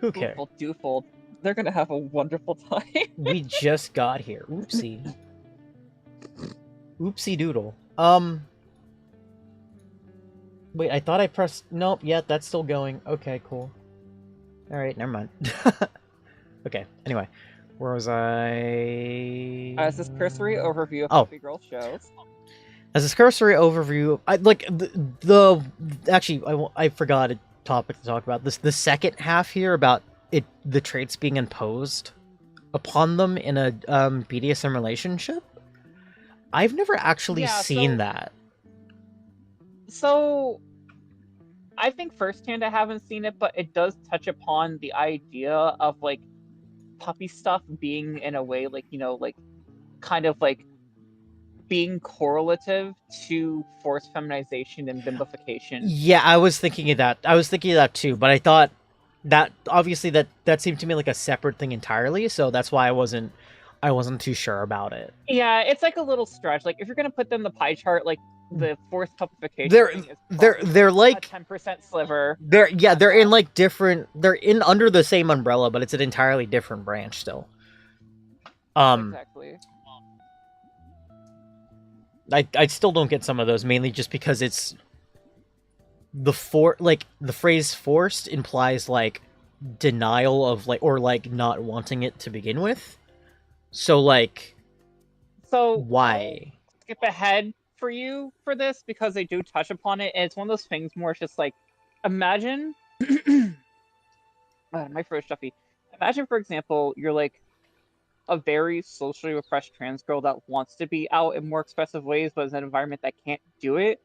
Okay. Twofold, twofold. They're gonna have a wonderful time. We just got here. Oopsie. Oopsie doodle. Wait, I thought I pressed... Nope, yeah, that's still going. Okay, cool. Alright, never mind. Okay, anyway. Where was I... As this cursory overview of Oh. Puppygirl shows. As this cursory overview... Actually, I forgot a topic to talk about. The second half here about the traits being imposed upon them in a BDSM relationship. I've never actually seen that. So, I think firsthand I haven't seen it, but it does touch upon the idea of, like, puppy stuff being, in a way, like, you know, like, kind of, like, being correlative to forced feminization and bimbification. Yeah, I was thinking of that. I was thinking of that too, but I thought that, obviously, that seemed to me like a separate thing entirely, so that's why I wasn't too sure about it. Yeah, it's like a little stretch. Like, if you're gonna put them in the pie chart, like, the forced puppification they're like a 10% sliver. They're in like different, they're in under the same umbrella, but it's an entirely different branch still. Exactly. I still don't get some of those, mainly just because it's the phrase forced implies like denial of like, or like not wanting it to begin with. So why? I'll skip ahead for you for this because they do touch upon it, and it's one of those things more it's just like, imagine my throat's stuffy. Imagine, for example, you're like a very socially repressed trans girl that wants to be out in more expressive ways, but is in an environment that can't do it.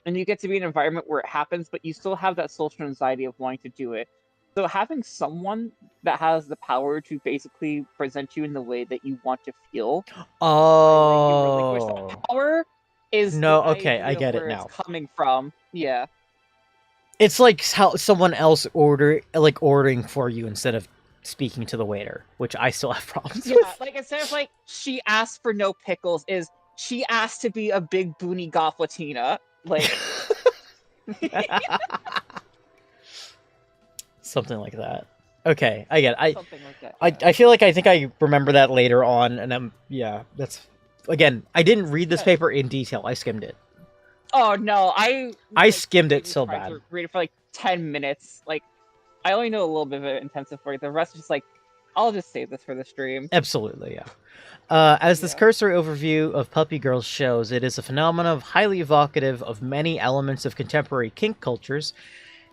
And you get to be in an environment where it happens, but you still have that social anxiety of wanting to do it. So having someone that has the power to basically present you in the way that you want to feel, oh, power is no, okay, I get it now. It's coming from, yeah. It's like how someone else ordering for you instead of speaking to the waiter, which I still have problems with. Yeah, like instead of like she asked for no pickles, is she asked to be a big boony goth Latina, like. Something like that. Okay, I get it. Something like that, yeah. I feel like I think I remember that later on, and yeah, that's... Again, I didn't read this paper in detail. I skimmed it. Oh, no, I skimmed it so bad. Read it for like 10 minutes. Like, I only know a little bit of it intensive for it. The rest is just like, I'll just save this for the stream. Absolutely, yeah. As this cursory overview of Puppygirl shows, it is a phenomenon highly evocative of many elements of contemporary kink cultures,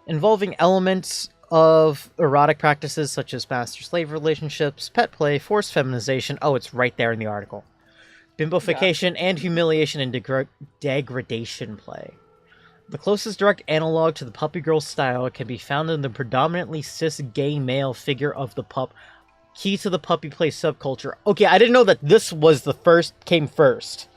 involving elements of erotic practices such as master-slave relationships, pet play, forced feminization. Oh, it's right there in the article. Bimbofication, and humiliation and degradation play. The closest direct analog to the Puppygirl style can be found in the predominantly cis gay male figure of the pup, key to the puppy play subculture. Okay, I didn't know that this was came first.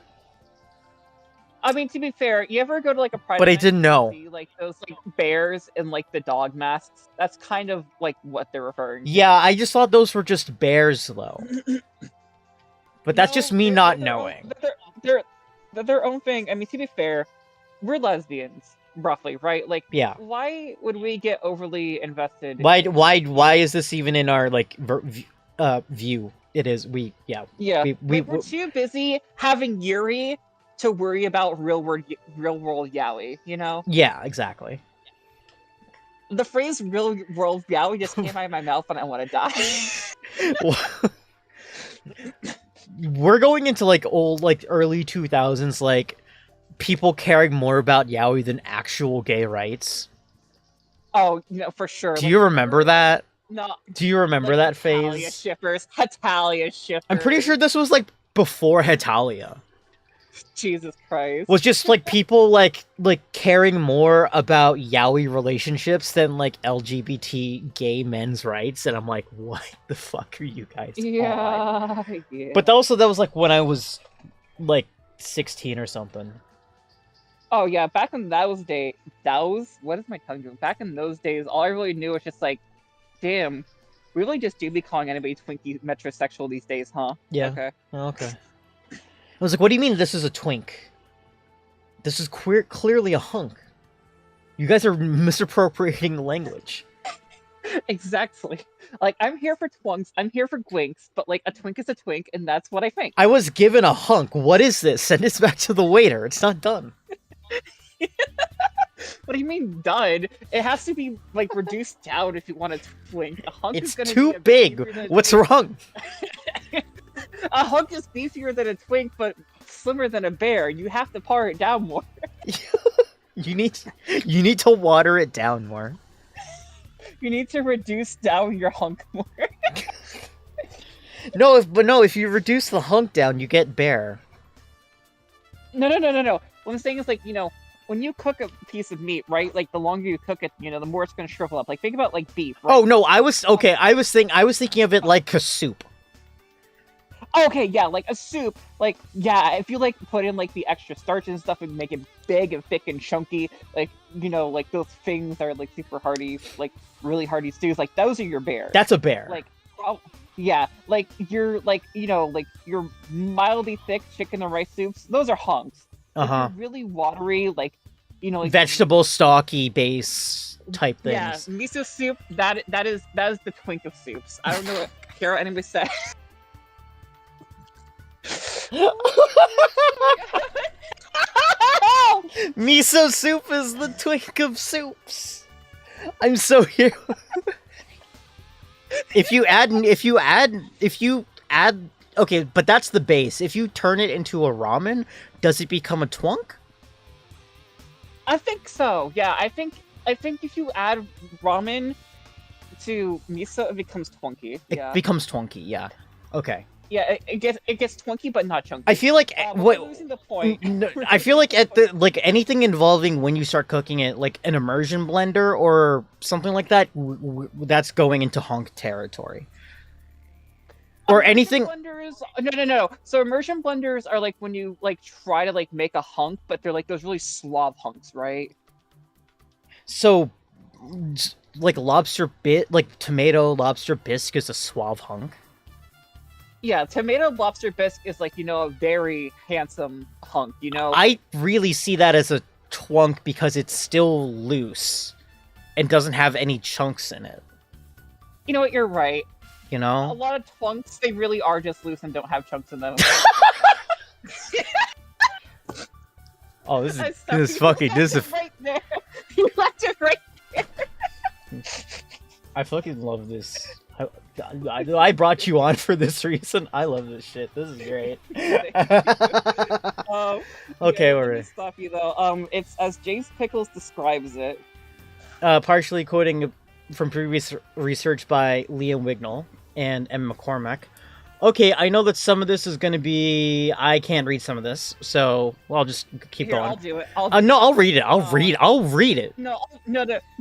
I mean, to be fair, you ever go to like a private, but I didn't know, see, like those like bears and like the dog masks? That's kind of like what they're referring to. Yeah, I just thought those were just bears though. But that's just me not knowing. They're their own thing. I mean, to be fair, we're lesbians, roughly, right? Like, yeah. Why would we get overly invested? Why is this even in our like view? It is Yeah. We're too busy having Yuri to worry about real world yaoi, you know? Yeah, exactly. The phrase "real world yaoi" just came out of my mouth, and I want to die. We're going into like old, like early 2000s, like people caring more about yaoi than actual gay rights. Oh, for sure. Do you remember that? No. Do you remember that phase? Hetalia shippers. I'm pretty sure this was like before Hetalia. Jesus Christ. Was just like people like caring more about yaoi relationships than like LGBT gay men's rights, and I'm like, what the fuck are you guys on? Yeah. But also that was like when I was like 16 or something. Oh yeah, back in those days, what is my tongue doing? Back in those days, all I really knew was just like, damn, we really just do be calling anybody Twinkie metrosexual these days, huh? Yeah. Okay. I was like, what do you mean this is a twink? This is clearly a hunk. You guys are misappropriating the language. Exactly. Like, I'm here for twunks, I'm here for gwinks, but like a twink is a twink, and that's what I think. I was given a hunk. What is this? Send this back to the waiter. It's not done. What do you mean done? It has to be like reduced down if you want a twink. A hunk It's is gonna too be a bit big. beefier than a What's twink. wrong? A hunk is beefier than a twink, but slimmer than a bear. You have to par it down more. You need to water it down more. You need to reduce down your hunk more. No, if you reduce the hunk down, you get bear. No. What I'm saying is, like, when you cook a piece of meat, right? Like, the longer you cook it, the more it's gonna shrivel up. Like, think about like beef. Right? Oh no, I was thinking of it like a soup. Okay, yeah, like a soup. Like, yeah, if you like put in like the extra starch and stuff and make it big and thick and chunky, like, like those things are like super hearty, like really hearty stews. Like, those are your bears. That's a bear. Like, oh, yeah, like your like your mildly thick chicken and rice soups. Those are hunks. Like, really watery, like like vegetable stocky base type things. Yeah, miso soup. That is the twink of soups. I don't know what care what anybody said. Miso soup is the twink of soups. I'm so here. If you add, okay, but that's the base. If you turn it into a ramen, does it become a twunk? I think so. Yeah, I think if you add ramen to miso, it becomes twunky. Yeah. It becomes twunky. Yeah. Okay. Yeah, it gets twunky, but not chunky. I feel like we're losing the point. I feel like anything involving when you start cooking it, like an immersion blender or something like that, that's going into hunk territory. Or anything. Blenders, no. So immersion blenders are like when you like try to like make a hunk, but they're like those really slob hunks, right? So, like tomato lobster bisque is a suave hunk. Yeah, tomato lobster bisque is like, a very handsome hunk, I really see that as a twunk because it's still loose and doesn't have any chunks in it. You know what, you're right. A lot of twunks, they really are just loose and don't have chunks in them. Oh, this is fucking... This is... right there. You left it right there. I fucking love this. I brought you on for this reason. I love this shit. This is great. Okay, let me stop you though. It's as James Pickles describes it. Partially quoting from previous research by Liam Wignall and M. McCormack. Okay, I know that some of this is going to be... I can't read some of this, so I'll just keep going. I'll do it. No, I'll read it. I'll read it. No,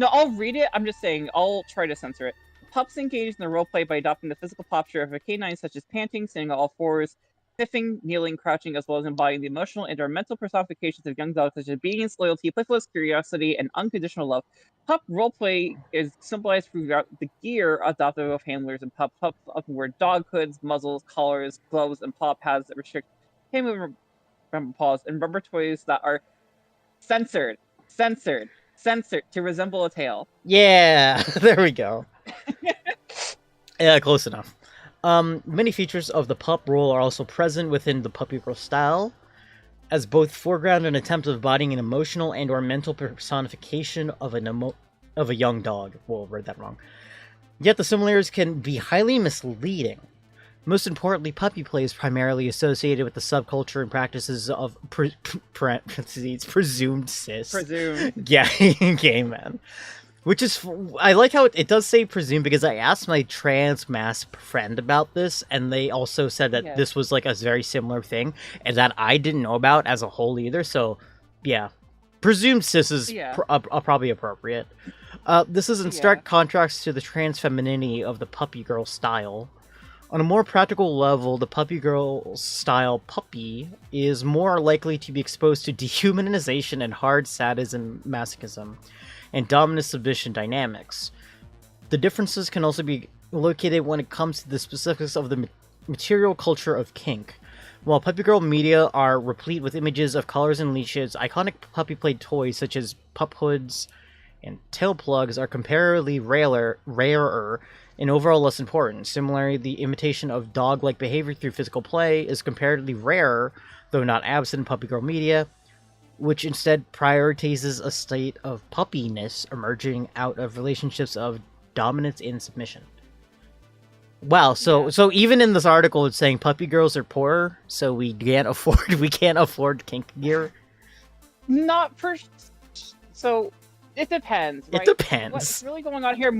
I'll read it. I'm just saying, I'll try to censor it. Pups engage in the roleplay by adopting the physical posture of a canine, such as panting, sitting on all fours, sniffing, kneeling, crouching, as well as embodying the emotional and or mental personifications of young dogs, such as obedience, loyalty, playfulness, curiosity, and unconditional love. Pup roleplay is symbolized throughout the gear adopted of handlers and pups. Pups often wear dog hoods, muzzles, collars, gloves, and paw pads that restrict hand movement, rubber paws, and rubber toys that are censored to resemble a tail. Yeah, there we go. Yeah, close enough. Many features of the pup role are also present within the Puppygirl style, as both foreground an attempt of embodying an emotional and or mental personification of a young dog. Whoa, read that wrong. Yet the similarities can be highly misleading. Most importantly, puppy play is primarily associated with the subculture and practices of presumed cis. Presumed. Yeah, gay men. Which is, I like how it does say presumed, because I asked my trans mass friend about this, and they also said that this was like a very similar thing, and that I didn't know about as a whole either, so yeah. Presumed cis is probably appropriate. This is in stark contrast to the trans femininity of the Puppygirl style. On a more practical level, the Puppygirl style puppy is more likely to be exposed to dehumanization and hard sadism, masochism, and dominant submission dynamics. The differences can also be located when it comes to the specifics of the material culture of kink. While Puppygirl media are replete with images of collars and leashes, iconic puppy play toys such as pup hoods and tail plugs are comparatively rarer and overall less important. Similarly, the imitation of dog-like behavior through physical play is comparatively rarer, though not absent in puppy girl media, which instead prioritizes a state of puppiness emerging out of relationships of dominance and submission. Wow, so even in this article it's saying puppy girls are poor, so we can't afford kink gear. Not for so it depends, right? It depends. What's really going on here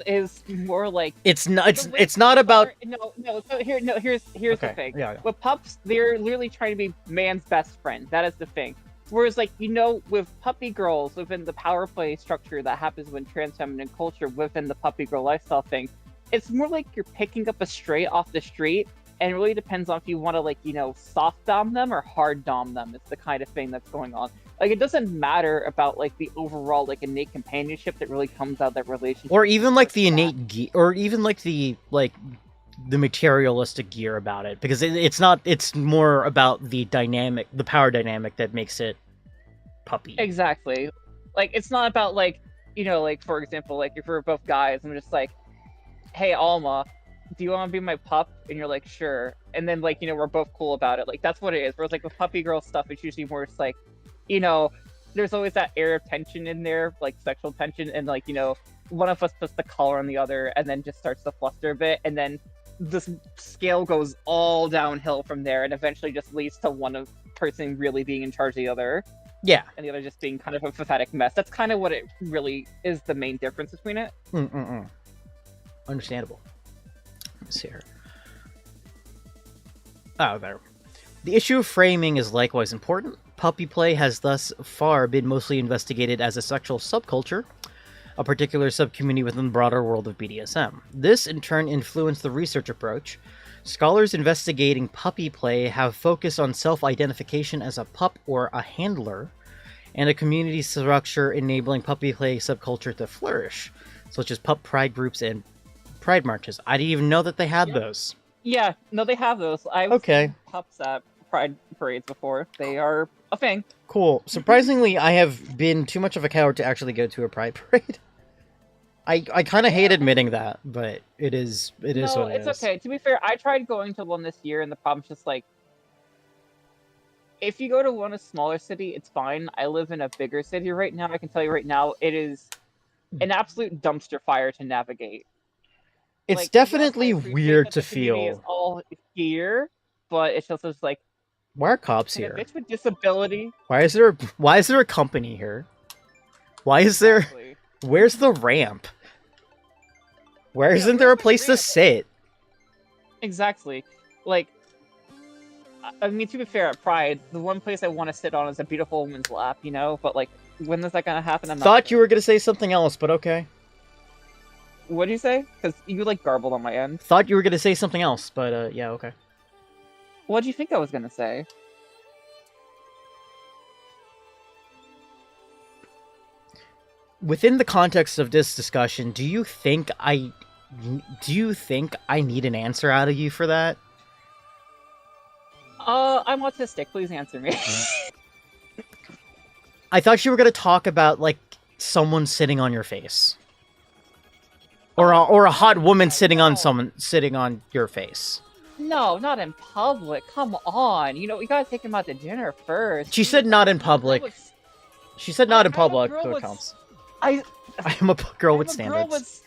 is more like it's not about here's okay. the thing. Yeah. With pups, they're literally trying to be man's best friend. That is the thing. Whereas, like, with puppy girls within the power play structure that happens when trans feminine culture within the puppy girl lifestyle thing, it's more like you're picking up a stray off the street, and it really depends on if you want to, soft dom them or hard dom them. It's the kind of thing that's going on. Like, it doesn't matter about, like, the overall, like, innate companionship that really comes out of that relationship. Or even, like, the innate gear, or even, like, the materialistic gear about it, because it's more about the power dynamic that makes it puppy. Exactly. Like, it's not about, like, for example, like, if we're both guys, I'm just like, hey, Alma, do you want to be my pup? And you're like, sure. And then, like, we're both cool about it. Like, that's what it is. Whereas, like, with puppy girl stuff, it's usually more just like, there's always that air of tension in there, like sexual tension, and, like, one of us puts the collar on the other and then just starts to fluster a bit, and then this scale goes all downhill from there, and eventually just leads to one person really being in charge of the other. Yeah. And the other just being kind of a pathetic mess. That's kind of what it really is, the main difference between it. Understandable. Let's see here. Oh, there. The issue of framing is likewise important. Puppy play has thus far been mostly investigated as a sexual subculture, a particular subcommunity within the broader world of BDSM. This, in turn, influenced the research approach. Scholars investigating puppy play have focused on self-identification as a pup or a handler, and a community structure enabling puppy play subculture to flourish, such as pup pride groups and pride marches. I didn't even know that they had those. Yeah, no, they have those. I've seen pups at pride parades before. They are a thing. Cool. Surprisingly, I have been too much of a coward to actually go to a pride parade. I kind of hate admitting that, but it is what it is. No, it's okay. To be fair, I tried going to one this year, and the problem's just like, if you go to one a smaller city, it's fine. I live in a bigger city right now. I can tell you right now, it is an absolute dumpster fire to navigate. It's definitely weird to feel. It's all here, but it's also just like, why are cops here? Bitch with disability. Why is there a company here? Why is there? Where's the ramp? Where isn't there a place to sit? Exactly. Like, I mean, to be fair, at Pride, the one place I want to sit on is a beautiful woman's lap, But, like, when is that going to happen? I'm not Thought you were going to say something else, but okay. What did you say? Because you, like, garbled on my end. Thought you were going to say something else, but, yeah, okay. What do you think I was going to say? Within the context of this discussion, do you think I need an answer out of you for that? I'm autistic. Please answer me. I thought you were going to talk about, like, someone sitting on your face. Or a hot woman sitting on your face. No, not in public. Come on. We gotta take him out to dinner first. She said not in public. She said not in public, so it counts. I am a girl with standards.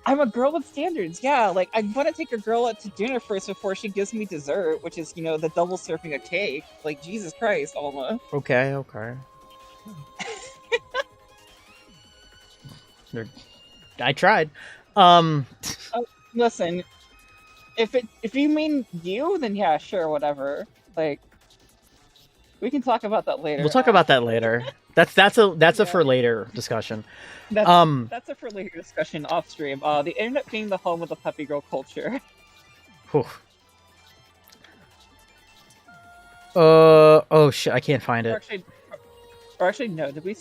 I'm a girl with standards, yeah. Like, I want to take a girl out to dinner first before she gives me dessert, which is, the double serving of cake. Like, Jesus Christ, Alma. Okay. I tried. Listen, if you mean you, then yeah, sure, whatever. Like, we can talk about that later. We'll talk about that later. That's a for later discussion. That's a for later discussion off stream. The internet being the home of the puppy girl culture. Whew. Oh shit, I can't find it. Or actually, no. Did we?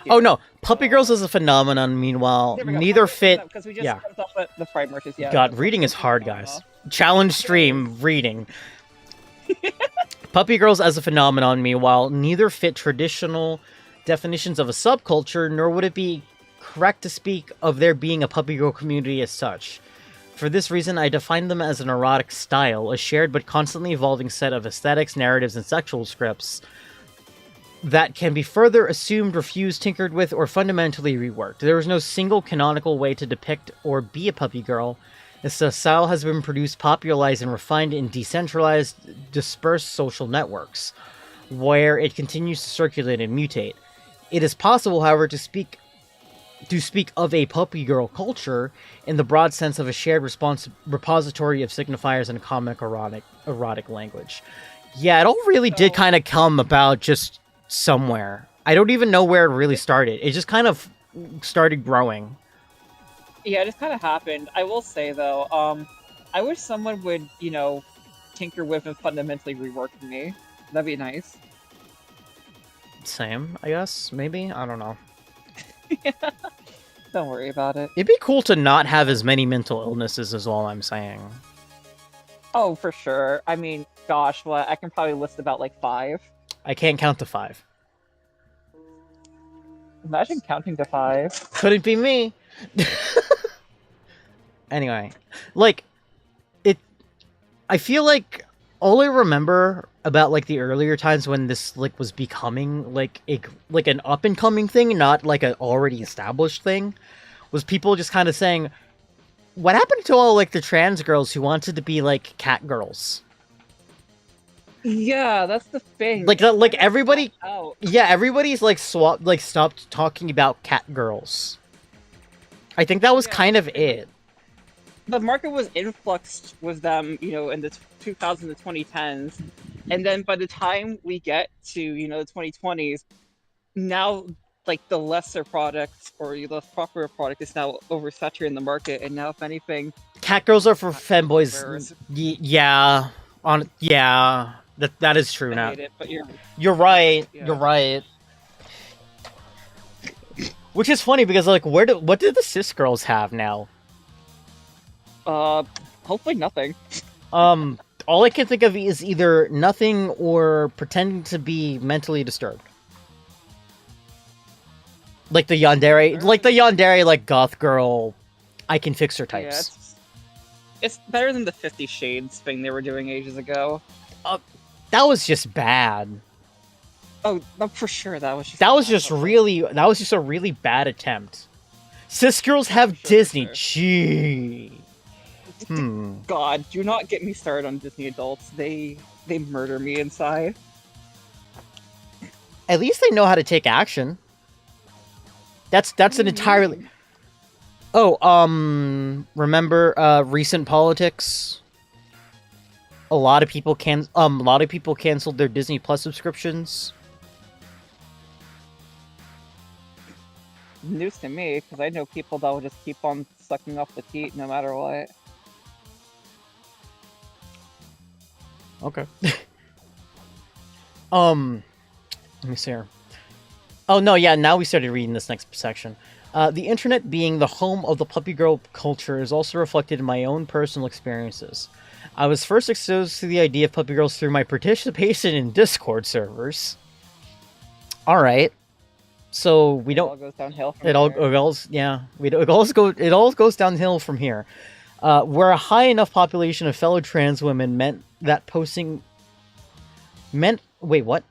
Oh no, puppy girls is a phenomenon. Meanwhile, neither fit. Because we just jumped off the Pride marches. Yeah. God, reading is hard, guys. Challenge stream reading. Puppy girls as a phenomenon, meanwhile, neither fit traditional definitions of a subculture, nor would it be correct to speak of there being a puppy girl community as such. For this reason, I define them as an erotic style, a shared but constantly evolving set of aesthetics, narratives, and sexual scripts that can be further assumed, refused, tinkered with, or fundamentally reworked. There is no single canonical way to depict or be a puppy girl, as the style has been produced, popularized, and refined in decentralized, dispersed social networks, where it continues to circulate and mutate. It is possible, however, to speak of a puppy girl culture in the broad sense of a shared repository of signifiers and comic erotic language. Yeah, it all really did kind of come about just somewhere. I don't even know where it really started. It just kind of started growing. Yeah, it just kind of happened. I will say, though, I wish someone would, tinker with and fundamentally rework me. That'd be nice. Same, I guess. Maybe? I don't know. Yeah. Don't worry about it. It'd be cool to not have as many mental illnesses is all I'm saying. Oh, for sure. I mean, gosh, what? I can probably list about, 5. I can't count to 5. Imagine counting to 5. Couldn't be me. Anyway, I feel like all I remember about the earlier times when this was becoming an up and coming thing, not an already established thing, was people just kind of saying, what happened to all the trans girls who wanted to be cat girls? Yeah, that's the thing. Everybody, yeah, everybody's stopped talking about cat girls. I think that was kind of it. The market was influxed with them, in the 2000s and 2010s. And then by the time we get to, the 2020s, now, the lesser product or the less popular product is now oversaturated in the market. And now, if anything... Cat girls are for femboys. Yeah. Yeah. That is true now. You're right. Yeah. You're right. Which is funny because, what did the cis girls have now? Hopefully nothing. All I can think of is either nothing or pretending to be mentally disturbed. The yandere, goth girl, I can fix her types. Yeah, it's better than the 50 Shades thing they were doing ages ago. That was just bad. Oh, no, for sure, that was just a really bad attempt. Cis girls have Disney. Gee. God, do not get me started on Disney adults. They murder me inside. At least they know how to take action. That's an entirely... Oh, remember recent politics? A lot of people canceled their Disney Plus subscriptions. News to me, because I know people that will just keep on sucking off the teat no matter what. Okay. Let me see here. Oh, no, yeah, now we started reading this next section. The internet being the home of the puppy girl culture is also reflected in my own personal experiences. I was first exposed to the idea of puppy girls through my participation in Discord servers. Alright. So we don't... It all goes downhill from It all goes downhill from here. Where a high enough population of fellow trans women meant that posting... Wait, what?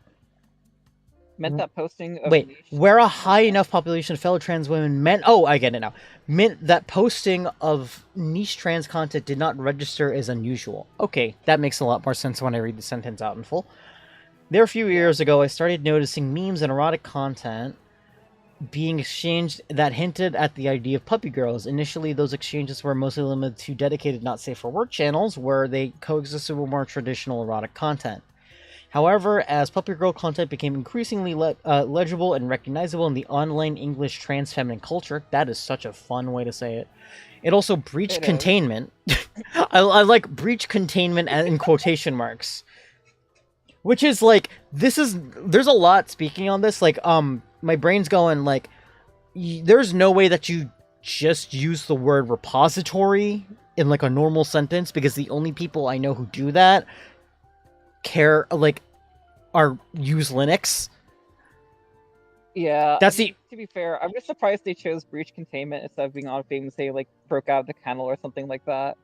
Meant that posting of Wait, where a high enough population of fellow trans women meant... Oh, I get it now. Meant that posting of niche trans content did not register as unusual. Okay, that makes a lot more sense when I read the sentence out in full. There a few years ago, I started noticing memes and erotic content being exchanged that hinted at the idea of puppy girls. Initially, those exchanges were mostly limited to dedicated not safe for work channels, where they coexisted with more traditional erotic content. However, as puppy girl content became increasingly legible and recognizable in the online English trans feminine culture, that is such a fun way to say it, it also breached containment. I like breach containment in quotation marks. Which is there's a lot speaking on this, my brain's going there's no way that you just use the word repository in a normal sentence, because the only people I know who do that use Linux. Yeah, I That's mean, the to be fair, I'm just surprised they chose breach containment instead of being on famous they like broke out of the kennel or something like that.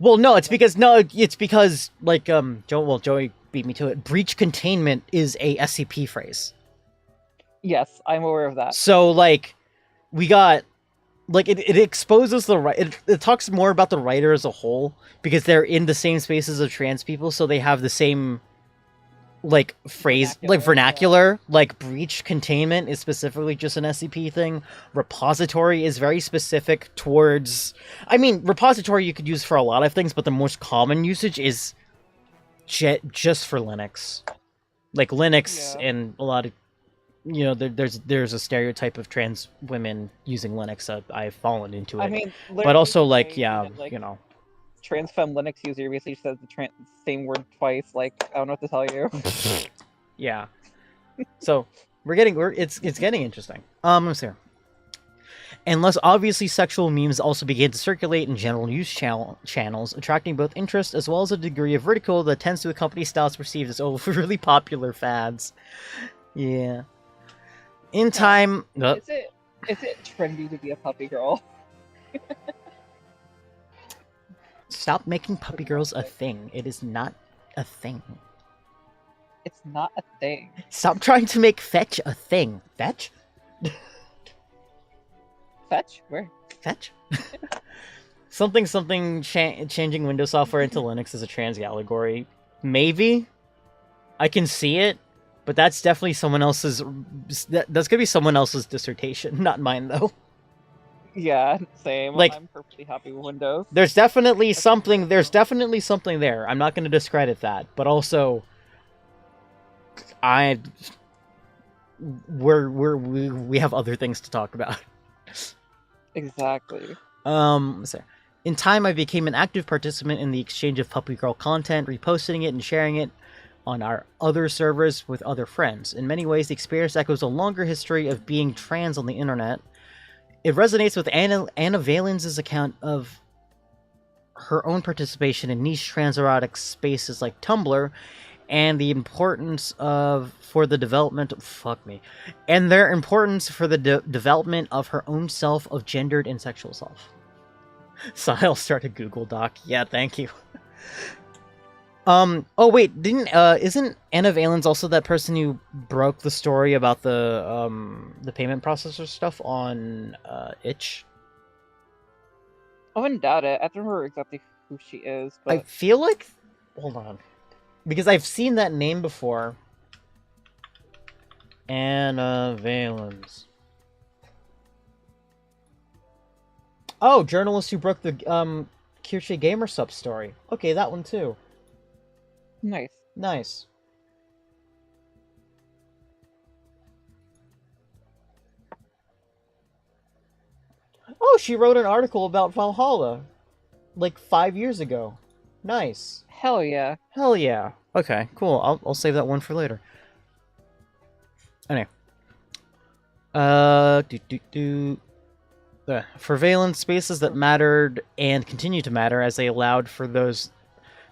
well, no, And then it's because like Joey beat me to it. Breach containment is a SCP phrase. yes, I'm aware of that. So like we got like it exposes the right it talks more about the writer as a whole because they're in the same spaces of trans people, so they have the same like phrase like Vernacular, yeah. vernacular. Like breach containment is specifically just an SCP thing. Repository is very specific towards, I mean, repository you could use for a lot of things, but the most common usage is just for Linux. Like Linux Yeah. and a lot of, there's a stereotype of trans women using Linux. I've fallen into I it, mean, but literally also like, today, yeah, even like trans femme Linux user basically says the same word twice. Like, I don't know what to tell you. yeah. So it's getting interesting. Let's see. Unless obviously sexual memes also began to circulate in general news channels, attracting both interest as well as a degree of ridicule that tends to accompany styles perceived as overly popular fads. Yeah. In time... Is it trendy to be a puppy girl? Stop making puppy girls a thing. It is not a thing. It's not a thing. Stop trying to make fetch a thing. Fetch? Fetch? Where? Fetch? Changing Windows software into Linux is a trans allegory. Maybe. I can see it, but that's definitely someone else's... That's gonna be someone else's dissertation, not mine, though. Yeah, same. Like, I'm perfectly happy with Windows. there's definitely That's what something... I'm There's doing. definitely something there. I'm not gonna discredit that, but also... I... We have other things to talk about. Exactly. Sorry. In time, I became an active participant in the exchange of Puppygirl content, reposting it and sharing it on our other servers with other friends. In many ways, the experience echoes a longer history of being trans on the internet. It resonates with Anna Valens' account of her own participation in niche transerotic spaces like Tumblr, and the importance for the development and their importance for the development of her own self of gendered and sexual self. So I'll start a Google Doc. Yeah, thank you. Oh wait, isn't Anna Valens also that person who broke the story about the payment processor stuff on Itch? I wouldn't doubt it. I don't remember exactly who she is, I but feel like, hold on, because I've seen that name before. Anna Valens. Oh, journalist who broke the Kirche Gamersub story. Okay, that one too. nice. Nice. Oh, she wrote an article about Valhalla like 5 years ago. Nice. Hell yeah. Hell yeah. Okay, cool. I'll save that one for later. Anyway. For Valence, spaces that mattered and continue to matter as they allowed for those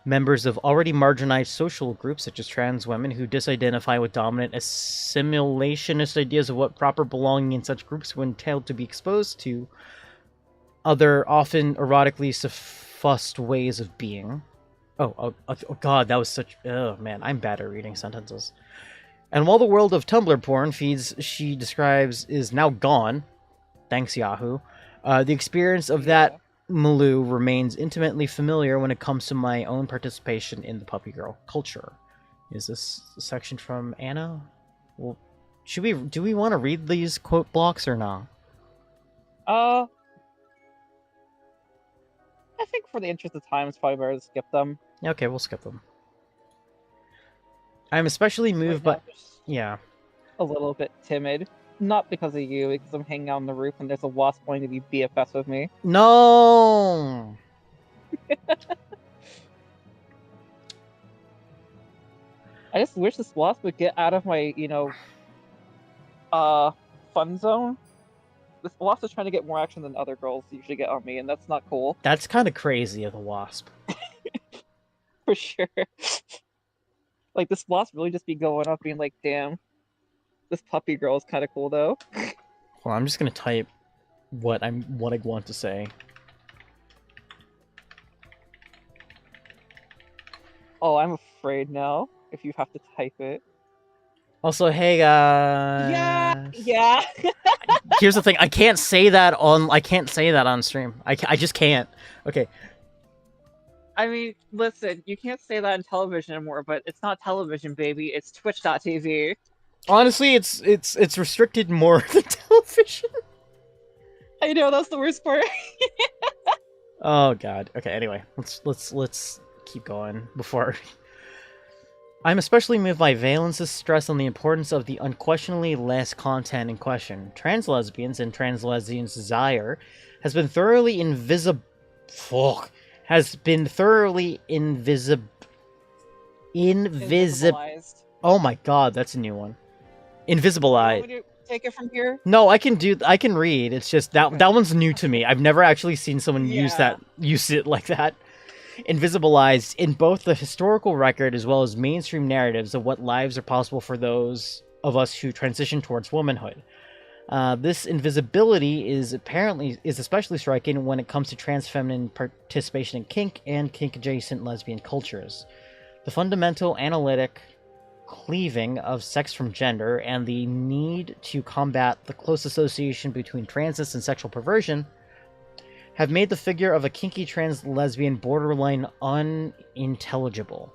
members of already marginalized social groups, such as trans women, who disidentify with dominant assimilationist ideas of what proper belonging in such groups would entail to be exposed to other, often erotically suffused ways of being. Oh god, that was such... Oh, man, I'm bad at reading sentences. And while the world of Tumblr porn feeds she describes is now gone, thanks Yahoo, the experience of that milieu remains intimately familiar when it comes to my own participation in the puppy girl culture. Is this a section from Anna? Well, do we want to read these quote blocks or not? I think for the interest of time, it's probably better to skip them. Okay, we'll skip them. I'm especially moved by... Yeah. A little bit timid. Not because of you, because I'm hanging out on the roof and there's a wasp wanting to be BFS with me. No! I just wish this wasp would get out of my, fun zone. This wasp is trying to get more action than other girls usually get on me, and that's not cool. That's kind of crazy of the wasp. For sure. Like, this wasp really just be going up being like, damn, This puppy girl is kind of cool though. Well, I'm just gonna type what I want to say. Oh, I'm afraid now. If you have to type it. Also, hey Yeah, guys. yeah. Here's the thing: I can't say that on stream. I just can't. Okay. I mean, listen, you can't say that in television anymore, but it's not television, baby. It's Twitch.tv. Honestly, it's restricted more than television. I know that's the worst part. Oh god. Okay. Anyway, let's keep going before. I'm especially moved by Valence's stress on the importance of the unquestionably less content in question. Trans lesbians and trans lesbians' desire has been thoroughly Invisibilized. Oh my god, that's a new one. You Invisibilized. want me to take it from here? No, I can read. It's just that that one's new to me. I've never actually seen someone use it like that. Invisibilized in both the historical record as well as mainstream narratives of what lives are possible for those of us who transition towards womanhood. This invisibility is especially striking when it comes to trans feminine participation in kink and kink adjacent lesbian cultures. The fundamental analytic cleaving of sex from gender and the need to combat the close association between transness and sexual perversion have made the figure of a kinky trans lesbian borderline unintelligible.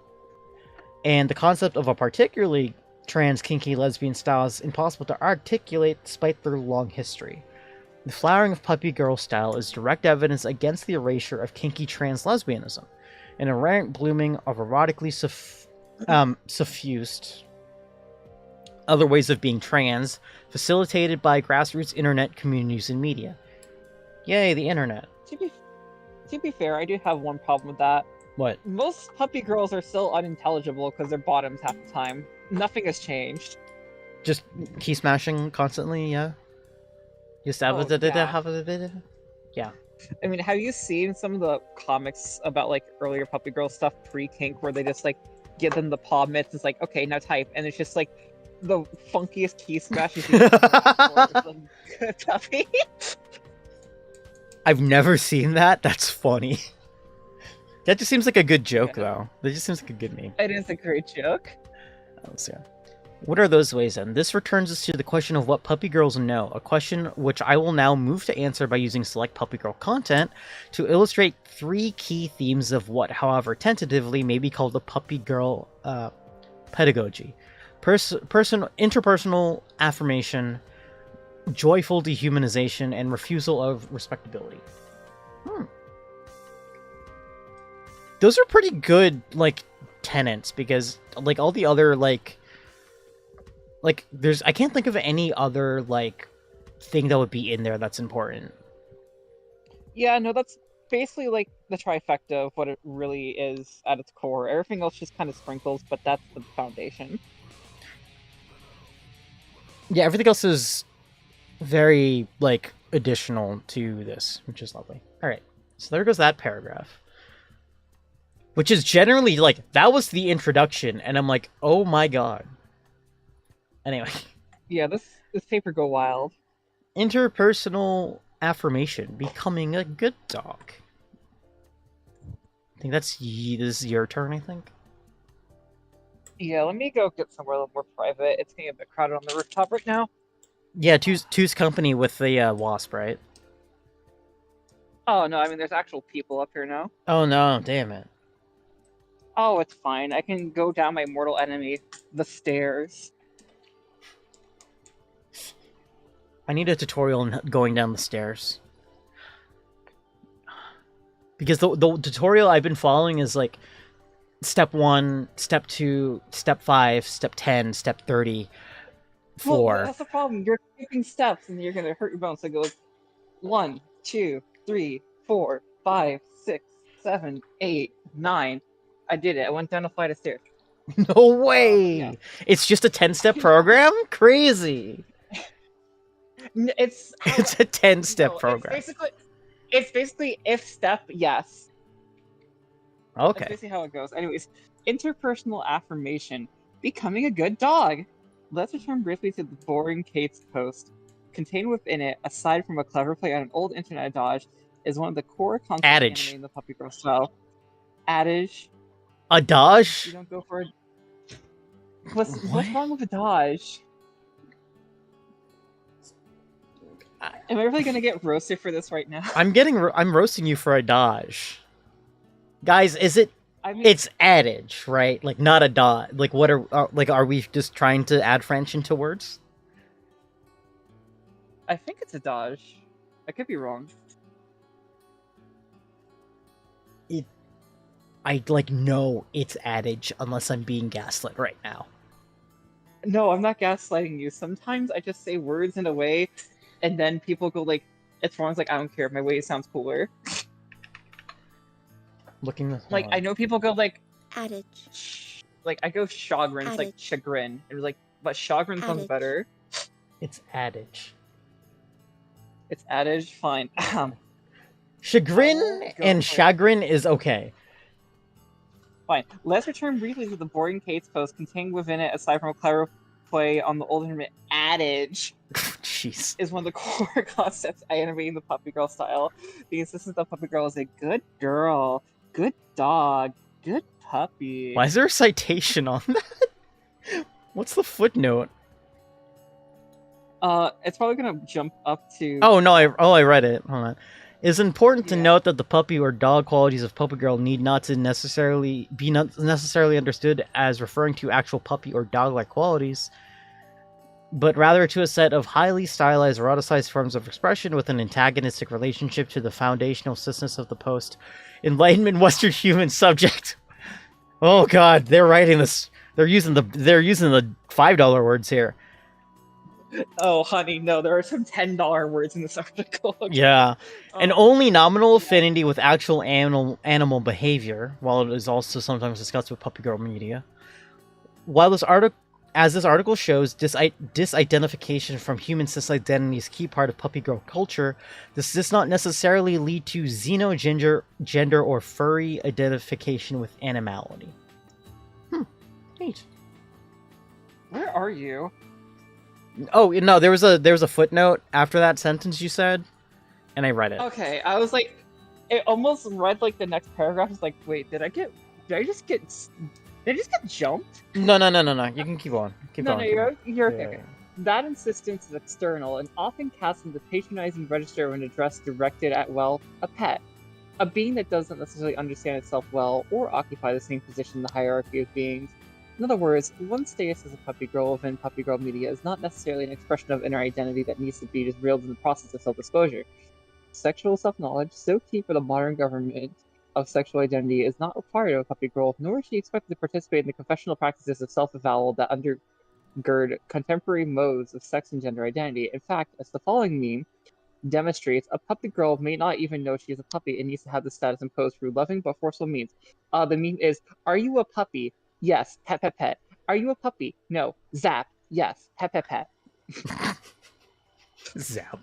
And the concept of a particularly trans kinky lesbian style is impossible to articulate despite their long history. The flowering of puppy girl style is direct evidence against the erasure of kinky trans lesbianism, an errant blooming of erotically suffused other ways of being trans, facilitated by grassroots internet communities and media. Yay, the internet. To be fair, I do have one problem with that. What? Most puppy girls are still unintelligible because they're bottoms half the time. Nothing has changed. Just key smashing constantly, yeah? Yeah. I mean, have you seen some of the comics about like earlier puppy girl stuff pre-kink where they just like give them the paw mitts? It's like, okay, now type, and it's just like the funkiest key smashes you can good puppy. I've never seen that. That's funny. That just seems like a good joke, though. That just seems like a good meme. It is a great joke. Let's see. What are those ways, then? This returns us to the question of what puppy girls know, a question which I will now move to answer by using select puppy girl content to illustrate three key themes of what, however tentatively, may be called the puppy girl pedagogy. Interpersonal affirmation, joyful dehumanization, and refusal of respectability. Those are pretty good, like, tenets, because, like, all the other, like, there's, I can't think of any other, like, thing that would be in there that's important. Yeah, no, that's basically, like, the trifecta of what it really is at its core. Everything else just kind of sprinkles, but that's the foundation. Yeah, everything else is very, like, additional to this, which is lovely. Alright, so there goes that paragraph. Which is generally, like, that was the introduction, and I'm like, oh my god. Anyway. Yeah, this paper go wild. Interpersonal affirmation, becoming a good dog. I think this is your turn, I think. Yeah, let me go get somewhere a little more private. It's getting a bit crowded on the rooftop right now. Yeah, two's company with the wasp, right? Oh, no, I mean, there's actual people up here now. Oh no, damn it. Oh, it's fine. I can go down my mortal enemy, the stairs. I need a tutorial on going down the stairs. Because the tutorial I've been following is like step 1, step 2, step 5, step 10, step 30, 4. Well, that's the problem. You're skipping steps and you're gonna hurt your bones. So it goes 1, 2, 3, 4, 5, 6, 7, 8, 9. I did it. I went down a flight of stairs. No way! Yeah. It's just a 10-step program? Crazy! It's a 10-step program. It's basically if step, yes. Okay. That's basically how it goes. Anyways, interpersonal affirmation, becoming a good dog. Let's return briefly to the boring Kate's post. Contained within it, aside from a clever play on an old internet adage, is one of the core concepts Adage. animating the Puppygirl style. Adage. You Adage? don't go for it. What's What? wrong with adage? Am I really gonna get roasted for this right now? I'm roasting you for adage. Guys, is it? I mean, It's adage, right? Like not adage. Like what are we just trying to add French into words? I think it's adage. I could be wrong. I like know it's adage unless I'm being gaslit right now. No, I'm not gaslighting you. Sometimes I just say words in a way, and then people go like, "It's wrong." It's like I don't care. My way sounds cooler. Looking this Like up. I know people go like, Adage. like I go chagrin. It's like Adage. chagrin. It was like, but chagrin sounds Adage. better. It's adage. It's adage. Fine. Chagrin I'll go and for it. chagrin is okay. Fine. Let's return briefly to the boring Kate's post, contained within it, aside from a clever play on the old internet adage, Jeez. is one of the core concepts animating the Puppygirl style. The insistence that Puppygirl is a good girl, good dog, good puppy. Why is there a citation on that? What's the footnote? It's probably gonna jump up to. Oh no, I read it. Hold on. It's important to Yeah. note that the puppy or dog qualities of Puppygirl need not necessarily understood as referring to actual puppy or dog-like qualities, but rather to a set of highly stylized, eroticized forms of expression with an antagonistic relationship to the foundational systems of the post-Enlightenment Western human subject. Oh God, they're writing this. They're using the $5 words here. Oh, honey, no, there are some $10 words in this article. Yeah. An Um, only nominal affinity with actual animal behavior, while it is also sometimes discussed with Puppygirl media. While this article shows, disidentification from human cis-identity is a key part of Puppygirl culture, this does not necessarily lead to gender or furry identification with animality. Neat. Where are you? Oh no, there was a footnote after that sentence you said, and I read it. Okay, I was like, it almost read like the next paragraph. It's like, wait, did I just get jumped? No. You can keep on. Keep No, going. you're okay. Yeah, Okay. yeah. That insistence is external and often cast in the patronizing register when addressed directed at, well, a pet. A being that doesn't necessarily understand itself well or occupy the same position in the hierarchy of beings. In other words, one's status as a puppy girl within Puppygirl media is not necessarily an expression of inner identity that needs to be just reeled in the process of self-disclosure. Sexual self-knowledge, so key for the modern government of sexual identity, is not required of a puppy girl, nor is she expected to participate in the confessional practices of self-avowal that undergird contemporary modes of sex and gender identity. In fact, as the following meme demonstrates, a puppy girl may not even know she is a puppy and needs to have the status imposed through loving but forceful means. The meme is, are you a puppy? Yes, pet pet pet. Are you a puppy? No. Zap. Yes, pet pet pet. Zap.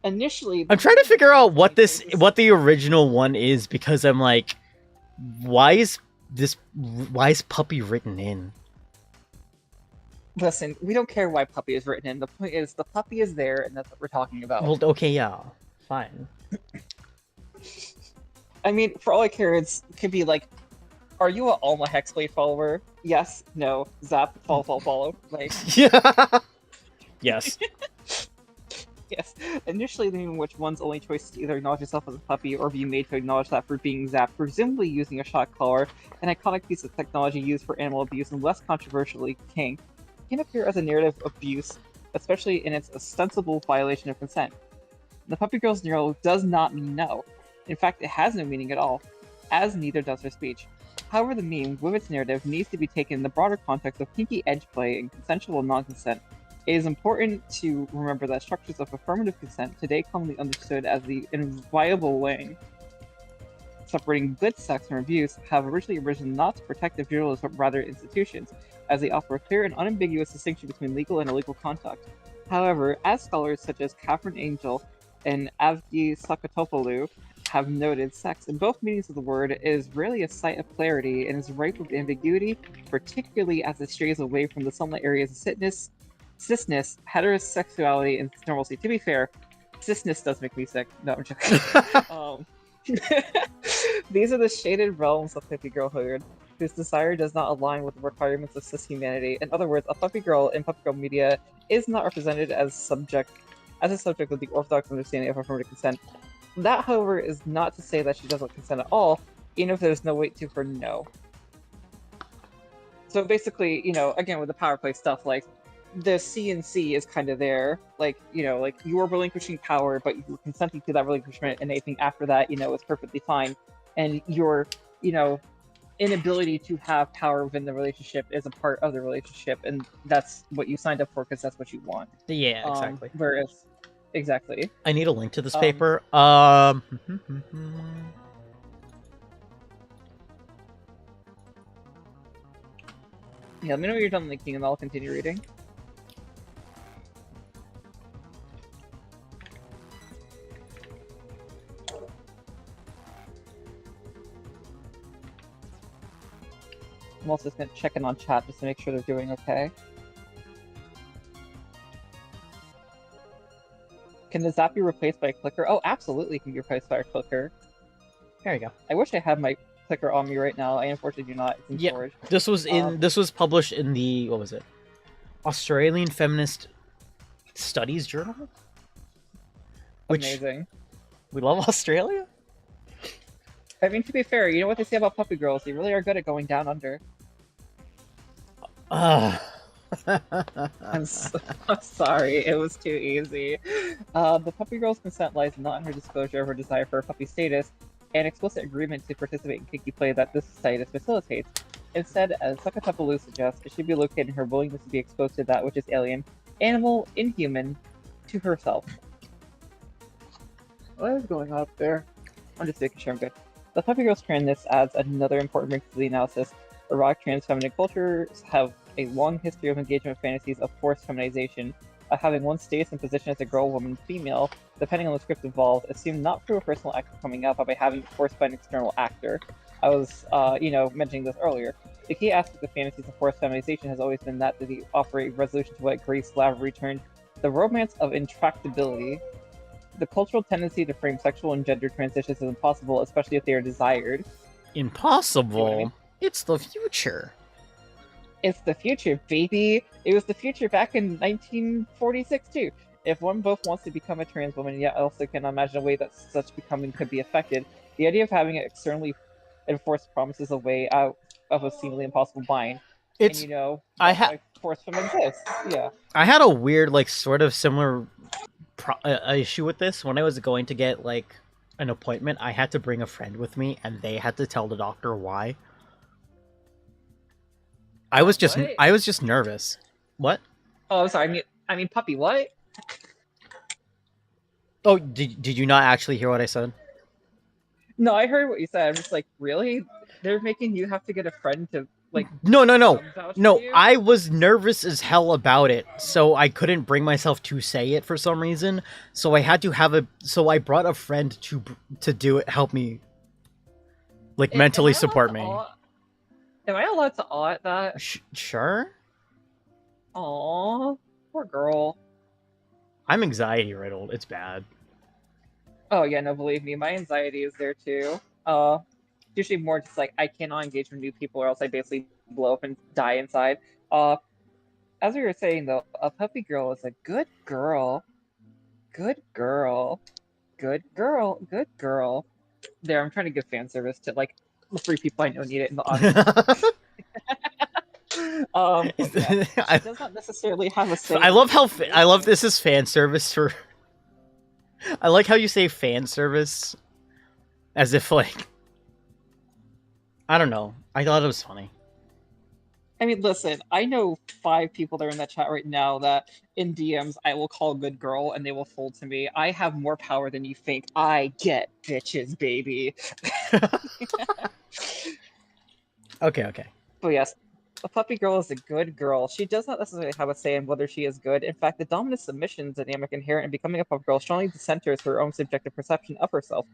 Initially, I'm trying to figure out what the original one is because I'm like, why is puppy written in? Listen, we don't care why puppy is written in. The point is, the puppy is there, and that's what we're talking about. Well, okay, yeah, fine. I mean, for all I care, it could be like, are you a Alma Hexblade follower? Yes, no, zap, follow. Like, Yeah. Yes. yes. Initially, the meme in which one's only choice is to either acknowledge yourself as a puppy or be made to acknowledge that for being zapped, presumably using a shock collar, an iconic piece of technology used for animal abuse and less controversially kink, can appear as a narrative abuse, especially in its ostensible violation of consent. The puppy girl's neural does not mean no. In fact, it has no meaning at all, as neither does her speech. However, the meme, with its narrative, needs to be taken in the broader context of kinky edge play and consensual non-consent. It is important to remember that structures of affirmative consent, today commonly understood as the inviolable lane separating good sex from abuse, have originally arisen not to protect individuals but rather institutions, as they offer a clear and unambiguous distinction between legal and illegal conduct. However, as scholars such as Catherine Angel and Avdi Sakatopoulou have noted sex in both meanings of the word is rarely a site of clarity and is ripe with ambiguity, particularly as it strays away from the sunlight areas of cisness, heterosexuality, and normalcy. To be fair, cisness does make me sick. No, I'm joking. um, these are the shaded realms of puppy girlhood, whose desire does not align with the requirements of cis humanity. In other words, a puppy girl in puppy girl media is not represented as a subject of the orthodox understanding of affirmative consent. That, however, is not to say that she doesn't consent at all, even if there's no weight to her no. So basically, again, with the power play stuff, like, the CNC is kind of there. Like, like, you're relinquishing power, but you're consenting to that relinquishment, and anything after that, is perfectly fine. And your, inability to have power within the relationship is a part of the relationship, and that's what you signed up for because that's what you want. Yeah, exactly. Exactly. I need a link to this paper. Yeah, let me know when you're done linking and I'll continue reading. I'm also just going to check in on chat just to make sure they're doing okay. Can the zap be replaced by a clicker? Oh, absolutely can be replaced by a clicker. There you go. I wish I had my clicker on me right now. I unfortunately do not. It's in storage. This was published in the, what was it? Australian Feminist Studies Journal? Amazing. We love Australia? I mean, to be fair, you know what they say about puppy girls? They really are good at going down under. I'm sorry, it was too easy. The puppy girl's consent lies not in her disclosure of her desire for a puppy status, and explicit agreement to participate in kinky play that this status facilitates. Instead, as Sakatapalu suggests, it should be located in her willingness to be exposed to that which is alien, animal, inhuman, to herself. What is going on up there? I'm just making sure I'm good. The puppy girl's tranness adds another important wrinkle to the analysis. Erotic trans feminine cultures have a long history of engagement with fantasies of forced feminization, having one status and position as a girl, woman, female, depending on the script involved, assumed not through a personal act of coming out, but by having it forced by an external actor. I was, mentioning this earlier. The key aspect of fantasies of forced feminization has always been that they offer a resolution to what Grace Lavery termed the romance of intractability. The cultural tendency to frame sexual and gender transitions as impossible, especially if they are desired. Impossible? You know what I mean? It's the future. It's the future, baby. It was the future back in 1946 too. If one both wants to become a trans woman, yet also can imagine a way that such becoming could be affected, the idea of having it externally enforced promises a way out of a seemingly impossible bind. It's, and force from exists. Yeah. I had a weird, sort of similar issue with this. When I was going to get an appointment, I had to bring a friend with me, and they had to tell the doctor why. I was just nervous. What? Oh, sorry. I mean, puppy. What? Oh, did you not actually hear what I said? No, I heard what you said. I'm just like, really? They're making you have to get a friend to No. I was nervous as hell about it, so I couldn't bring myself to say it for some reason. So I had to So I brought a friend to do it, help me, mentally support me. Am I allowed to awe at that? Sure. Aww, poor girl. I'm anxiety riddled. It's bad. Oh yeah, no, believe me, my anxiety is there too. Usually more just I cannot engage with new people, or else I basically blow up and die inside. As we were saying though, a puppy girl is a good girl. Good girl. Good girl. Good girl. There, I'm trying to give fan service to the 3 people I know need it in the audience. Yeah. It does not necessarily have a say. I love this is fan service for. I like how you say fan service, as if I don't know. I thought it was funny. I mean, listen, I know 5 people that are in that chat right now that in DMs I will call good girl and they will fold to me. I have more power than you think. I get bitches, baby. Okay. But yes, a puppy girl is a good girl. She does not necessarily have a say in whether she is good. In fact, the dominant submission dynamic inherent in becoming a puppy girl strongly centers her own subjective perception of herself.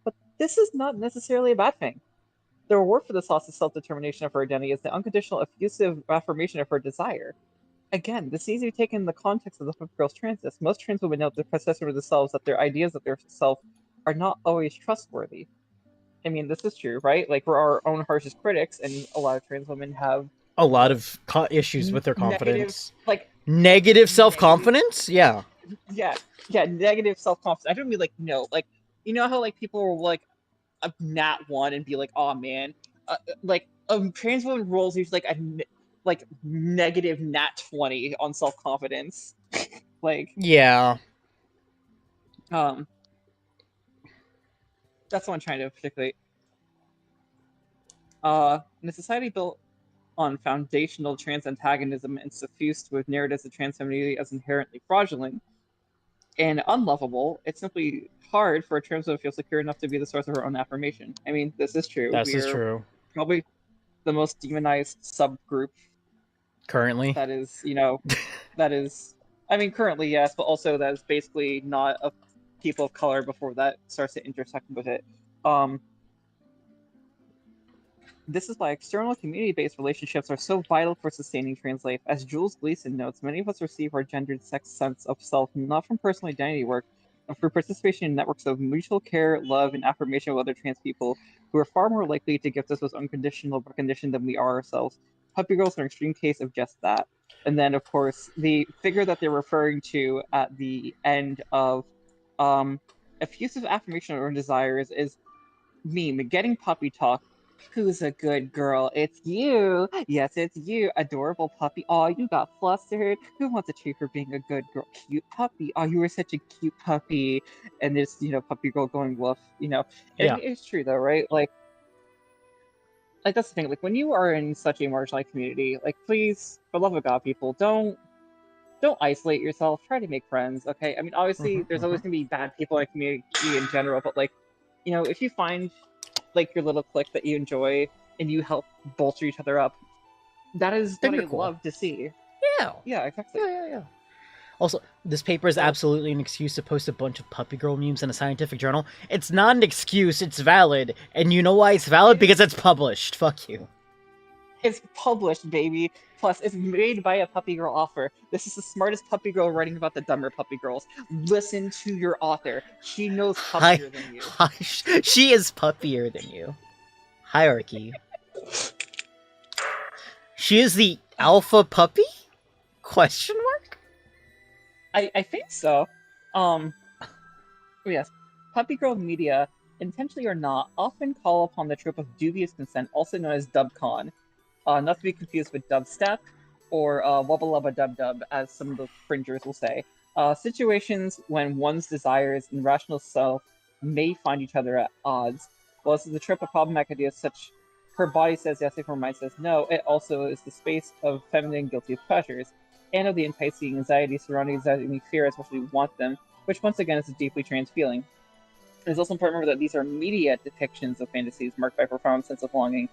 But this is not necessarily a bad thing. The reward for this loss of self-determination of her identity is the unconditional, effusive affirmation of her desire. Again, this needs to be taken in the context of the Puppygirl's transis. Most trans women note the possession of themselves that their ideas of their self are not always trustworthy. I mean, this is true, right? Like, we're our own harshest critics, and a lot of trans women have A lot of issues with their negative, confidence. like, Negative negative, self-confidence? Yeah. yeah, yeah, negative self-confidence. I don't mean like, no, like, you know how like people will like a nat one and be like, oh man, like trans woman rolls usually like negative nat 20 on self-confidence. Like, Yeah. um, that's what I'm trying to articulate. In a society built on foundational trans antagonism and suffused with narratives of trans femininity as inherently fraudulent and unlovable, it's simply hard for a trans woman to feel secure enough to be the source of her own affirmation. I mean, this is true. This is We're true. probably the most demonized subgroup Currently. that is, that is, I mean, currently, yes, but also that is basically not a people of color before that starts to intersect with it. This is why external community-based relationships are so vital for sustaining trans life. As Jules Gleason notes, many of us receive our gendered sex sense of self not from personal identity work, but through participation in networks of mutual care, love, and affirmation with other trans people who are far more likely to gift us with unconditional recognition than we are ourselves. Puppy Girls are an extreme case of just that. And then, of course, the figure that they're referring to at the end of effusive affirmation of our own desires is meme, getting puppy talk. Who's a good girl? It's you. Yes, it's you. Adorable puppy. Oh, you got flustered. Who wants a treat for being a good girl? Cute puppy. Oh, you were such a cute puppy. And this, puppy girl going woof. And Yeah. it's true though, right? Like that's the thing. Like when you are in such a marginalized community, like please, for love of God, people, don't isolate yourself. Try to make friends. Okay. I mean, obviously, there's always gonna be bad people in a community in general, but like, if you find like your little clique that you enjoy and you help bolster each other up, that is Then what I you're cool. love to see. Yeah. Yeah, exactly. Yeah. Also, this paper is So, absolutely an excuse to post a bunch of puppy girl memes in a scientific journal. It's not an excuse, it's valid. And you know why it's valid? Because it's published. Fuck you. it's published, baby. Plus, it's made by a puppy girl author. This is the smartest puppy girl writing about the dumber puppy girls. Listen to your author. She knows puppier than you. She is puppier than you. Hierarchy. She is the alpha puppy? Question mark? I think so. Yes. Puppy girl media, intentionally or not, often call upon the trope of dubious consent, also known as dubcon. Not to be confused with dubstep or wubba lubba dub dub, as some of the fringers will say. Situations when one's desires and rational self may find each other at odds. While this is the trope of problematic ideas such her body says yes if her mind says no, it also is the space of feminine guilty pleasures, and of the enticing anxiety surrounding exciting fear as much as we want them, which once again is a deeply trans feeling. It is also important to remember that these are media depictions of fantasies marked by a profound sense of longing.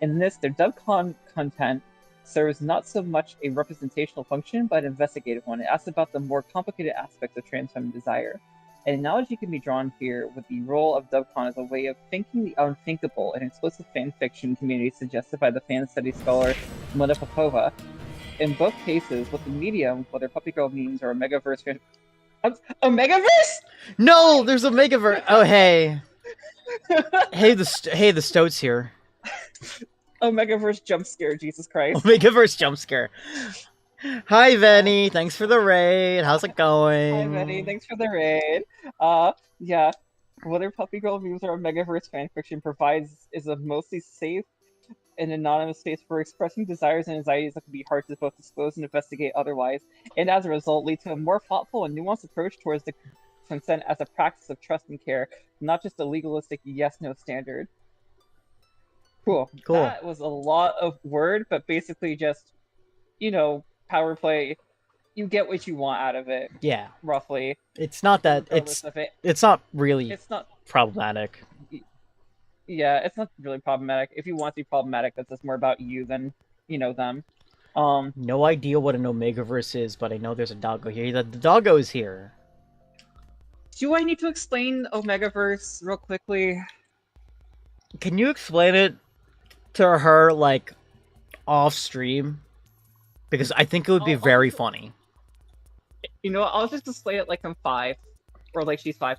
In this, their dubcon content serves not so much a representational function, but an investigative one. It asks about the more complicated aspects of trans feminine desire. An analogy can be drawn here with the role of dubcon as a way of thinking the unthinkable in explicit fan fiction community suggested by the fan studies scholar Mona Popova. In both cases, with the medium, whether puppy girl memes or a megaverse fan... A megaverse? No, there's a megaverse. Oh, hey. Hey, the Stoats here. Omegaverse jump scare, Jesus Christ. Omegaverse jump scare. Hi, Venny. Thanks for the raid. How's it going? Hi, Benny. Thanks for the raid. Yeah. Whether Puppy Girl memes or Omegaverse fanfiction provides is a mostly safe and anonymous space for expressing desires and anxieties that can be hard to both disclose and investigate otherwise, and as a result lead to a more thoughtful and nuanced approach towards the consent as a practice of trust and care, not just a legalistic yes-no standard. Cool. That was a lot of word, but basically just, power play. You get what you want out of it. Yeah. Roughly. It's not that it's not really problematic. Yeah, it's not really problematic. If you want to be problematic, that's just more about you than, them. No idea what an Omegaverse is, but I know there's a doggo here. The doggo is here. Do I need to explain Omegaverse real quickly? Can you explain it to her, like, off stream? Because I think it would be I'll very just, funny. you know, I'll just display it like I'm 5, or like she's 5.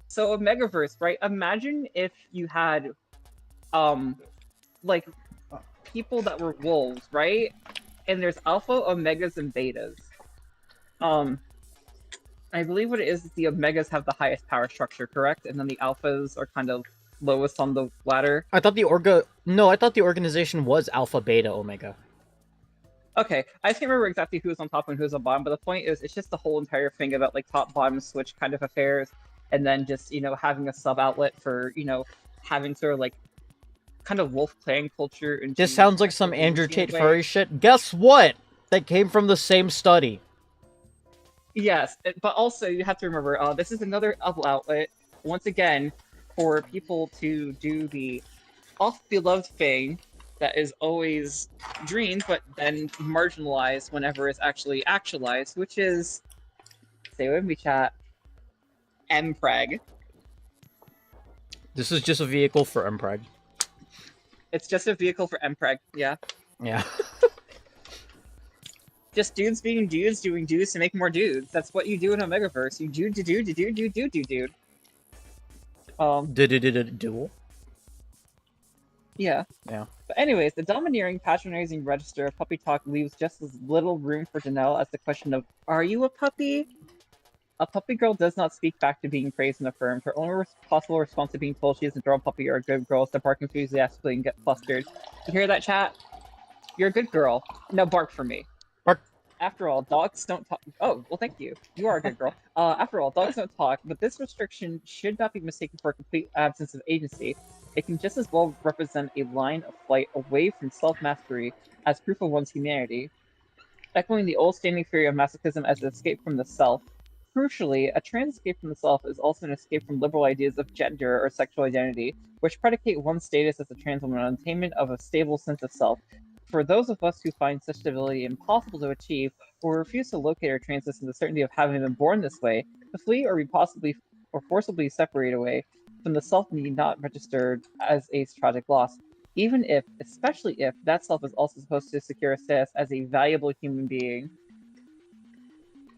So a megaverse, right? Imagine if you had, like people that were wolves, right? And there's alpha, omegas, and betas. Um, I believe what it is the omegas have the highest power structure, correct? And then the alphas are kind of lowest on the ladder. I thought the I thought the organization was Alpha, Beta, Omega. Okay, I can't remember exactly who's on top and who's on bottom, but the point is, it's just the whole entire thing about like top bottom switch kind of affairs, and then just having a sub outlet for having sort of like kind of wolf clan culture. And This sounds like some Andrew Tate furry shit. Guess what? That came from the same study. Yes, but also you have to remember, this is another outlet once again for people to do the oft-beloved thing that is always dreamed, but then marginalized whenever it's actually actualized, which is, stay with me, chat, MPreg. This is just a vehicle for MPreg. It's just a vehicle for MPreg, yeah. Yeah. Just dudes being dudes doing dudes to make more dudes. That's what you do in a megaverse. You dude. Duel. Yeah. Yeah. But anyways, the domineering, patronizing register of puppy talk leaves just as little room for Danelle as the question of, are you a puppy? A puppy girl does not speak back to being praised and affirmed. Her only possible response to being told she is a girl puppy or a good girl is to bark enthusiastically and get flustered. You hear that, chat? You're a good girl. Now bark for me. Bark. After all, dogs don't talk. Oh, well, thank you. You are a good girl. After all, dogs don't talk, but this restriction should not be mistaken for a complete absence of agency. It can just as well represent a line of flight away from self-mastery as proof of one's humanity, echoing the old standing theory of masochism as an escape from the self. Crucially, a trans escape from the self is also an escape from liberal ideas of gender or sexual identity, which predicate one's status as a trans woman on attainment of a stable sense of self. For those of us who find such stability impossible to achieve, or refuse to locate our transness in the certainty of having been born this way, to flee or be possibly or forcibly separate away from the self need not register as a tragic loss, even if, especially if, that self is also supposed to secure a status as a valuable human being.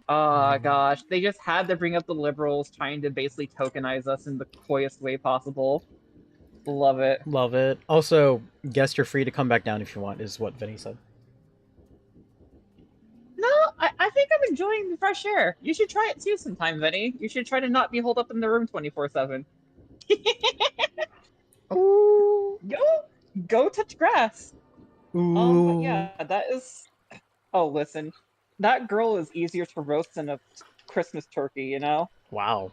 Oh gosh, they just had to bring up the liberals trying to basically tokenize us in the coyest way possible. Love it. Love it. Also, guess you're free to come back down if you want, is what Vinny said. No, I think I'm enjoying the fresh air. You should try it too sometime, Vinny. You should try to not be holed up in the room 24/7. Ooh. Go touch grass. Ooh. But yeah, that is. Oh, listen, that girl is easier to roast than a Christmas turkey, you know? Wow.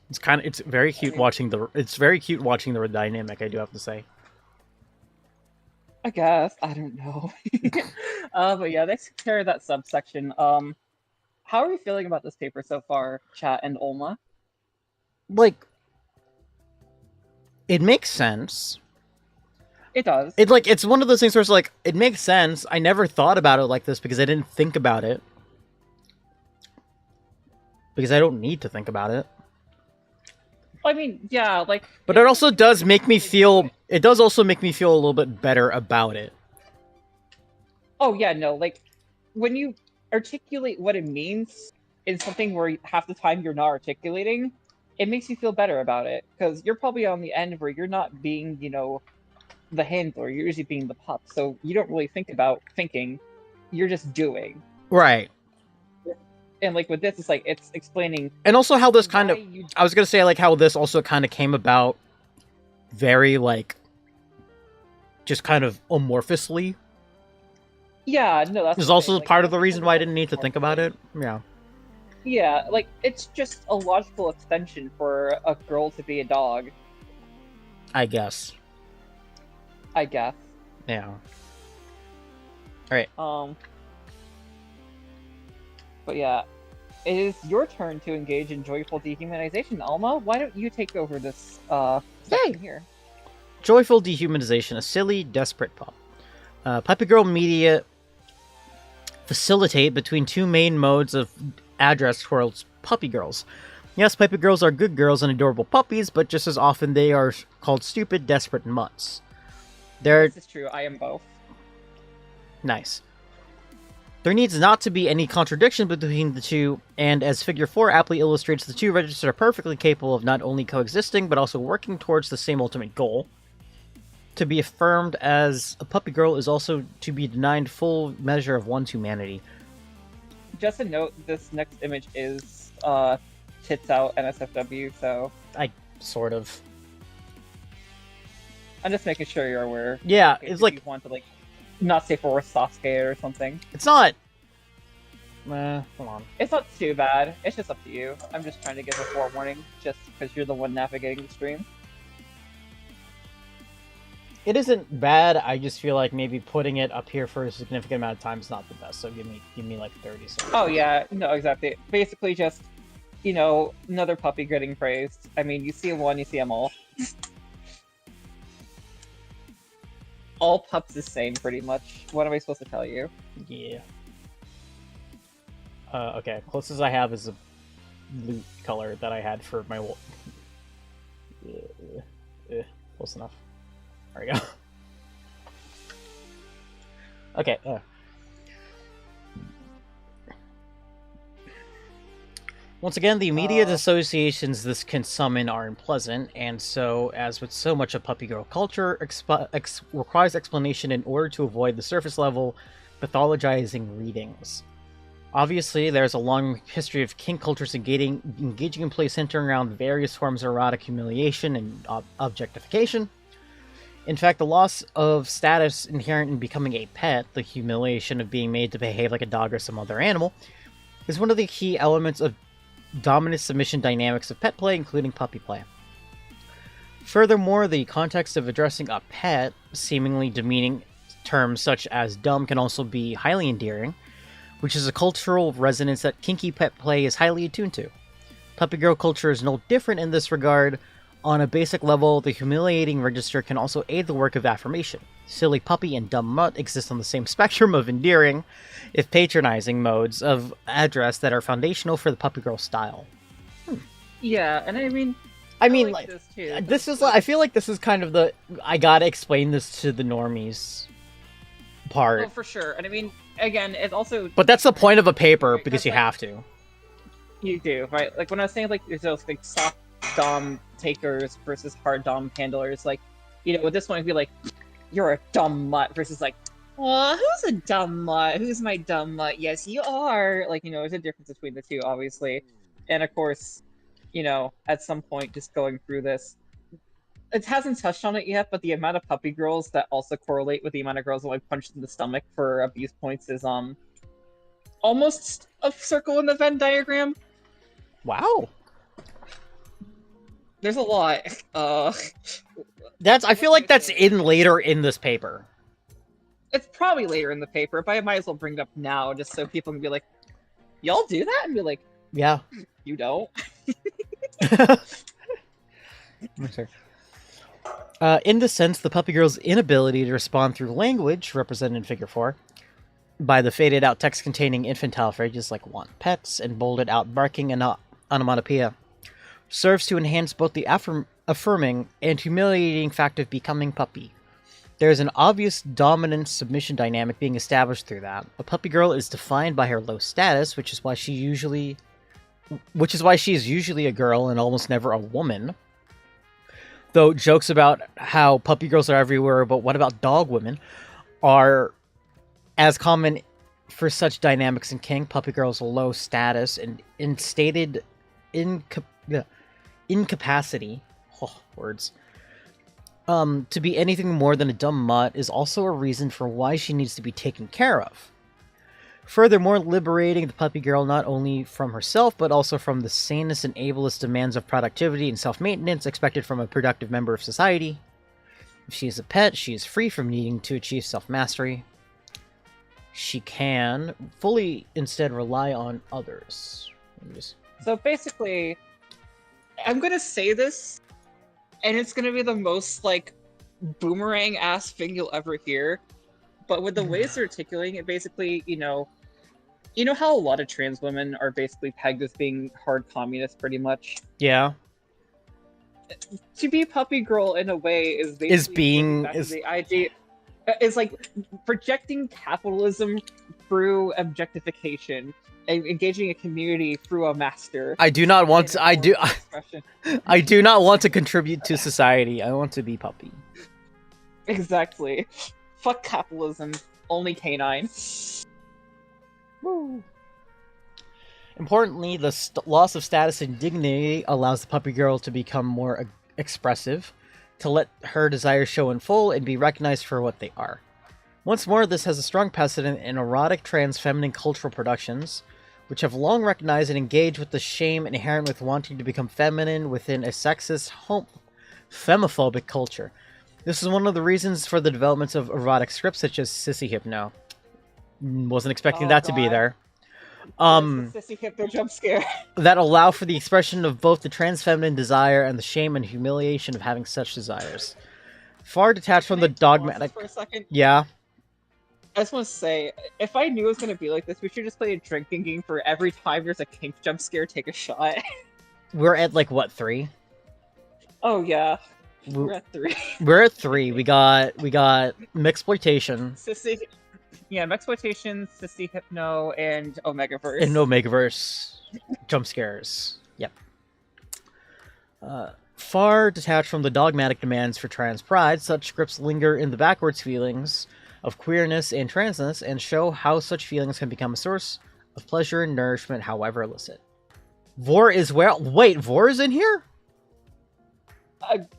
It's very cute watching the dynamic, I do have to say. I guess. I don't know. But yeah, they took care of that subsection. How are you feeling about this paper so far, Chat and Olma? Like, it makes sense. It does. It's one of those things where it's like, it makes sense. I never thought about it like this because I didn't think about it. Because I don't need to think about it. I mean, yeah, like... But it also does make me feel... It does also make me feel a little bit better about it. Oh, yeah, no, like, when you articulate what it means in something where half the time you're not articulating, it makes you feel better about it. Because you're probably on the end where you're not being, the handler, you're usually being the pup. So you don't really think about thinking, you're just doing. Right. And like with this, it's like it's explaining, and also how this kind of I was gonna say like how this also kind of came about very like just kind of amorphously. Yeah, no, that's this is also part of the reason why I didn't need to think about it. Yeah, like it's just a logical extension for a girl to be a dog, I guess. Yeah. All right. But yeah, it is your turn to engage in joyful dehumanization. Alma, why don't you take over this section here? Joyful dehumanization, a silly, desperate pup. Puppygirl media facilitate between two main modes of address towards puppy girls. Yes, puppy girls are good girls and adorable puppies, but just as often they are called stupid, desperate, and mutts. They're This is true. I am both. nice. There needs not to be any contradiction between the two, and as Figure 4 aptly illustrates, the two registers are perfectly capable of not only coexisting, but also working towards the same ultimate goal. To be affirmed as a puppy girl is also to be denied full measure of one's humanity. Just a note, this next image is tits out NSFW, so Sort of. I'm just making sure you're aware. Yeah, If it's like... you want to, like, not say for Sasuke or something. It's not... come on. It's not too bad. It's just up to you. I'm just trying to give a forewarning, just because you're the one navigating the stream. It isn't bad, I just feel like maybe putting it up here for a significant amount of time is not the best, so give me like 30 seconds. Oh yeah, no, exactly. Basically just, you know, another puppy getting praised. I mean, you see one, you see them all. All pups the same, pretty much. What am I supposed to tell you? Yeah. Okay, closest I have is a loot color that I had for my... close enough. There we go. Okay, once again, the immediate associations this can summon are unpleasant, and so, as with so much of puppy girl culture, requires explanation in order to avoid the surface level pathologizing readings. Obviously, there's a long history of kink cultures engaging in play centering around various forms of erotic humiliation and objectification. In fact, the loss of status inherent in becoming a pet, the humiliation of being made to behave like a dog or some other animal, is one of the key elements of dominant submission dynamics of pet play, including puppy play. Furthermore, the context of addressing a pet, seemingly demeaning terms such as dumb, can also be highly endearing, which is a cultural resonance that kinky pet play is highly attuned to. Puppy girl culture is no different in this regard. On a basic level, the humiliating register can also aid the work of affirmation. Silly puppy and dumb mutt exist on the same spectrum of endearing, if patronizing, modes of address that are foundational for the puppy girl style. Yeah, and I mean, like this too. this is I feel like this is kind of the I gotta explain this to the normies part. Oh, for sure. And I mean, again, it's also... But that's the point of a paper, Right, because that's you like- have to. You do, right? Like, when I was saying, like, there's those, like, soft dom takers versus hard dom handlers, like, you know, with this one, it'd be like, you're a dumb mutt, versus, like, aw, who's a dumb mutt? Who's my dumb mutt? Yes, you are! Like, you know, there's a difference between the two, obviously. And, of course, you know, at some point, just going through this, it hasn't touched on it yet, but the amount of puppy girls that also correlate with the amount of girls that like punched in the stomach for abuse points is, almost a circle in the Venn diagram. Wow. There's a lot. I feel like that's in later in this paper. It's probably later in the paper, but I might as well bring it up now just so people can be like, y'all do that? And be like, Yeah. you don't? Okay. In this sense, the puppy girl's inability to respond through language, represented in Figure 4, by the faded out text containing infantile phrases like want pets and bolded out barking and onomatopoeia, serves to enhance both the affirming and humiliating fact of becoming puppy. There is an obvious dominant submission dynamic being established through that. A puppy girl is defined by her low status, which is why she is usually a girl and almost never a woman. Though jokes about how puppy girls are everywhere, but what about dog women, are as common for such dynamics in kink. Puppy girls' low status and instated incapacity, to be anything more than a dumb mutt is also a reason for why she needs to be taken care of. Furthermore, liberating the puppy girl not only from herself, but also from the sanest and ablest demands of productivity and self-maintenance expected from a productive member of society. If she is a pet, she is free from needing to achieve self-mastery. She can fully instead rely on others. So basically, I'm gonna say this, and it's gonna be the most, like, boomerang-ass thing you'll ever hear. But with the ways they're articulating it, basically, you know, You know how a lot of trans women are basically pegged as being hard communists, pretty much? Yeah. To be puppy girl in a way is Is basically getting being back to is the idea. It's like projecting capitalism through objectification and engaging a community through a master. I do not want in to, a form of expression. I do not want to contribute to society. I want to be puppy. Exactly. Fuck capitalism. Only canine. Woo. Importantly, the loss of status and dignity allows the puppy girl to become more expressive, to let her desires show in full and be recognized for what they are. Once more, this has a strong precedent in erotic trans feminine cultural productions, which have long recognized and engaged with the shame inherent with wanting to become feminine within a sexist, femophobic culture. This is one of the reasons for the developments of erotic scripts such as Sissy Hypno. Wasn't expecting that to be there. Sissy Hypno jump scare. That allow for the expression of both the trans feminine desire and the shame and humiliation of having such desires. Far detached from the dogmatic. For a second? Yeah. I just want to say, if I knew it was going to be like this, we should just play a drinking game for every time there's a kink jump scare, take a shot. We're at like what, 3? Oh yeah, we're at 3. We're at 3. We got Mexploitation. Sissy, yeah, Mexploitation, Sissy Hypno, and Omegaverse. And Omegaverse jump scares. Yep. Far detached from the dogmatic demands for trans pride, such scripts linger in the backwards feelings of queerness and transness and show how such feelings can become a source of pleasure and nourishment, however illicit. Vor is where? Wait, Vor is in here?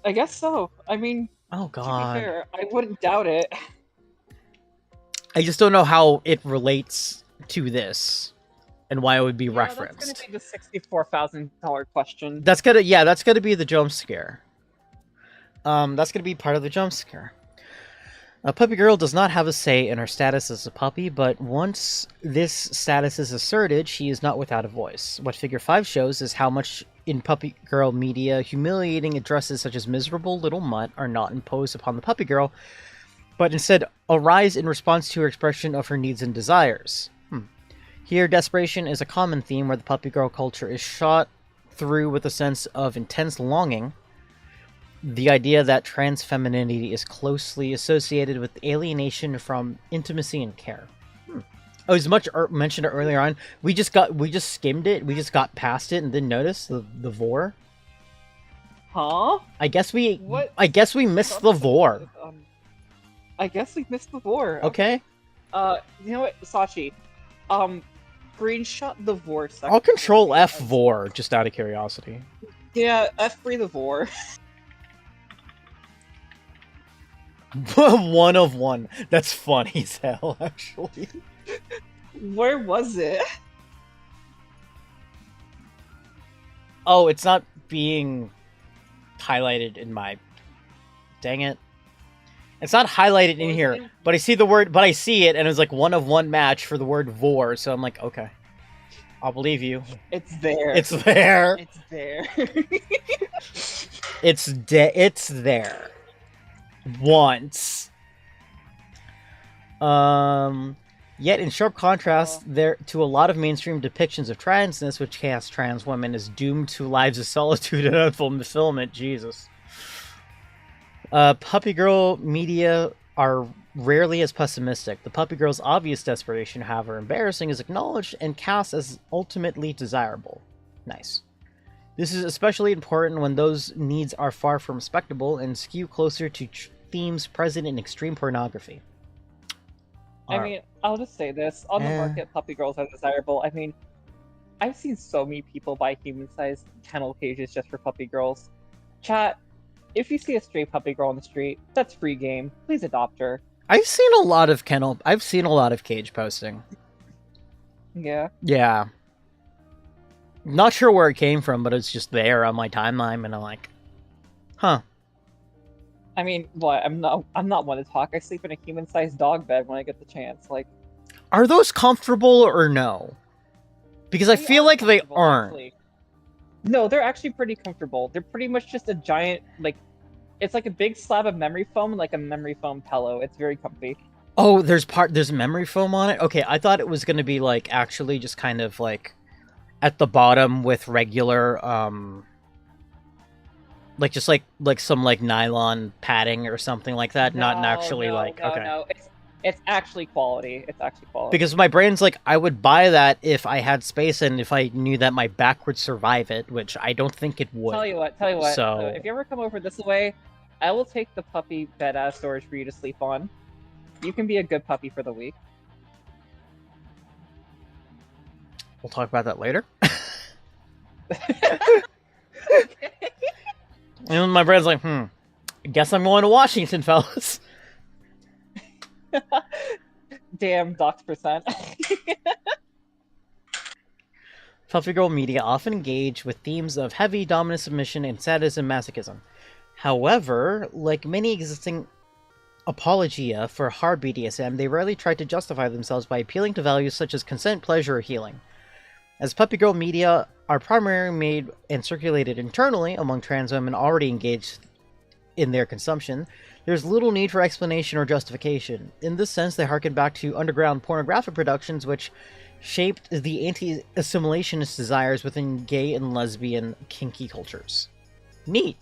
I guess so. I mean, oh god, to be fair, I wouldn't doubt it. I just don't know how it relates to this and why it would be referenced. That's gonna be the $64,000 question. That's gonna be the jump scare. That's gonna be part of the jump scare. Puppy Girl does not have a say in her status as a puppy, but once this status is asserted, she is not without a voice. What Figure 5 shows is how much in Puppy Girl media humiliating addresses such as miserable little mutt are not imposed upon the Puppy Girl, but instead arise in response to her expression of her needs and desires. Here, desperation is a common theme where the Puppy Girl culture is shot through with a sense of intense longing. The idea that trans femininity is closely associated with alienation from intimacy and care. Oh, as much mentioned earlier on, we just skimmed it. We just got past it and didn't notice the vor. Huh? I guess we missed the vor. I guess we missed the vor. Okay. You know what, Sachi? Screenshot the vor section. I'll control F vor just out of curiosity. Yeah, F3 the vor. 1 of 1. That's funny as hell, actually. Where was it? Oh, it's not being highlighted in my... Dang it. It's not highlighted in here, but I see the word, but I see it, and it's like 1 of 1 match for the word vor, so I'm like, okay. I'll believe you. It's there. It's there. It's there. It's there. Once. Yet in sharp contrast there to a lot of mainstream depictions of transness, which cast trans women as doomed to lives of solitude and unfulfillment. Jesus. Puppy Girl media are rarely as pessimistic. The Puppy Girl's obvious desperation, however embarrassing, is acknowledged and cast as ultimately desirable. Nice. This is especially important when those needs are far from respectable and skew closer to themes present in extreme pornography. I mean, I'll just say this. On the market, puppy girls are desirable. I mean, I've seen so many people buy human-sized kennel cages just for puppy girls. Chat, if you see a stray puppy girl on the street, that's free game. Please adopt her. I've seen a lot of cage posting. Yeah. Yeah. Not sure where it came from, but it's just there on my timeline, and I'm like, huh. I mean, what? I'm not one to talk. I sleep in a human-sized dog bed when I get the chance. Like, are those comfortable or no? Because I feel like they aren't. Actually. No, they're actually pretty comfortable. They're pretty much just a giant, like, it's like a big slab of memory foam, like a memory foam pillow. It's very comfy. Oh, there's memory foam on it. Okay, I thought it was gonna be like actually just kind of like at the bottom with regular like just like some like nylon padding or something like that. Not No, actually no, like no, okay. no. It's actually quality. It's actually quality. Because my brain's like I would buy that if I had space and if I knew that my back would survive it, which I don't think it would. Tell you what. So So if you ever come over this way, I will take the puppy bed as storage for you to sleep on. You can be a good puppy for the week. we'll talk about that later. And my brain's like, I guess I'm going to Washington, fellas. Damn, docs percent. Puppygirl media often engage with themes of heavy dominant submission and sadism masochism. However, like many existing apologia for hard BDSM, they rarely try to justify themselves by appealing to values such as consent, pleasure, or healing. As Puppygirl media are primarily made and circulated internally among trans women already engaged in their consumption, there's little need for explanation or justification. In this sense, they harken back to underground pornographic productions which shaped the anti-assimilationist desires within gay and lesbian kinky cultures. Neat.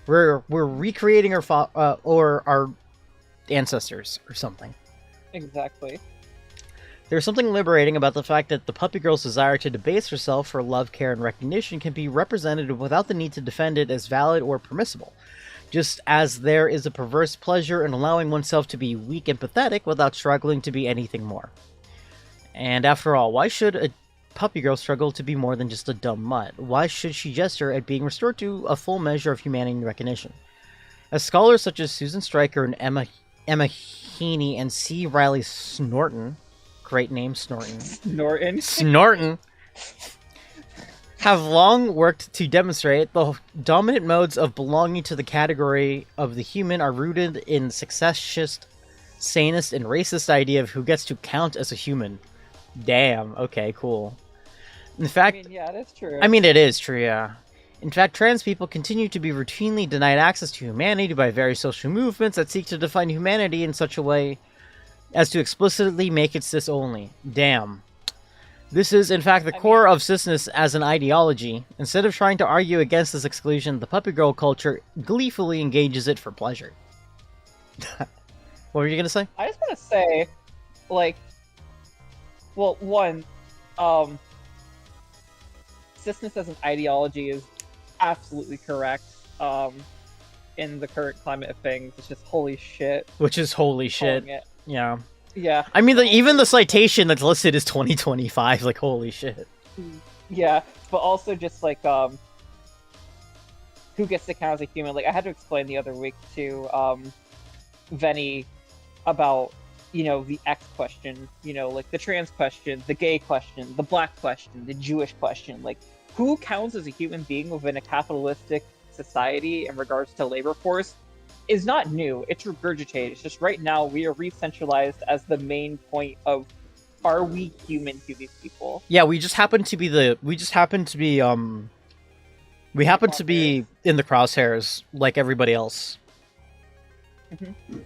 We're recreating or our ancestors or something. Exactly. There's something liberating about the fact that the puppy girl's desire to debase herself for love, care, and recognition can be represented without the need to defend it as valid or permissible. Just as there is a perverse pleasure in allowing oneself to be weak and pathetic without struggling to be anything more. And after all, why should a puppy girl struggle to be more than just a dumb mutt? Why should she gesture at being restored to a full measure of humanity and recognition? As scholars such as Susan Stryker and Emma Heaney and C. Riley Snorton, great name, Snorton. Snorton have long worked to demonstrate the dominant modes of belonging to the category of the human are rooted in sexist, sanist, and racist idea of who gets to count as a human. Damn, okay, cool. In fact, yeah, that's true. It is true, yeah. In fact, trans people continue to be routinely denied access to humanity by various social movements that seek to define humanity in such a way as to explicitly make it cis only. Damn. This is, in fact, the core of cisness as an ideology. Instead of trying to argue against this exclusion, the puppy girl culture gleefully engages it for pleasure. What were you gonna say? I just want to say, like, well, one, cisness as an ideology is absolutely correct. In the current climate of things, it's just holy shit. Which is holy shit. Yeah. Yeah. I mean, even the citation that's listed is 2025. Like, holy shit. Yeah, but also just like who gets to count as a human? Like, I had to explain the other week to Venny about the X question, like the trans question, the gay question, the black question, the Jewish question. Like, who counts as a human being within a capitalistic society in regards to labor force is not new. It's regurgitated. It's just right now we are re-centralized as the main point of, are we human to these people? Yeah, we happen to be in the crosshairs like everybody else. Mm-hmm.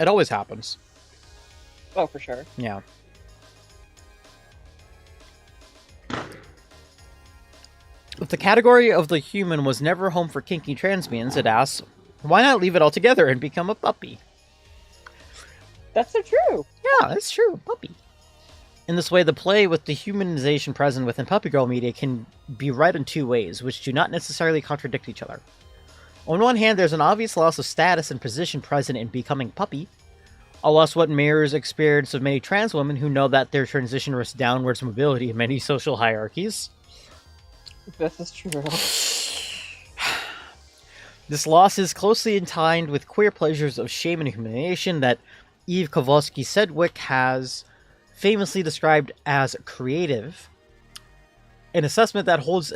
It always happens. Oh, for sure. Yeah. If the category of the human was never home for kinky transmians, it asks, why not leave it all together and become a puppy? That's so true. Yeah, that's true. Puppy. In this way, the play with the humanization present within Puppy Girl media can be read in two ways, which do not necessarily contradict each other. On one hand, there's an obvious loss of status and position present in becoming puppy, a loss what mirrors experience of many trans women who know that their transition risks downwards mobility in many social hierarchies. This is true. This loss is closely entwined with queer pleasures of shame and humiliation that Eve Kowalski-Sedgwick has famously described as creative, an assessment that holds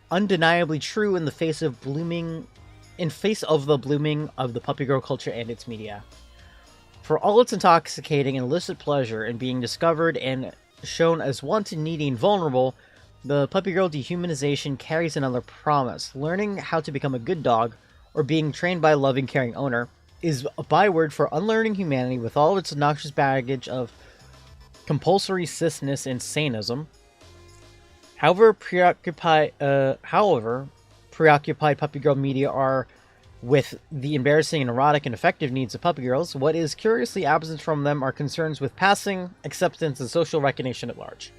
undeniably true in the face of the blooming of the puppy girl culture and its media. For all its intoxicating and illicit pleasure in being discovered and shown as wanton, needy, and vulnerable, the puppy girl dehumanization carries another promise: learning how to become a good dog, or being trained by a loving, caring owner, is a byword for unlearning humanity with all its obnoxious baggage of compulsory cisness and sanism. However preoccupied puppy girl media are with the embarrassing and erotic and effective needs of puppy girls, what is curiously absent from them are concerns with passing, acceptance, and social recognition at large.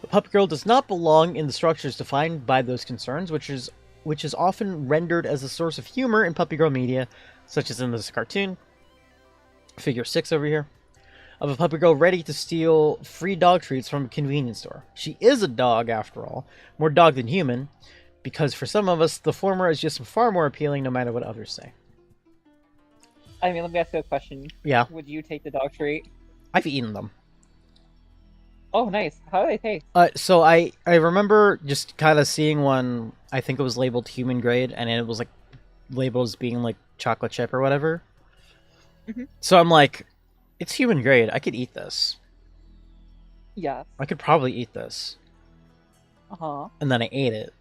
A puppy girl does not belong in the structures defined by those concerns, which is often rendered as a source of humor in puppy girl media, such as in this cartoon, figure 6 over here, of a puppy girl ready to steal free dog treats from a convenience store. She is a dog, after all, more dog than human, because for some of us, the former is just far more appealing no matter what others say. I mean, let me ask you a question. Yeah. Would you take the dog treat? I've eaten them. Oh, nice. How do they taste? So I remember just kind of seeing one, I think it was labeled human grade, and it was like labeled as being like chocolate chip or whatever. Mm-hmm. So I'm like, it's human grade. I could eat this. Yes. I could probably eat this. Uh-huh. And then I ate it.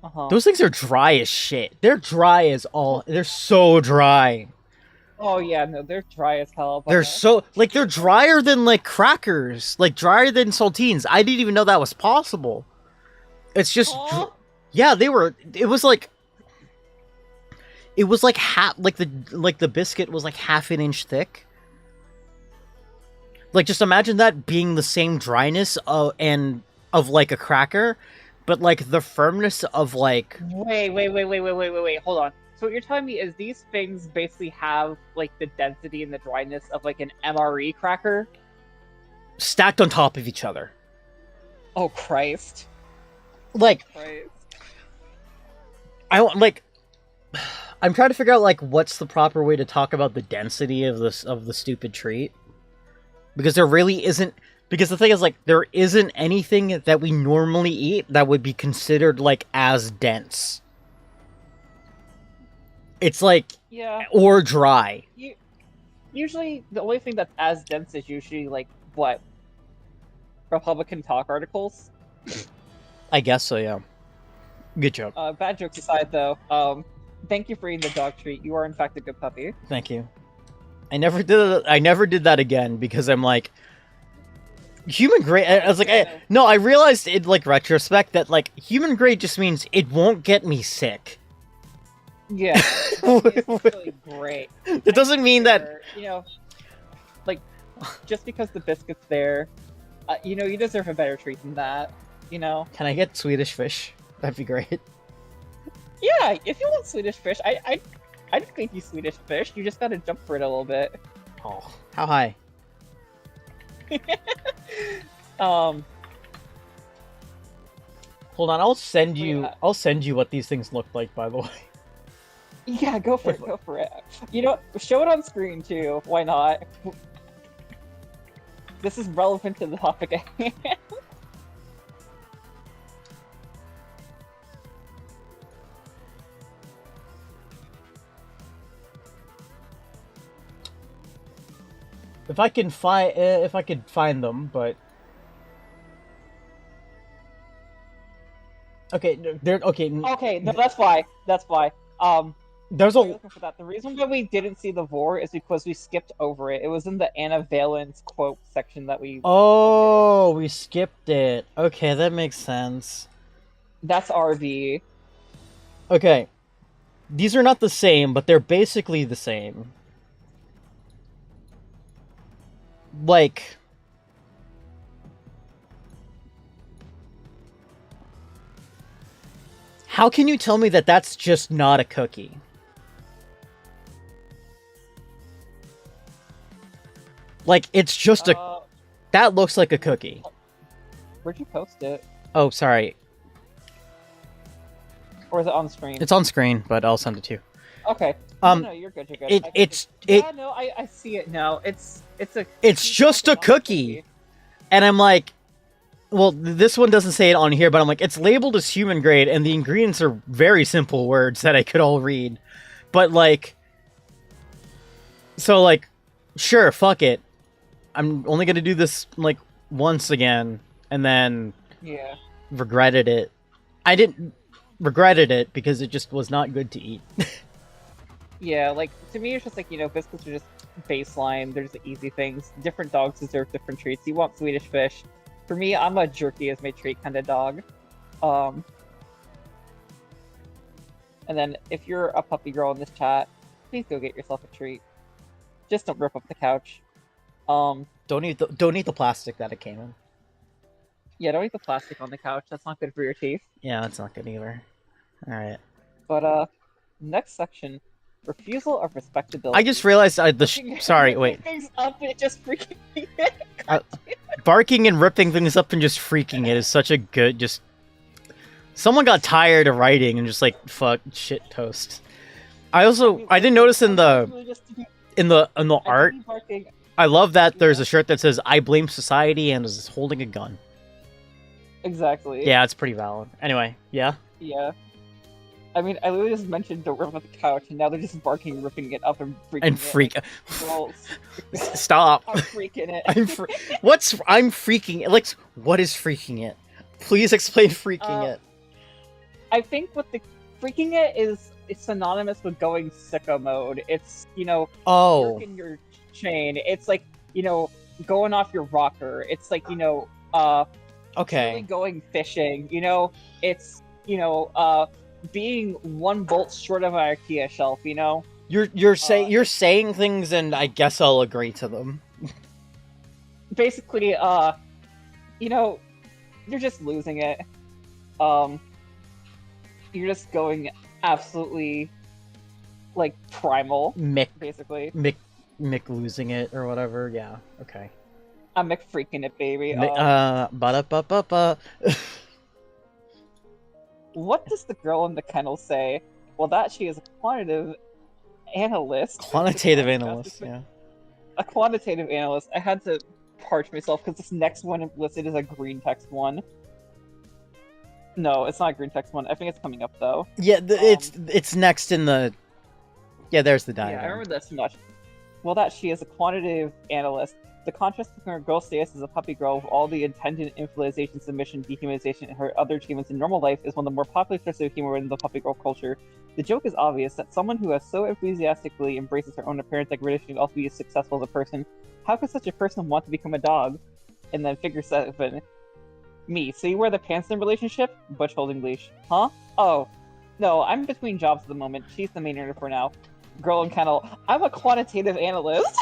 Uh-huh. Those things are dry as shit. They're dry as all. They're so dry. Oh, yeah, no, they're dry as hell. They're so, like, they're drier than, like, crackers. Like, drier than saltines. I didn't even know that was possible. It's just, yeah, they were, it was like half, like the biscuit was like half an inch thick. Like, just imagine that being the same dryness of like a cracker, but like the firmness of like. Wait, hold on. So what you're telling me is these things basically have like the density and the dryness of like an MRE cracker? Stacked on top of each other. Oh, Christ. Like, I'm trying to figure out like what's the proper way to talk about the density of the stupid treat, because there really isn't. Because the thing is, like, there isn't anything that we normally eat that would be considered like as dense. It's like, yeah, or dry. Usually, the only thing that's as dense is usually like what, Republican talk articles. I guess so, yeah. Good joke. Bad jokes aside, though, thank you for eating the dog treat. You are in fact a good puppy. Thank you. I never did that again because I'm like, human grade. I was like, I realized in like retrospect that like human grade just means it won't get me sick. Yeah, it's really great. It doesn't mean that, you know, like just because the biscuit's there, you know, you deserve a better treat than that. You know. Can I get Swedish fish? That'd be great. Yeah, if you want Swedish fish, I'd make you Swedish fish. You just gotta jump for it a little bit. Oh, how high? Hold on, I'll send you what these things look like, by the way. Yeah, go for it. You know, show it on screen too. Why not? This is relevant to the topic at hand. If I could find them, but okay, they're okay. Okay, no, that's why. There's looking for that. The reason why we didn't see the vor is because we skipped over it. It was in the Anna Valens quote section that we. Oh, we skipped it. Okay, that makes sense. That's RV. Okay, these are not the same, but they're basically the same. Like, how can you tell me that that's just not a cookie? Like, it's just a... That looks like a cookie. Where'd you post it? Oh, sorry. Or is it on screen? It's on screen, but I'll send it to you. Okay. No, you're good. You're good. Yeah, no, I see it now. It's just a cookie. And I'm like, well, this one doesn't say it on here, but I'm like, it's labeled as human grade, and the ingredients are very simple words that I could all read. But like, so like, sure, fuck it. I'm only gonna do this like once again, and then regretted it. I didn't regretted it because it just was not good to eat. Yeah, like, to me, it's just like, biscuits are just baseline. There's the easy things. Different dogs deserve different treats. You want Swedish fish. For me, I'm a jerky as my treat kind of dog. Um, and then if you're a puppy girl in this chat, please go get yourself a treat. Just don't rip up the couch. Don't eat the plastic that it came in. Yeah, don't eat the plastic on the couch. That's not good for your teeth. Yeah, that's not good either. All right. But next section, refusal of respectability. I just realized sorry, wait. Things up and just freaking Barking and ripping things up and just freaking it is such a good just. Someone got tired of writing and just like fuck shit toast. I didn't notice in the art. I love that there's a shirt that says "I blame society" and is holding a gun. Exactly. Yeah, it's pretty valid. Anyway, yeah. Yeah. I mean, I literally just mentioned don't rip up the couch, and now they're just barking, ripping it up, and freaking it. Well, Stop. I'm freaking it. I'm freaking it. Like, what is freaking it? Please explain freaking it. I think what the freaking it is, it's synonymous with going sicko mode. It's, working your chain. It's like, going off your rocker. It's like, okay. Really going fishing. It's, being one bolt short of an IKEA shelf, You're saying things, and I guess I'll agree to them. Basically, you're just losing it. You're just going absolutely, like, primal. Basically. Mick losing it or whatever. Yeah. Okay. I'm Mick freaking it, baby. Ba-da-ba-ba-ba. What does the girl in the kennel say? Well, that she is a quantitative analyst. Quantitative analyst, yeah. A quantitative analyst. I had to parch myself because this next one listed is a green text one. No, it's not a green text one. I think it's coming up though. Yeah, it's next in the. Yeah, there's the diagram. Yeah, I remember this much. Well, that she is a quantitative analyst. The contrast between her girl status as a puppy girl with all the intended infantilization, submission, dehumanization, and her other achievements in normal life is one of the more popular sources of humor within the puppy girl culture. The joke is obvious that someone who has so enthusiastically embraces her own apparent degradation can also be as successful as a person. How could such a person want to become a dog? And then figure 7. Me. So you wear the pants in the relationship? Butch holding leash. Huh? Oh. No, I'm between jobs at the moment. She's the main earner for now. Girl in kennel. I'm a quantitative analyst.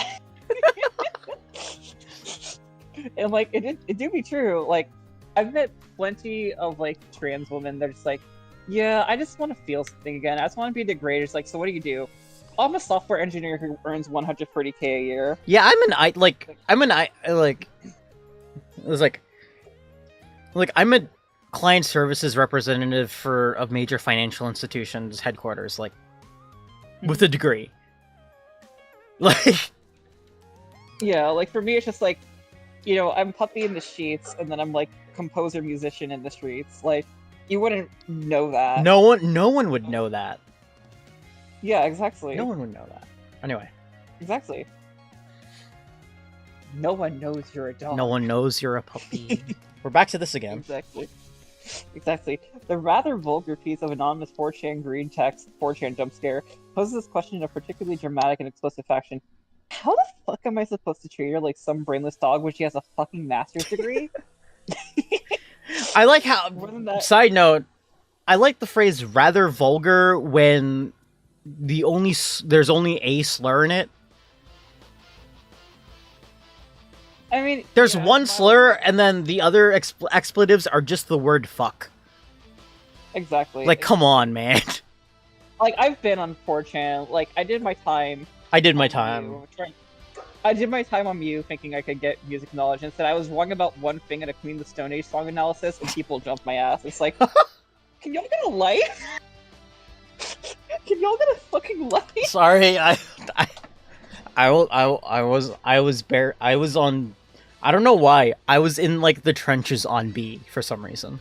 And like it do be true. Like I've met plenty of like trans women that are just like, yeah, I just want to feel something again. I just want to be degraded. It's like, so what do? I'm a software engineer who earns 140K a year. Yeah, I'm a client services representative for a major financial institution's headquarters, like with a degree. Like, yeah, like for me, it's just like, I'm puppy in the sheets, and then I'm like composer musician in the streets. Like, you wouldn't know that. No one would know that. Yeah, exactly. No one would know that. Anyway. Exactly. No one knows you're a dog. No one knows you're a puppy. We're back to this again. Exactly. The rather vulgar piece of anonymous 4chan green text, 4chan jump scare, poses this question in a particularly dramatic and explosive fashion. How the fuck am I supposed to treat her like some brainless dog when she has a fucking master's degree? I like how... Side note, I like the phrase rather vulgar when there's only a slur in it. I mean... There's one slur, and then the other expletives are just the word fuck. Exactly. Like, come on, man. Like, I've been on 4chan. Like, I did my time. I did my time on Mew thinking I could get music knowledge. Instead, I was wrong about one thing in a Queen of the Stone Age song analysis, and people jumped my ass. It's like, can y'all get a life? Can y'all get a fucking life? Sorry, I was on. I don't know why. I was in like the trenches on B for some reason.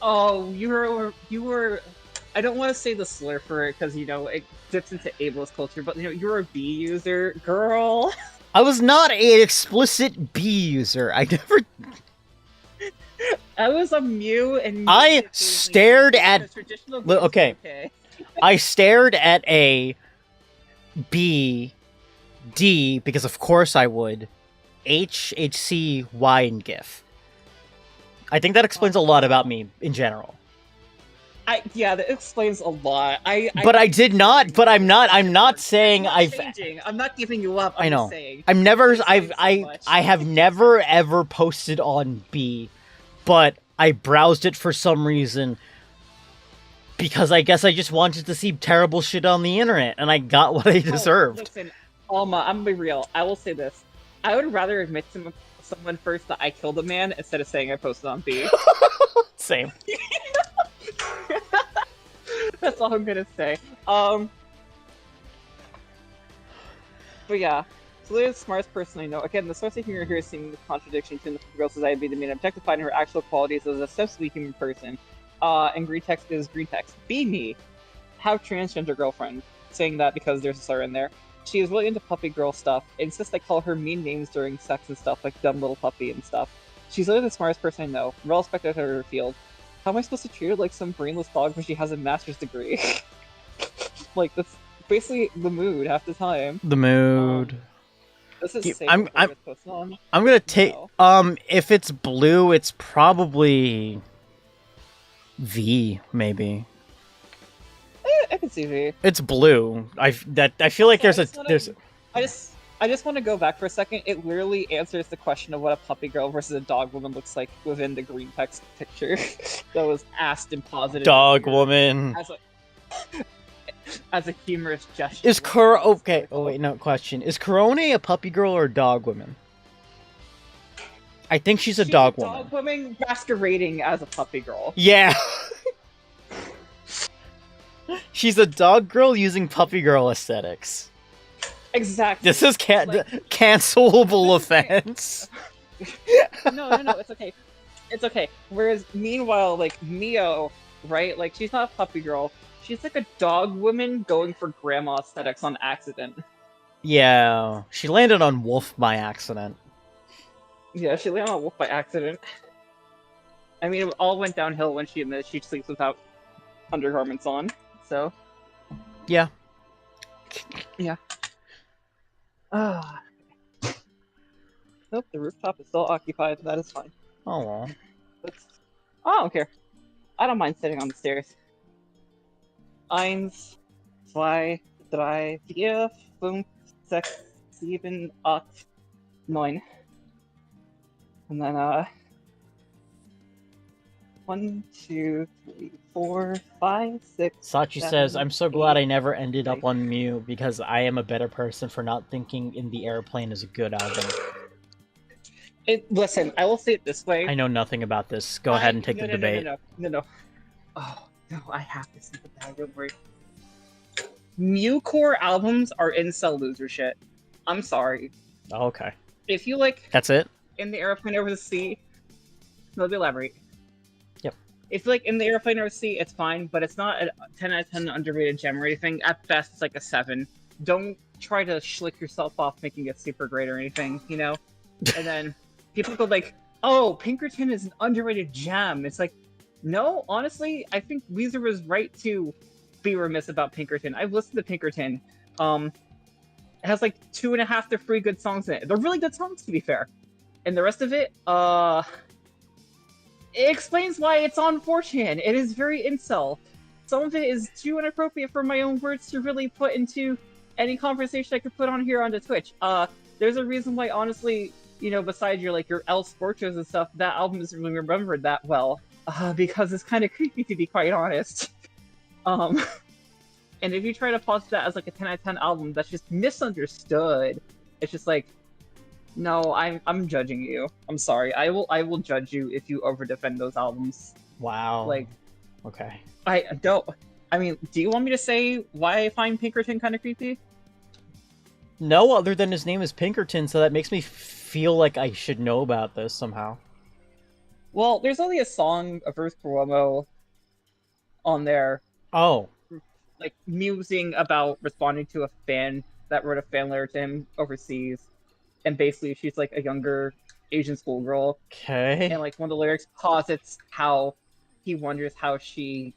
Oh, you were. I don't want to say the slur for it because it dips into ableist culture, but you're a B user, girl. I was not an explicit B user. I never. I was a Mew, and I stared at. Okay. I stared at a B, D, because of course I would, H, HC, Y, and GIF. I think that explains a lot about me in general. Yeah, that explains a lot. But I did not. But I'm not saying I'm I've. changing. I'm not giving you up. I'm I know. Just saying. I'm never. It explains so much. I have never ever posted on B, but I browsed it for some reason because I guess I just wanted to see terrible shit on the internet, and I got what I deserved. Listen, Alma, I'm gonna be real. I will say this: I would rather admit to someone first that I killed a man instead of saying I posted on B. Same. That's all I'm gonna say. But yeah, so the smartest person I know. Again, the source of humor here is seeing the contradiction between the girl society being the main objectifying her actual qualities as a ostensibly human person. And green text is green text. Be me. Have transgender girlfriend. Saying that because there's a slur in there. She is really into puppy girl stuff. Insists I call her mean names during sex and stuff, like dumb little puppy and stuff. She's literally the smartest person I know. Well respected her in her field. How am I supposed to treat her like some brainless dog when she has a master's degree? Like, that's basically the mood half the time. The mood. This is I'm gonna take. No. If it's blue, it's probably V, maybe. I can see V. It's blue. I feel like there's. I just want to go back for a second. It literally answers the question of what a puppy girl versus a dog woman looks like within the green text picture that was asked in positive. Dog woman. As a humorous gesture. Is okay? Oh wait, no question. Is Corone a puppy girl or a dog woman? I think she's a dog woman. Dog woman masquerading as a puppy girl. Yeah. She's a dog girl using puppy girl aesthetics. Exactly. This is cancelable offense. No, it's okay. It's okay. Whereas, meanwhile, like, Mio, right? Like, she's not a puppy girl. She's like a dog woman going for grandma aesthetics on accident. Yeah. She landed on wolf by accident. Yeah, she landed on wolf by accident. I mean, it all went downhill when she admitted she sleeps without undergarments on, so... Yeah. Yeah. Ah. Nope, the rooftop is still occupied. That is fine. Oh well. I don't care. I don't mind sitting on the stairs. 1, 2, 3, 4, 5, 6, 7, 8, 9. And then, 1, 2, 3, 4, 5, 6. Sachi 7, says, I'm so 8, glad I never ended up on Mew because I am a better person for not thinking In the Airplane is a good album. Listen, I will say it this way. I know nothing about this. Go ahead and take the debate. No. Oh, no, I have to see that real quick. Mewcore albums are incel loser shit. I'm sorry. Oh, okay. If you like... That's it? In the Airplane Over the Sea... Let me elaborate. Yep. If like In the Airplane Over the Sea, it's fine, but it's not a 10 out of 10 underrated gem or anything. At best, it's like a 7. Don't try to schlick yourself off making it super great or anything, you know? And then people go like, oh, Pinkerton is an underrated gem. It's like, no, honestly, I think Weezer was right to be remiss about Pinkerton. I've listened to Pinkerton. It has like 2.5 to 3 good songs in it. They're really good songs, to be fair. And the rest of it, it explains why it's on 4chan. It is very incel. Some of it is too inappropriate for my own words to really put into any conversation I could put on here onto Twitch. There's a reason why, honestly, you know, besides your El Scorchos and stuff, that album isn't really remembered that well. Because it's kind of creepy, to be quite honest. And if you try to post that as like a 10 out of 10 album, that's just misunderstood. It's just like, no, I'm judging you. I'm sorry. I will judge you if you overdefend those albums. Wow. Like, okay. I don't. I mean, do you want me to say why I find Pinkerton kind of creepy? No, other than his name is Pinkerton, so that makes me feel like I should know about this somehow. Well, there's only a song of Ruth Cuomo on there. Oh. Like, musing about responding to a fan that wrote a fan letter to him overseas. And basically, she's like a younger Asian schoolgirl. Okay. And like one of the lyrics posits how he wonders how she,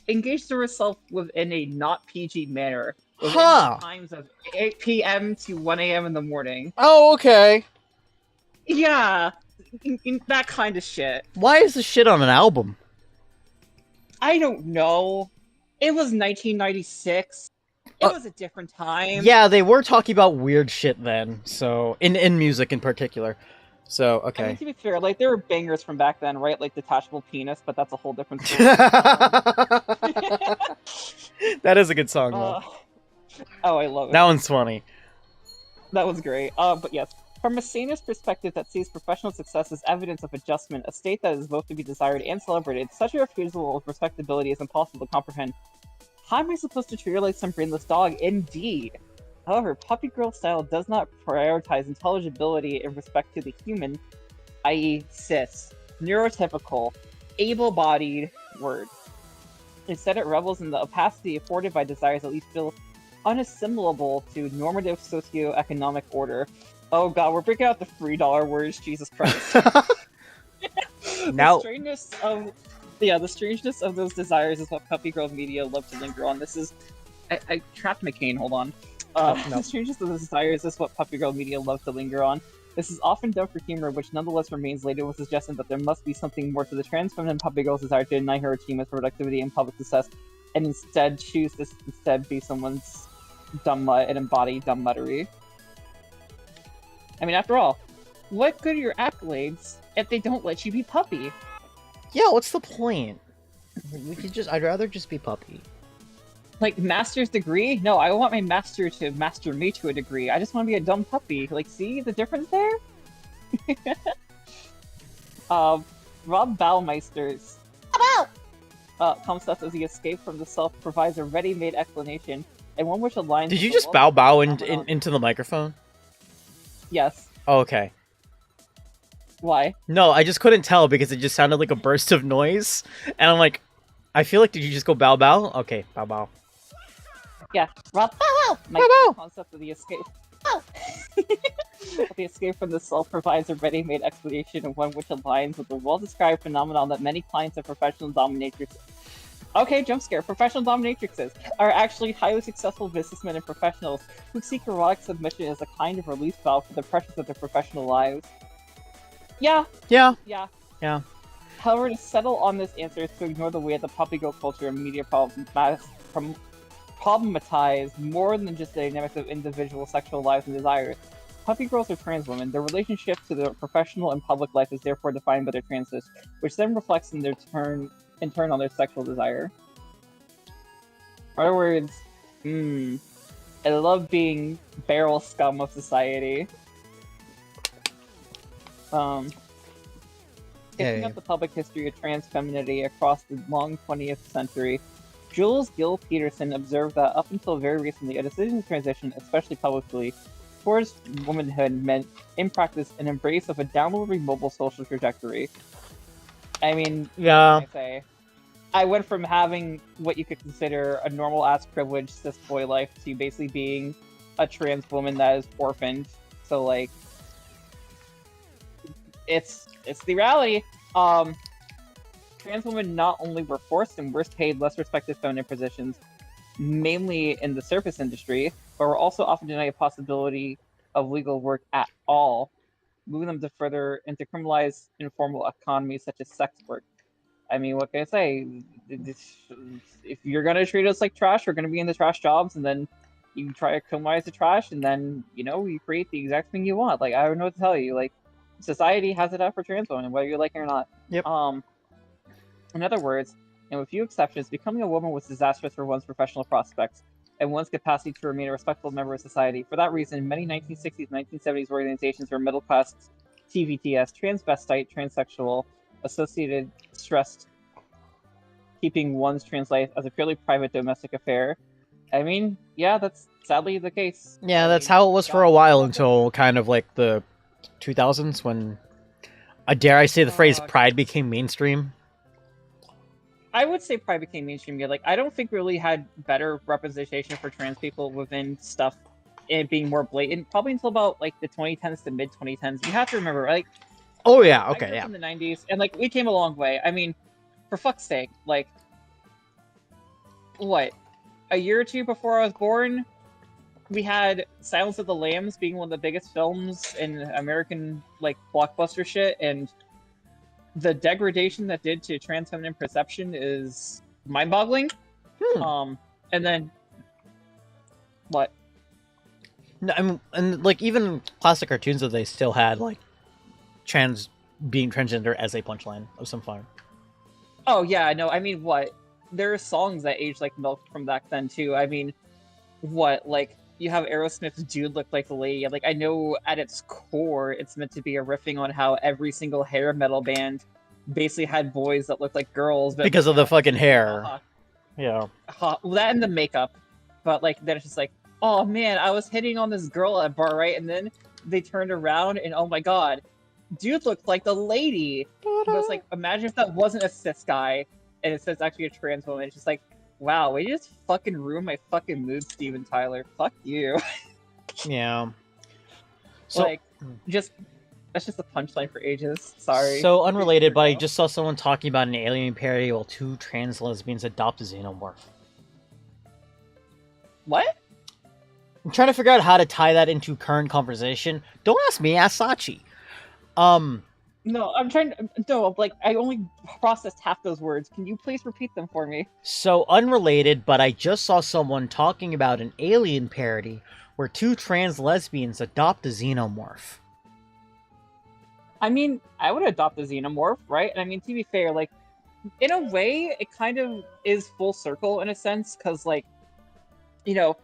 engaged herself within a not PG manner within Huh. the times of 8 p.m. to 1 a.m. in the morning. Oh, okay. Yeah, that kind of shit. Why is this shit on an album? I don't know. It was 1996. It Uh, was a different time. Yeah, they were talking about weird shit then. So in music in particular. So I mean, okay. to be fair, like there were bangers from back then, right? Like detachable penis, but that's a whole different story. That is a good song though. Uh, oh, I love That it. one's funny. That was great. But yes, from a sanist perspective that sees professional success as evidence of adjustment, a state that is both to be desired and celebrated, such a refusal of respectability is impossible to comprehend. How am I supposed to treat her like some brainless dog? Indeed. However, Puppy Girl style does not prioritize intelligibility in respect to the human, i.e., cis, neurotypical, able-bodied word. Instead, it revels in the opacity afforded by desires that at least feel unassimilable to normative socioeconomic order. Oh god, we're breaking out the $3 words, Jesus Christ. Now, The strangeness of those desires is what Puppy Girl media love to linger on. This is I trapped McCain, hold on. No. The strangeness of those desires is what Puppy Girl media love to linger on. This is often done for humor, which nonetheless remains laden with suggestion that there must be something more to the trans feminine Puppy Girl's desire to deny her achievements, productivity, and public success, and instead choose to instead be someone's dumb mutt and embody dumb muttery. I mean, after all, what good are your accolades if they don't let you be Puppy? yeah, what's the point? I'd rather just be Puppy. Like, master's degree? No, I want my master to master me to a degree. I just want to be a dumb puppy. Like, see the difference there? Rob Baumeister's concept of the escape from the self provides a ready-made explanation, and one which aligns. Did you with just the bow phenomenon. into the microphone? Yes. Oh, okay. Why? No, I just couldn't tell because it just sounded like a burst of noise, and I'm like, I feel like, did you just go bow bow? Okay, bow bow. Yeah, Rob Bow bow. concept of the escape. The escape from the self provides a ready-made explanation, and one which aligns with the well-described phenomenon that many clients of professional dominatrix. Okay, jump scare. Professional dominatrixes are actually highly successful businessmen and professionals who seek erotic submission as a kind of release valve for the pressures of their professional lives. Yeah. Yeah. Yeah. Yeah. However, to settle on this answer is to ignore the way that Puppy Girl culture and media problematize more than just the dynamics of individual sexual lives and desires. Puppy girls are trans women. Their relationship to their professional and public life is therefore defined by their transness, which then reflects in turn on their sexual desire. In other words, I love being barrel scum of society. Picking up the public history of trans femininity across the long 20th century, Jules Gill Peterson observed that up until very recently, a decision to transition, especially publicly, towards womanhood meant, in practice, an embrace of a downwardly mobile social trajectory. I mean, Yeah. what can I say? I went from having what you could consider a normal-ass privileged cis boy life to basically being a trans woman that is orphaned. So, like, it's the reality. Trans women not only were forced and worse paid, less respected feminine positions, mainly in the service industry, but were also often denied a possibility of legal work at all, moving them to further into criminalized informal economies such as sex work. I mean, what can I say? If you're gonna treat us like trash, we're gonna be in the trash jobs, and then you try to criminalize the trash, and then you create the exact thing you want. Like, I don't know what to tell you. Like, society has it out for trans women, whether you like it or not. Yep. In other words, and with few exceptions, becoming a woman was disastrous for one's professional prospects and one's capacity to remain a respectable member of society. For that reason, many 1960s and 1970s organizations were middle-class TVTS, transvestite, transsexual, associated, stressed, keeping one's trans life as a purely private domestic affair. I mean, yeah, that's sadly the case. Yeah, that's how it was for a while until kind of like the 2000s when, dare I say the phrase, pride became mainstream. I would say pride became mainstream. Yeah, like, I don't think we really had better representation for trans people within stuff and being more blatant, probably until about like the 2010s to mid 2010s. You have to remember, like, oh yeah, I okay, grew up yeah. in the 90s, and like we came a long way. I mean, for fuck's sake, like, what, a year or two before I was born, we had Silence of the Lambs being one of the biggest films in American like blockbuster shit, and the degradation that did to trans feminine perception is mind-boggling. And then what? No, I mean, and like even classic cartoons, that they still had like being transgender as a punchline of some fun. Oh yeah, no, I mean what? There are songs that age like milk from back then too. I mean, what, like you have Aerosmith's "Dude Look Like the Lady." Like I know at its core, it's meant to be a riffing on how every single hair metal band basically had boys that looked like girls, but Because of the fucking hair. Yeah. Well, that and the makeup. But like then it's just like, oh man, I was hitting on this girl at a bar, right? And then they turned around and oh my god, dude looked like the lady. But it's like, imagine if that wasn't a cis guy and it says actually a trans woman. It's just like, wow, we just fucking ruined my fucking mood, Steven Tyler. Fuck you. Yeah. So like, that's just a punchline for ages. Sorry. So unrelated, but I just saw someone talking about an alien parody while 2 trans lesbians adopt a xenomorph. What? I'm trying to figure out how to tie that into current conversation. Don't ask me, ask Sachi. No, I'm trying to. No, like, I only processed half those words. Can you please repeat them for me? So unrelated, but I just saw someone talking about an alien parody where 2 trans lesbians adopt a xenomorph. I mean, I would adopt a xenomorph, right? And I mean, to be fair, like, in a way, it kind of is full circle in a sense, because, like, you know,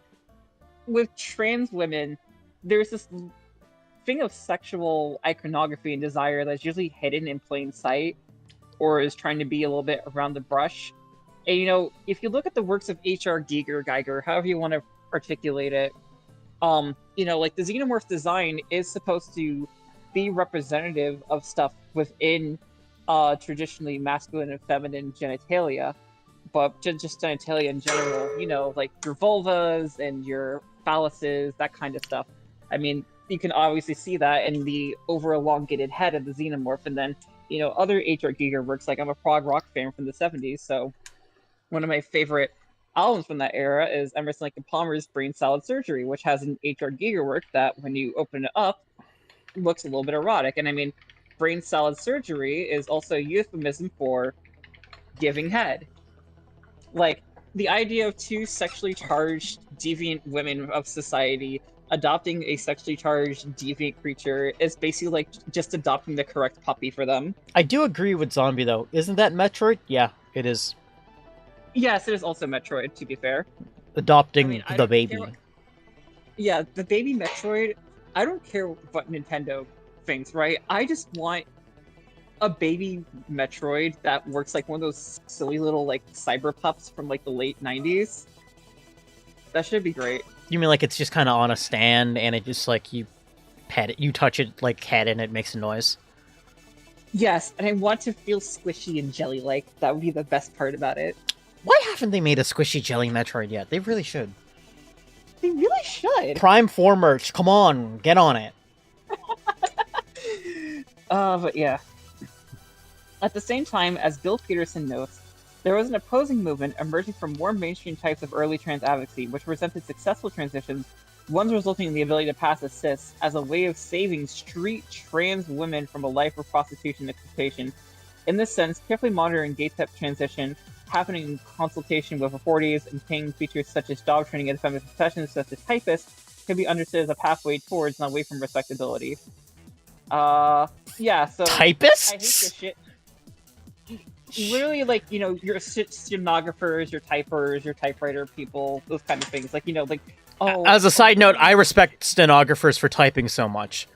with trans women, there's this thing of sexual iconography and desire that's usually hidden in plain sight, or is trying to be a little bit around the brush. And, you know, if you look at the works of H.R. Geiger, however you want to articulate it, you know, like, the xenomorph design is supposed to be representative of stuff within traditionally masculine and feminine genitalia, but just genitalia in general, you know, like your vulvas and your phalluses, that kind of stuff. I mean, you can obviously see that in the over elongated head of the xenomorph, and then, you know, other H.R. Giger works, like I'm a prog rock fan from the 70s, so one of my favorite albums from that era is Emerson, Lake and Palmer's Brain Salad Surgery, which has an H.R. Giger work that, when you open it up, looks a little bit erotic. And I mean, brain salad surgery is also a euphemism for giving head. Like, the idea of 2 sexually charged deviant women of society adopting a sexually charged deviant creature is basically like just adopting the correct puppy for them. I do agree with Zombie, though. Isn't that Metroid? Yeah, it is. Yes, it is also Metroid, to be fair. Adopting the baby. Yeah, the baby Metroid, I don't care what Nintendo thinks, right? I just want a baby Metroid that works like one of those silly little like cyber pups from like the late 90s. That should be great. You mean like it's just kind of on a stand and it just like you pet it, you touch it like head and it makes a noise? Yes, and I want to feel squishy and jelly-like. That would be the best part about it. Why haven't they made a squishy jelly Metroid yet? They really should. They really should. Prime 4 merch, come on, get on it. But yeah. At the same time, as Bill Peterson notes, there was an opposing movement emerging from more mainstream types of early trans advocacy, which presented successful transitions, ones resulting in the ability to pass as cis, as a way of saving street trans women from a life of prostitution and exploitation. In this sense, carefully monitoring gay type transition, happening in consultation with authorities, and paying features such as job training and feminine professions such as typist, can be understood as a pathway towards and away from respectability. Yeah, so... Typists? I hate this shit. Literally, like, you know, your stenographers, your typers, your typewriter people, those kind of things. Like, you know, like, oh... As a side note, I respect stenographers for typing so much.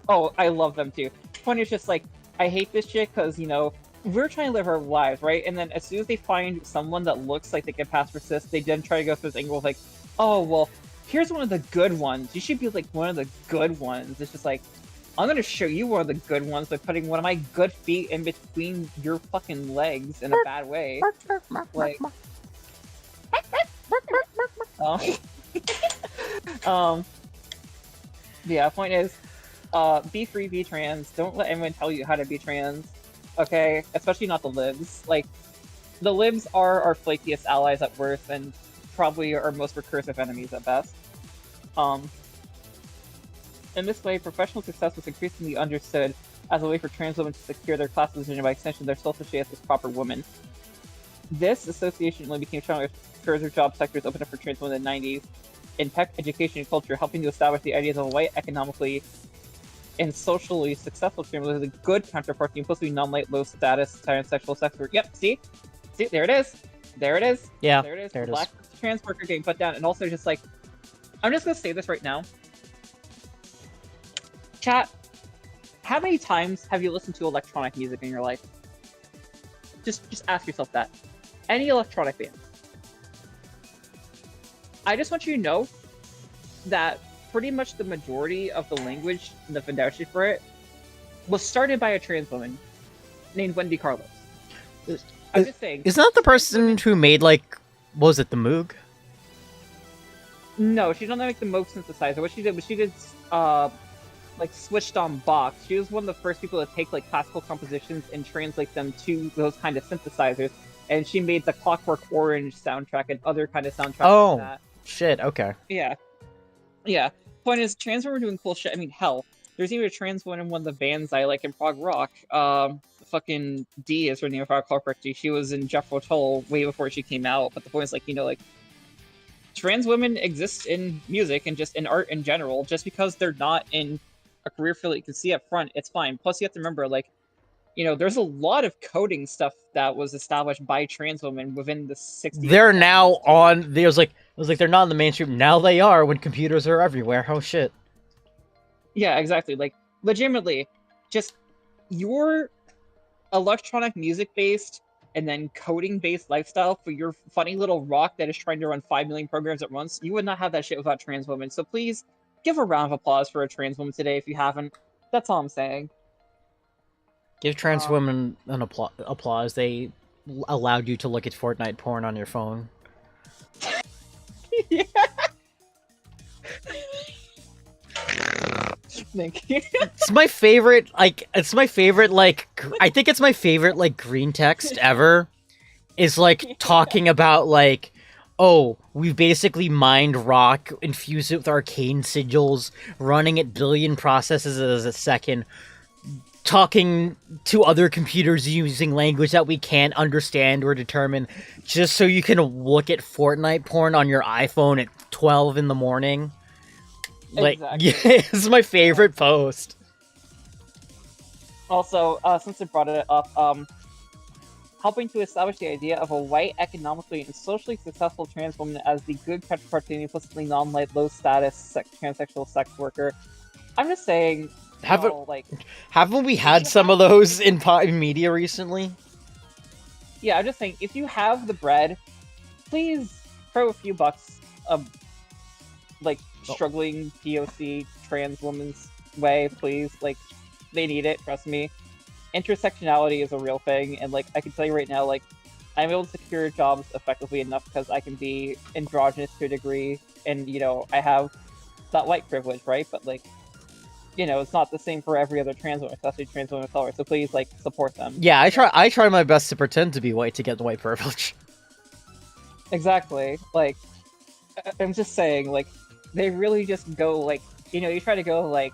Oh, I love them too. Funny, it's just like, I hate this shit because, you know, we're trying to live our lives, right? And then as soon as they find someone that looks like they can pass for cis, they then try to go through this angle of like, oh, well, here's one of the good ones. You should be like one of the good ones. It's just like, I'm gonna show you one of the good ones by putting one of my good feet in between your fucking legs in a bad way. Like, yeah, point is, be free, be trans. Don't let anyone tell you how to be trans. Okay? Especially not the libs. Like, The libs are our flakiest allies at worst, and probably our most recursive enemies at best. Um, in this way, professional success was increasingly understood as a way for trans women to secure their class position and by extension their social status as proper women. This association only became stronger as further job sectors opened up for trans women in the 90s in tech, education, and culture, helping to establish the ideas of a white, economically and socially successful trans women as a good counterpart to implicitly non-white, low-status, transsexual sex work. Yep, see, there it is, there it is, Yeah, there it is. there it is. Black trans worker getting put down, and also just like, I'm just gonna say this right now. Chat, how many times have you listened to electronic music in your life? Just ask yourself that. Any electronic band. I just want you to know that pretty much the majority of the language and the foundation for it was started by a trans woman named Wendy Carlos. I'm just saying. Isn't that the person who made, like, what was it, the Moog? No, she don't make the Moog synthesizer. What she did was she did like switched on box. She was one of the first people to take like classical compositions and translate them to those kind of synthesizers. And she made the Clockwork Orange soundtrack and other kind of soundtracks like that. Shit, okay. Yeah. Yeah. Point is, trans women were doing cool shit. I mean, hell, there's even a trans woman in one of the bands I like in prog rock. Fucking D is her name if I recall correctly. She was in Jethro Tull way before she came out. But the point is, like, you know, like, trans women exist in music and just in art in general. Just because they're not in a career field that you can see up front, it's fine. Plus, you have to remember, like, you know, there's a lot of coding stuff that was established by trans women within the 60s. They're now on. It was like they're not in the mainstream. Now they are when computers are everywhere. Oh shit. Yeah, exactly. Like, legitimately, just your electronic music based and then coding based lifestyle for your funny little rock that is trying to run 5 million programs at once, you would not have that shit without trans women. So please give a round of applause for a trans woman today if you haven't. That's all I'm saying. Give trans women an applause. They allowed you to look at Fortnite porn on your phone. Yeah. Thank you. It's my favorite, like, I think it's my favorite, like, green text ever. Is, like, talking about, like, oh, we basically mined rock, infused it with arcane sigils, running at billion processes a second, talking to other computers using language that we can't understand or determine, just so you can look at Fortnite porn on your iPhone at 12 in the morning. Like, Exactly. yeah, it's my favorite post. Also, since I brought it up, helping to establish the idea of a white, economically and socially successful trans woman as the good counterpart to an implicitly non-white, low-status transsexual sex worker. I'm just saying, haven't we had some of those in media recently? Yeah, I'm just saying, if you have the bread, please throw a few bucks like, struggling POC trans woman's way, please. Like, they need it, trust me. Intersectionality is a real thing, and, like, I can tell you right now, like, I'm able to secure jobs effectively enough because I can be androgynous to a degree, and, you know, I have that white privilege, right? But, like, you know, it's not the same for every other trans woman, especially trans women of color, so please, like, support them. Yeah, I try my best to pretend to be white to get the white privilege. Exactly. Like, I'm just saying, like, they really just go, like, you know, you try to go, like,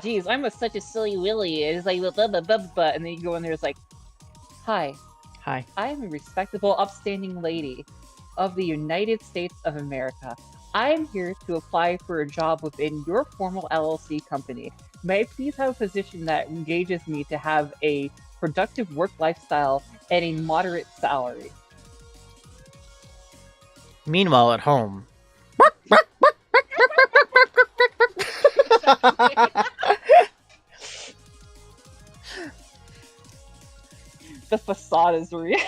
geez, I'm such a silly willy, it's like, blah, blah, blah, blah, blah, and then you go in there, it's like, hi, I am a respectable, upstanding lady of the United States of America. I'm here to apply for a job within your formal LLC company. May I please have a position that engages me to have a productive work lifestyle and a moderate salary? Meanwhile, at home. The facade is real.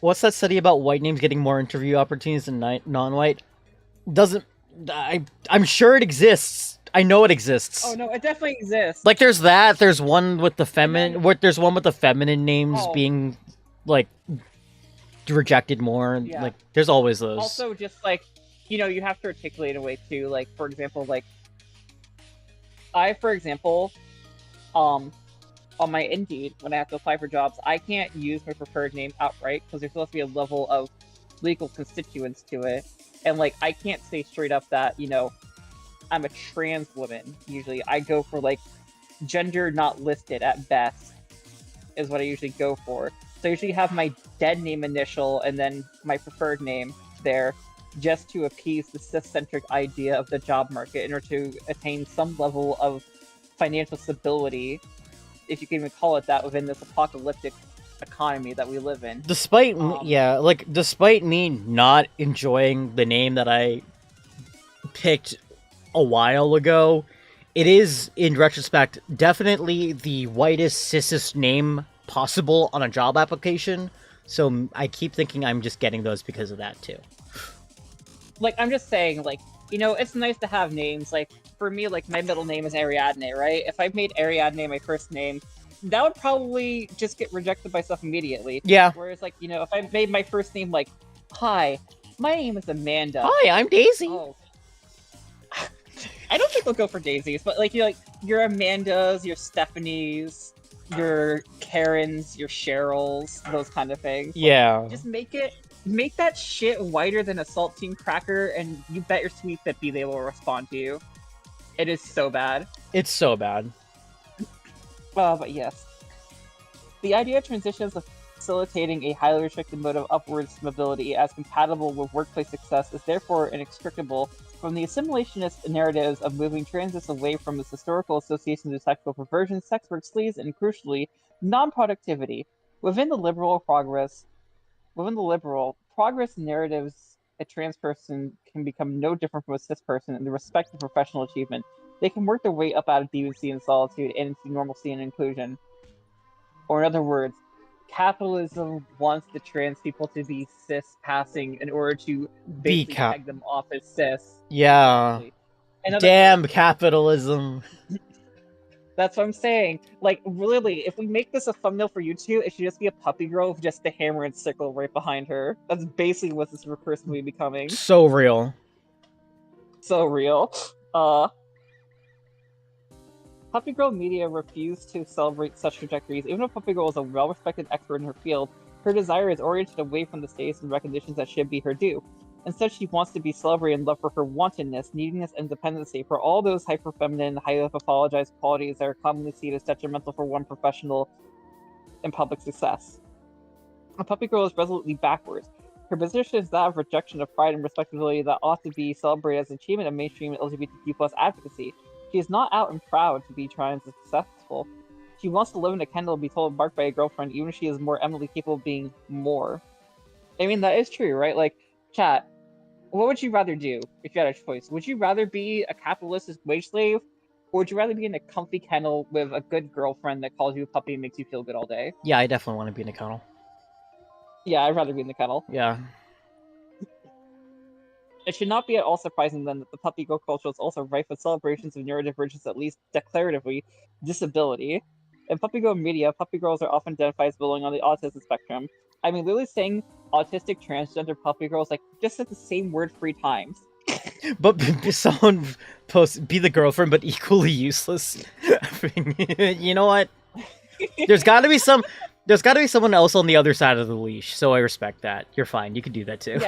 What's that study about white names getting more interview opportunities than non-white? I'm sure it exists. I know it exists. Oh no, it definitely exists. Like, there's that. There's one with the feminine. There's one with the feminine names being, like, rejected more. Yeah. Like, there's always those. Also, just, like, you know, you have to articulate a way too. Like, for example, like, I, for example, on my Indeed, when I have to apply for jobs, I can't use my preferred name outright because there's supposed to be a level of legal constituents to it. And like, I can't say straight up that, I'm a trans woman. Usually I go for like gender not listed at best is what I usually go for. So I usually have my dead name initial and then my preferred name there just to appease the cis-centric idea of the job market in order to attain some level of financial stability, if you can even call it that, within this apocalyptic economy that we live in. Despite despite me not enjoying the name that I picked a while ago, it is, in retrospect, definitely the whitest, cisest name possible on a job application. So I keep thinking I'm just getting those because of that too. Like, I'm just saying, like, it's nice to have names. Like, for me, like, my middle name is Ariadne, right? If I made Ariadne my first name, that would probably just get rejected by stuff immediately. Yeah. Whereas, like, if I made my first name, like, hi, my name is Amanda. Hi, I'm Daisy. Oh. I don't think they'll go for Daisies, but, like, your Amandas, your Stephanies, your Karens, your Cheryls, those kind of things. Yeah. Just make that shit whiter than a saltine cracker, and you bet your sweet Pippi they will respond to you. It is so bad. It's so bad. But yes. The idea of transitions of facilitating a highly restricted mode of upwards mobility as compatible with workplace success is therefore inextricable from the assimilationist narratives of moving transits away from its historical associations with sexual perversion, sex work, sleaze, and crucially, non-productivity. Within the liberal progress narratives, a trans person can become no different from a cis person in the respect of professional achievement. They can work their way up out of deviancy and solitude and into normalcy and inclusion. Or in other words, capitalism wants the trans people to be cis passing in order to basically peg them off as cis. Yeah. Damn capitalism. That's what I'm saying. Like, really, if we make this a thumbnail for YouTube, it should just be a puppy girl with just the hammer and sickle right behind her. That's basically what this person will be becoming. So real. So real. Puppy Girl media refused to celebrate such trajectories. Even though Puppy Girl is a well-respected expert in her field, her desire is oriented away from the status and recognitions that should be her due. Instead, she wants to be celebrated and loved for her wantonness, neediness, and dependency, for all those hyper-feminine, highly pathologized qualities that are commonly seen as detrimental for one professional in public success. A Puppy Girl is resolutely backwards. Her position is that of rejection of pride and respectability that ought to be celebrated as achievement of mainstream LGBTQ+ advocacy. She is not out and proud to be trans and successful. She wants to live in a kennel and be told marked by a girlfriend, even if she is more eminently capable of being more. I mean, that is true, right? Like, chat, what would you rather do if you had a choice? Would you rather be a capitalist wage slave, or would you rather be in a comfy kennel with a good girlfriend that calls you a puppy and makes you feel good all day? Yeah, I definitely want to be in a kennel. Yeah, I'd rather be in the kennel. Yeah. It should not be at all surprising then that the puppy girl culture is also rife with celebrations of neurodivergence, at least declaratively, disability. In puppy girl media, puppy girls are often identified as belonging on the autism spectrum. I mean, literally saying autistic transgender puppy girls, like, just said the same word 3 times. But someone posts, be the girlfriend, but equally useless. You know what? There's got to be someone else on the other side of the leash, so I respect that. You're fine. You can do that too.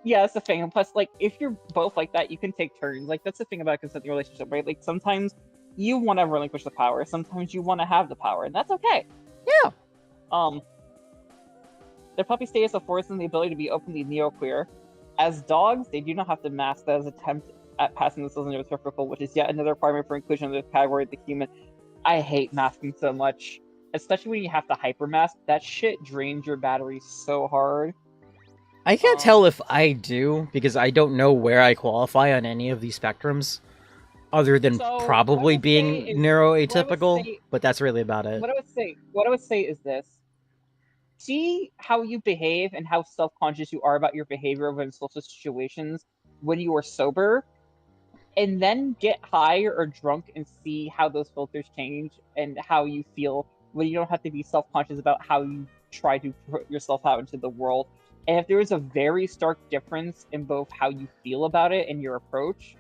Yeah, that's the thing. And plus, like, if you're both like that, you can take turns. Like, that's the thing about a consenting relationship, right? Like, sometimes you want to relinquish the power. Sometimes you want to have the power, and that's okay. Yeah. Their puppy status affords them the ability to be openly neo-queer. As dogs, they do not have to mask that as attempt at passing themselves into reciprocal, which is yet another requirement for inclusion in the category of the human. I hate masking so much. Especially when you have to hypermask. That shit drains your battery so hard. I can't tell if I do, because I don't know where I qualify on any of these spectrums, other than probably being neuroatypical, but that's really about it. What I would say is this. See how you behave and how self-conscious you are about your behavior in social situations when you are sober, and then get high or drunk and see how those filters change and how you feel when you don't have to be self-conscious about how you try to put yourself out into the world. And if there is a very stark difference in both how you feel about it and your approach,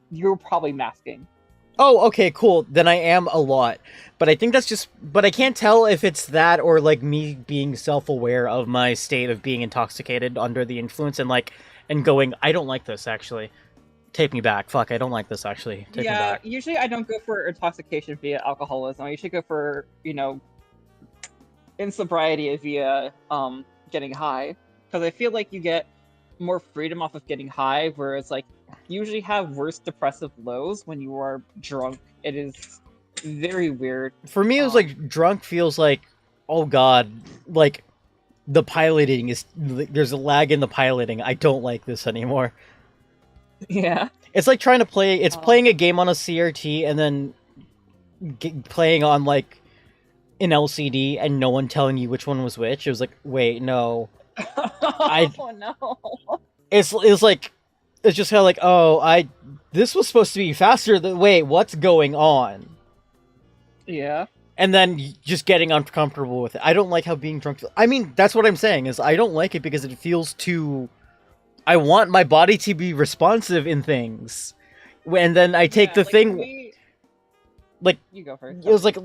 you're probably masking. Oh, okay, cool. Then I am a lot. But I think that's just. But I can't tell if it's that or like me being self-aware of my state of being intoxicated under the influence and like and going, I don't like this actually. Take me back. Fuck, I don't like this actually. Take me Yeah, back. usually I don't go for intoxication via alcoholism. I usually go for, in sobriety via getting high. Because I feel like you get more freedom off of getting high, whereas like you usually have worse depressive lows when you are drunk. It is very weird. For me, it was like drunk feels like, oh god, like the piloting is there's a lag in the piloting. I don't like this anymore. Yeah. It's like trying to play. It's playing a game on a CRT and then playing on like an LCD and no one telling you which one was which. It was like, wait, no, I. Oh no. It's like it's just kind of like, oh, this was supposed to be faster. Wait, what's going on? Yeah. And then just getting uncomfortable with it. I don't like how being drunk. I mean, that's what I'm saying is I don't like it because it feels too. I want my body to be responsive in things, and then I take the like, thing. Like you go first. It was like,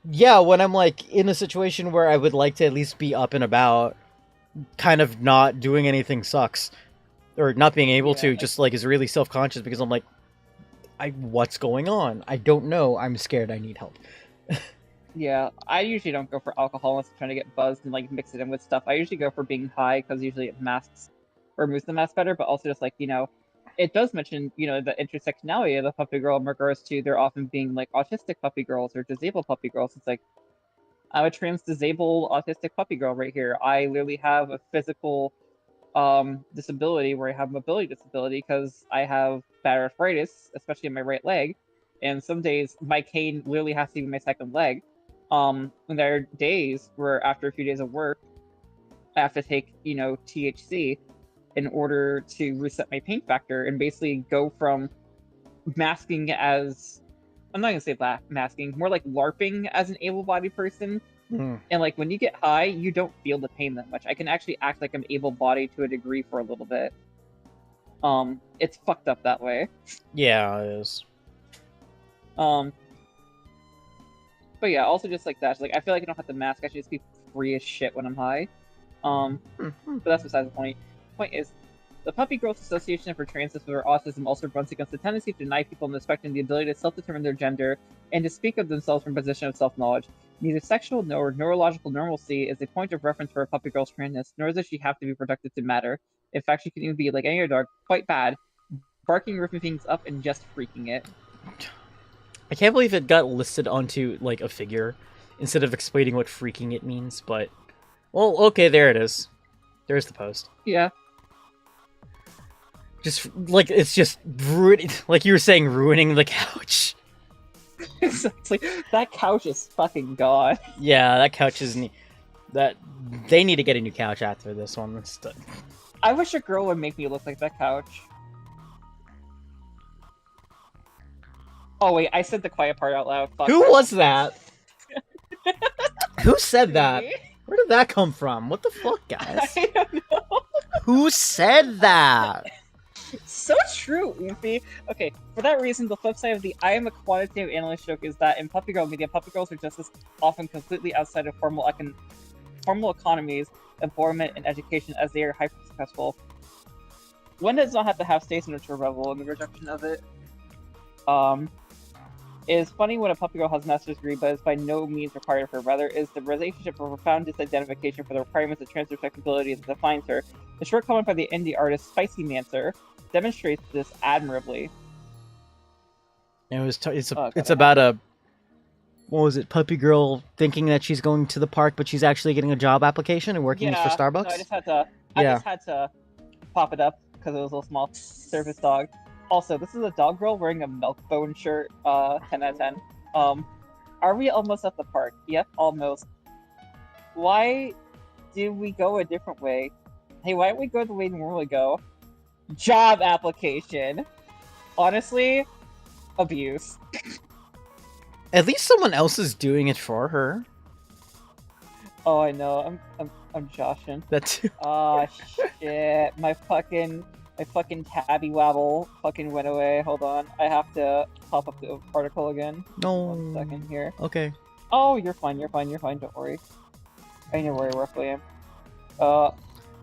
yeah, when I'm like in a situation where I would like to at least be up and about, kind of not doing anything sucks, or not being able to, just like is really self-conscious because I'm like, what's going on? I don't know. I'm scared. I need help. Yeah, I usually don't go for alcohol unless I'm trying to get buzzed and like mix it in with stuff. I usually go for being high because usually it masks or removes the mask better, but also just like, it does mention, the intersectionality of the puppy girl in regards to there often being like autistic puppy girls or disabled puppy girls. It's like, I'm a trans disabled autistic puppy girl right here. I literally have a physical disability where I have mobility disability because I have bad arthritis, especially in my right leg. And some days my cane literally has to be my second leg. And there are days where after a few days of work, I have to take, THC in order to reset my pain factor and basically go from masking as I'm not gonna say masking, more like LARPing as an able-bodied person. Mm. And like when you get high, you don't feel the pain that much. I can actually act like I'm able-bodied to a degree for a little bit. It's fucked up that way. Yeah, it is. But yeah, also just like that. Like I feel like I don't have to mask. I should just be free as shit when I'm high. But that's besides the point. The point is, the Puppy Girls Association for Trans People with Autism also runs against the tendency to deny people in the spectrum the ability to self-determine their gender and to speak of themselves from a position of self-knowledge. Neither sexual nor neurological normalcy is a point of reference for a puppy girl's transness, nor does she have to be productive to matter. In fact, she can even be, like any other dog, quite bad, barking, ripping things up, and just freaking it. I can't believe it got listed onto like a figure instead of explaining what freaking it means, but well, okay, there it is. There's the post. Yeah. Just like it's just like you were saying, ruining the couch. Exactly. That couch is fucking gone. Yeah, that couch is that they need to get a new couch after this one. I wish a girl would make me look like that couch. Oh wait, I said the quiet part out loud. Fuck. Who was that? Who said that? Me? Where did that come from? What the fuck, guys? I don't know. Who said that? So true, Oomphy. Okay, for that reason, the flip side of the I am a quantitative analyst joke is that in puppy girl media, puppy girls are just as often completely outside of formal economies, employment, and education as they are hyper-successful. One does not have to have statement to revel in the rejection of it. It is funny when a puppy girl has a master's degree, but is by no means required of her. Rather, is the relationship of profound disidentification for the requirements of trans respectability that defines her. The short comment by the indie artist Spicy Mancer demonstrates this admirably. It's about a what was it? Puppy girl thinking that she's going to the park, but she's actually getting a job application and working for Starbucks. No, I just had to pop it up because it was a little small service dog. Also, this is a dog girl wearing a Milkbone shirt. 10 out of 10. Are we almost at the park? Yep, almost. Why do we go a different way? Hey, why don't we go the way we normally go? Job application. Honestly, abuse. At least someone else is doing it for her. Oh, I know. I'm joshing. That's. Oh shit! My fucking My fucking tabby wabble fucking went away. Hold on. I have to pop up the article again. No. 1 second here. Okay. Oh, you're fine. You're fine. You're fine. Don't worry. I know where I roughly am.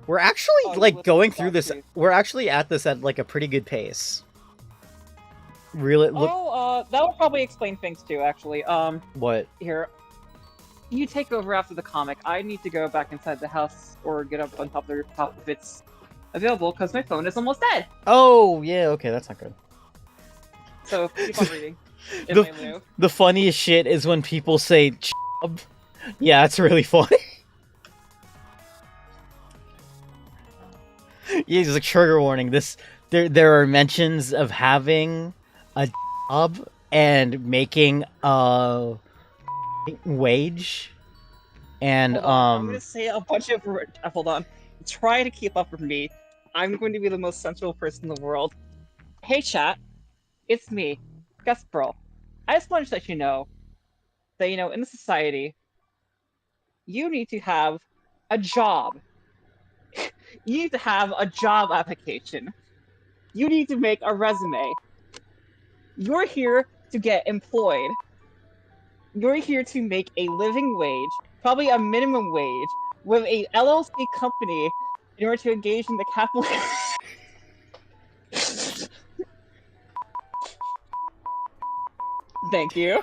We're actually you like listened going to through that this. too. We're actually at this at like a pretty good pace. Really? Look. That would probably explain things too, actually. What? Here. You take over after the comic. I need to go back inside the house or get up on top of the rooftop if it's available, because my phone is almost dead. Oh yeah. Okay, that's not good. So keep on reading. In my lieu. The funniest shit is when people say "chub." Yeah, it's really funny. Yeah, there's a trigger warning. There are mentions of having a job and making a wage, and Hold on, I'm gonna say a bunch of hold on. Try to keep up with me. I'm going to be the most sensible person in the world. Hey chat, it's me, GestBirl. I just wanted to let you know that in the society, you need to have a job. You need to have a job application. You need to make a resume. You're here to get employed. You're here to make a living wage, probably a minimum wage, with a LLC company in order to engage in the capital. Thank you.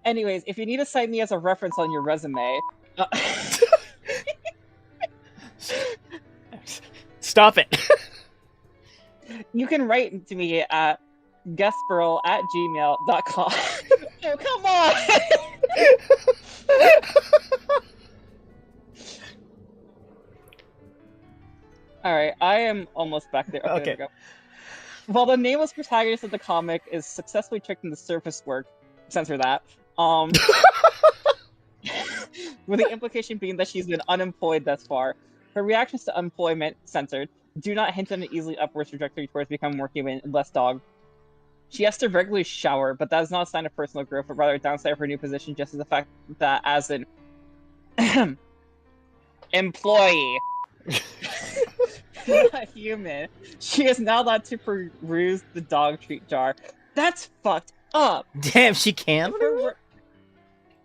Anyways, if you need to cite me as a reference on your resume, Stop it. you can write to me at guestbirl@gmail.com. Oh, come on! Alright, I am almost back there. Okay, there we go. While the nameless protagonist of the comic is successfully tricked into surface work, censor that, with the implication being that she's been unemployed thus far, her reactions to employment, censored, do not hint at an easily upwards trajectory towards becoming more human and less dog. She has to regularly shower, but that is not a sign of personal growth, but rather a downside of her new position, just as the fact that as an employee, not human, she is now allowed to peruse the dog treat jar. That's fucked up. Damn, she can't.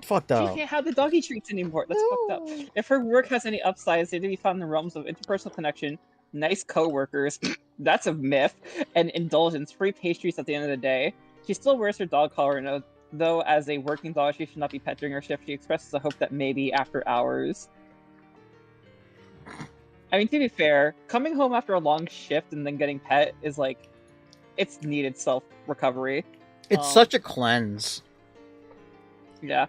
Fucked up. She can't have the doggy treats anymore. That's fucked up. If her work has any upsides, they need to be found in the realms of interpersonal connection, nice co-workers, that's a myth, and indulgence, free pastries at the end of the day. She still wears her dog collar, and though as a working dog she should not be pet during her shift, she expresses a hope that maybe after hours. I mean, to be fair, coming home after a long shift and then getting pet is like, it's needed self-recovery. It's such a cleanse. Yeah.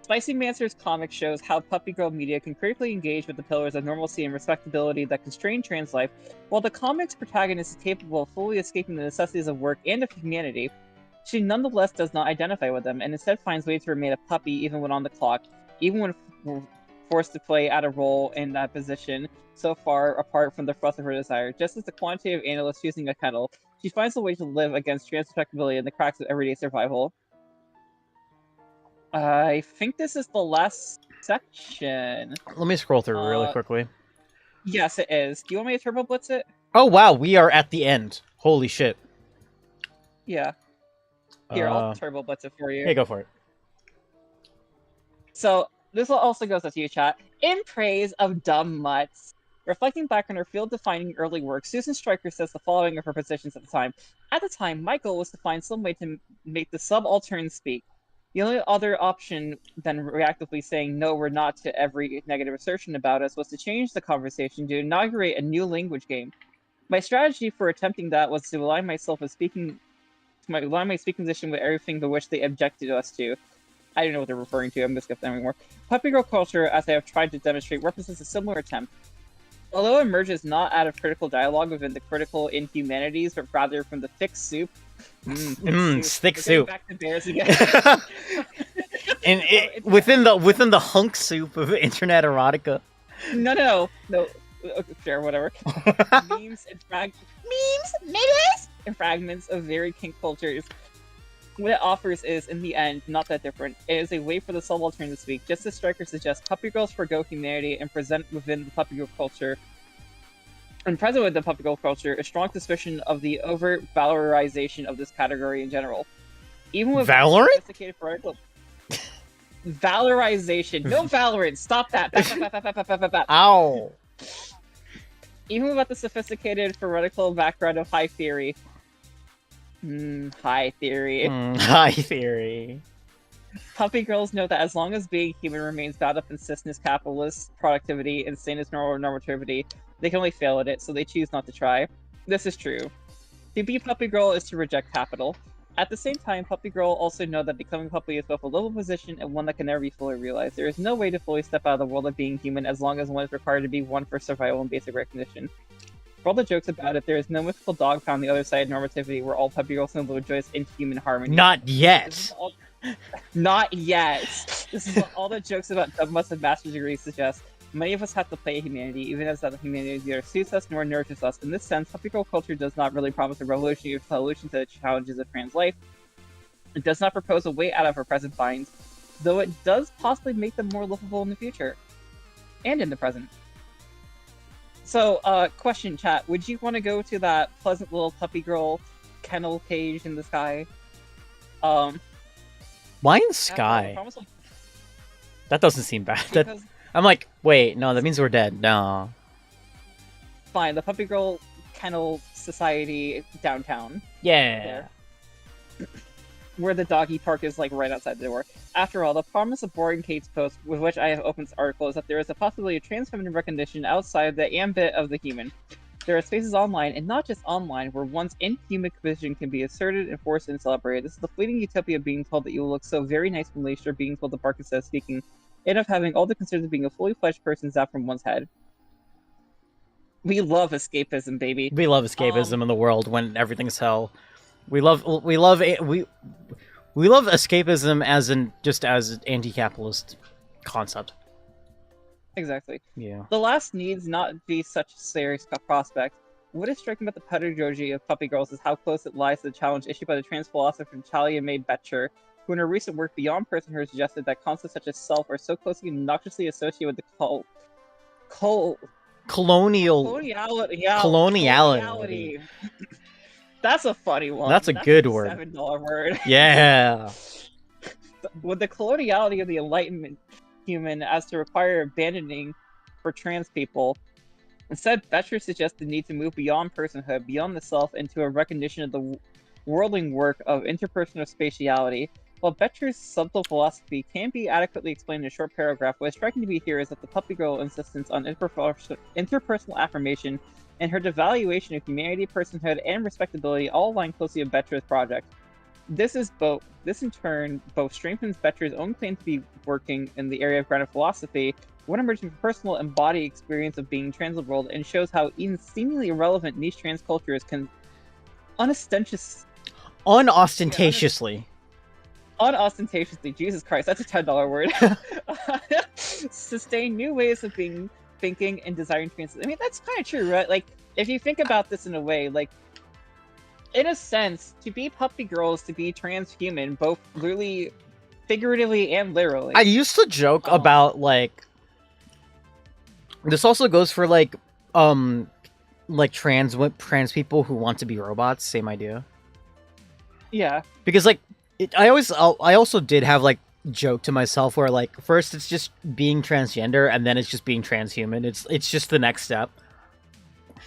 Spicy Mancer's comic shows how Puppygirl media can critically engage with the pillars of normalcy and respectability that constrain trans life, while the comic's protagonist is capable of fully escaping the necessities of work and of humanity. She nonetheless does not identify with them, and instead finds ways to remain a puppy even when on the clock, even when forced to play out a role in that position so far apart from the thrust of her desire. Just as the quantitative analyst choosing a kettle, she finds a way to live against trans respectability in the cracks of everyday survival. I think this is the last section. Let me scroll through really quickly. Yes, it is. Do you want me to turbo blitz it? Oh wow, we are at the end. Holy shit. Yeah. Here, I'll turbo blitz it for you. Hey, go for it. So, this also goes to you, chat. In praise of dumb mutts. Reflecting back on her field-defining early work, Susan Stryker says the following of her positions at the time. At the time, my goal was to find some way to make the subaltern speak. The only other option than reactively saying no, we're not to every negative assertion about us was to change the conversation to inaugurate a new language game. My strategy for attempting that was to align myself with align my speaking position with everything but which they objected us to. I don't know what they're referring to, I'm gonna skip that anymore. Puppygirl culture, as I have tried to demonstrate, represents a similar attempt. Although it emerges not out of critical dialogue within the critical inhumanities, but rather from the thick soup. Thick soup. Back to bears again. And within the hunk soup of internet erotica. No. Okay, sure, whatever. Memes and fragments of varied kink cultures. What it offers is, in the end, not that different. It is a way for the subaltern to speak. Just as Stryker suggests, puppy girls forgo humanity and present within the puppy girl culture. And present with the puppy girl culture, a strong suspicion of the overt valorization of this category in general. Even with Valorant? sophisticated vertical valorization. No Valorant. Stop that. Back. Ow. Even without the sophisticated theoretical background of high theory. High theory. High theory. Puppy girls know that as long as being human remains bound up in cisness, capitalist productivity, and sanest normativity, they can only fail at it, so they choose not to try. This is true. To be puppy girl is to reject capital. At the same time, puppy girl also know that becoming puppy is both a level position and one that can never be fully realized. There is no way to fully step out of the world of being human as long as one is required to be one for survival and basic recognition. For all the jokes about it, there is no mythical dog found on the other side of normativity where all puppy girls can rejoice in human harmony. Not yet. Not yet. This is what all the jokes about dumb-butts and master's degrees suggest. Many of us have to play humanity, even as that humanity neither suits us nor nourishes us. In this sense, puppy girl culture does not really promise a revolutionary solution to the challenges of trans life. It does not propose a way out of our present binds, though it does possibly make them more livable in the future. And in the present. So, question, chat. Would you want to go to that pleasant little puppy girl kennel cage in the sky? Why in the sky? That doesn't seem bad. Because, I'm like, wait, no, that means we're dead. No. fine, the Puppy Girl Kennel Society downtown. Yeah. There. Where the doggy park is, like, right outside the door. After all, the promise of Boring Kate's post, with which I have opened this article, is that there is a possibility of trans feminine recognition outside the ambit of the human. There are spaces online, and not just online, where one's inhuman position can be asserted, enforced, and celebrated. This is the fleeting utopia of being told that you will look so very nice when leashed, or being told to bark instead of speaking, and of having all the concerns of being a fully fledged person zapped from one's head. We love escapism, baby. We love escapism in the world when everything's hell. We love escapism as an anti-capitalist concept. Exactly. Yeah. The last needs not be such a serious prospect. What is striking about the pedagogy of Puppy Girls is how close it lies to the challenge issued by the trans philosopher Talia May Betcher, who in her recent work Beyond Personhood suggested that concepts such as self are so closely and obnoxiously associated with the coloniality. That's a funny one. That's a good word. $7 word. Yeah. With the coloniality of the Enlightenment human as to require abandoning for trans people. Instead, Betcher suggests the need to move beyond personhood, beyond the self, into a recognition of the worldling work of interpersonal spatiality. While Betcher's subtle philosophy can be adequately explained in a short paragraph, what is striking to me here is that the Puppy Girl insistence on interpersonal affirmation and her devaluation of humanity, personhood, and respectability all align closely with Betcher's project. This in turn both strengthens Betcher's own claim to be working in the area of grounded philosophy, one emerging from personal embodied experience of being trans in the world, and shows how even seemingly irrelevant niche trans cultures can unostentatiously, Jesus Christ, that's a $10 word, sustain new ways of being, thinking, and desiring trans. I mean, that's kind of true, right? Like, if you think about this in a way, like, in a sense, to be puppy girls, to be transhuman, both really figuratively and literally. I used to joke about, like, this also goes for, like trans people who want to be robots, same idea. Yeah. Because, like, I also did have, like, joke to myself where, like, first it's just being transgender, and then it's just being transhuman. It's just the next step.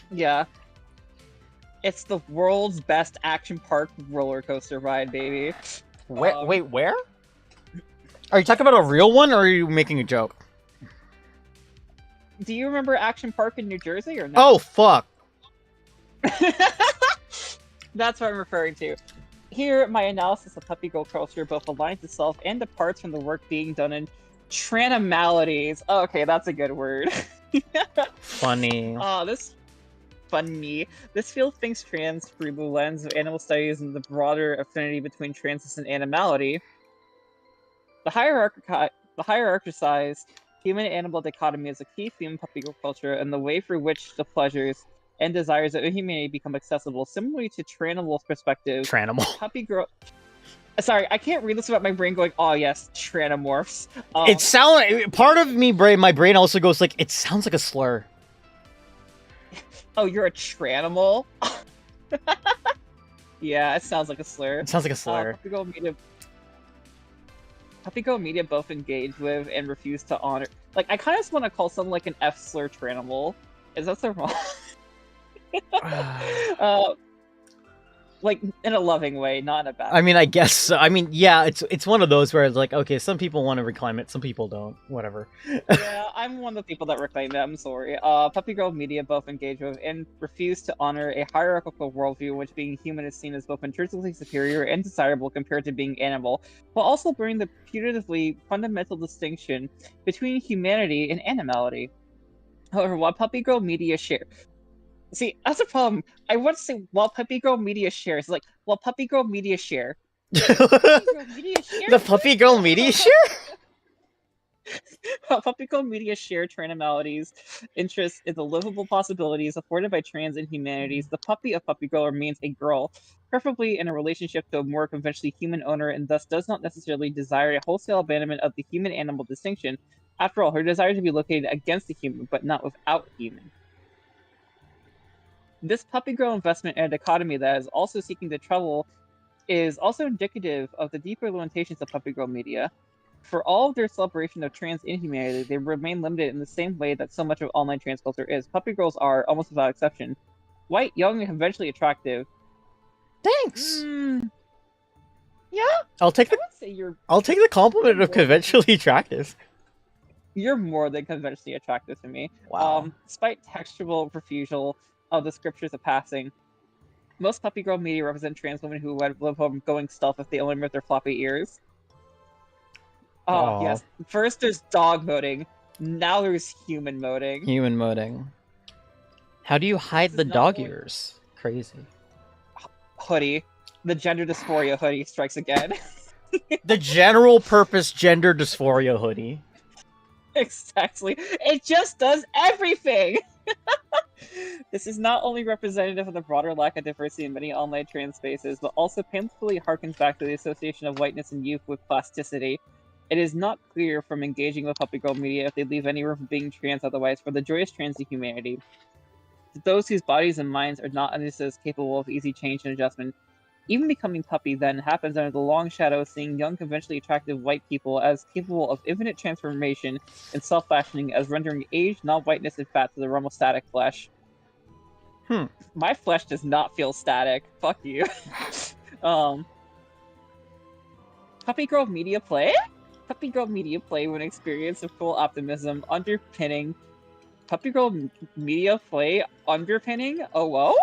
Yeah. It's the world's best action park roller coaster ride, baby. Wait, where? Are you talking about a real one, or are you making a joke? Do you remember Action Park in New Jersey, or no? Oh, fuck! That's what I'm referring to. Here, my analysis of puppy girl culture both aligns itself and departs from the work being done in tranimalities. Oh, okay, that's a good word. Funny. Funny. This field thinks trans through the lens of animal studies and the broader affinity between transness and animality. The hierarchized human-animal dichotomy is a key theme in puppy girl culture, and the way through which the pleasures and desires of humanity become accessible. Similarly to Tranimal's perspective, Tranimal. Sorry, I can't read this without my brain going, oh yes, tranamorphs. It sound part of my brain also goes like it sounds like a slur. Oh, you're a tranimal? Yeah, it sounds like a slur. It sounds like a slur. Puppygirl Media both engage with and refuse to honor. Like, I kind of just want to call someone like an F slur tranimal. Is that so wrong? Like in a loving way, not in a bad. I mean, I guess so. I mean, yeah, it's one of those where it's like, okay, some people want to reclaim it, some people don't. Whatever. Yeah, I'm one of the people that reclaim it. I'm sorry. Puppygirl Media both engage with and refuse to honor a hierarchical worldview in which being human is seen as both intrinsically superior and desirable compared to being animal, while also bringing the putatively fundamental distinction between humanity and animality. However, while Puppygirl Media share. See, that's a problem. I want to say while Puppygirl Media shares, like while Puppygirl Media share. Puppygirl Media share? The Puppygirl Media share? Puppygirl Media share transimalities, interest in the livable possibilities afforded by trans and humanities. The puppy of Puppygirl remains a girl, preferably in a relationship to a more conventionally human owner, and thus does not necessarily desire a wholesale abandonment of the human-animal distinction. After all, her desire to be located against the human, but not without human. This Puppygirl investment in a dichotomy that is also seeking to trouble is also indicative of the deeper limitations of Puppygirl Media. For all of their celebration of trans inhumanity, they remain limited in the same way that so much of online trans culture is. Puppygirls are, almost without exception, white, young, and conventionally attractive. Thanks. Yeah, I'll take the compliment of conventionally attractive. You're more than conventionally attractive to me. Wow. Despite textual refusal of the scriptures of passing, most Puppygirl Media represent trans women who would live home going stealth if they only moved their floppy ears. Oh, yes. First there's dog moding. Now there's human moding. Human moding. How do you hide the dog ears? Crazy. Hoodie. The gender dysphoria hoodie strikes again. The general purpose gender dysphoria hoodie. Exactly. It just does everything! This is not only representative of the broader lack of diversity in many online trans spaces, but also painfully harkens back to the association of whiteness and youth with plasticity. It is not clear from engaging with Puppygirl Media if they leave any room for being trans otherwise for the joyous trans to humanity. To those whose bodies and minds are not understood as capable of easy change and adjustment, even becoming puppy then happens under the long shadow of seeing young, conventionally attractive white people as capable of infinite transformation and self-fashioning as rendering age, non-whiteness, and fat to the realm of static flesh. My flesh does not feel static. Fuck you. Puppygirl Media Play? Puppygirl Media Play with an experience of full optimism underpinning. Puppygirl Media Play underpinning? Oh, whoa?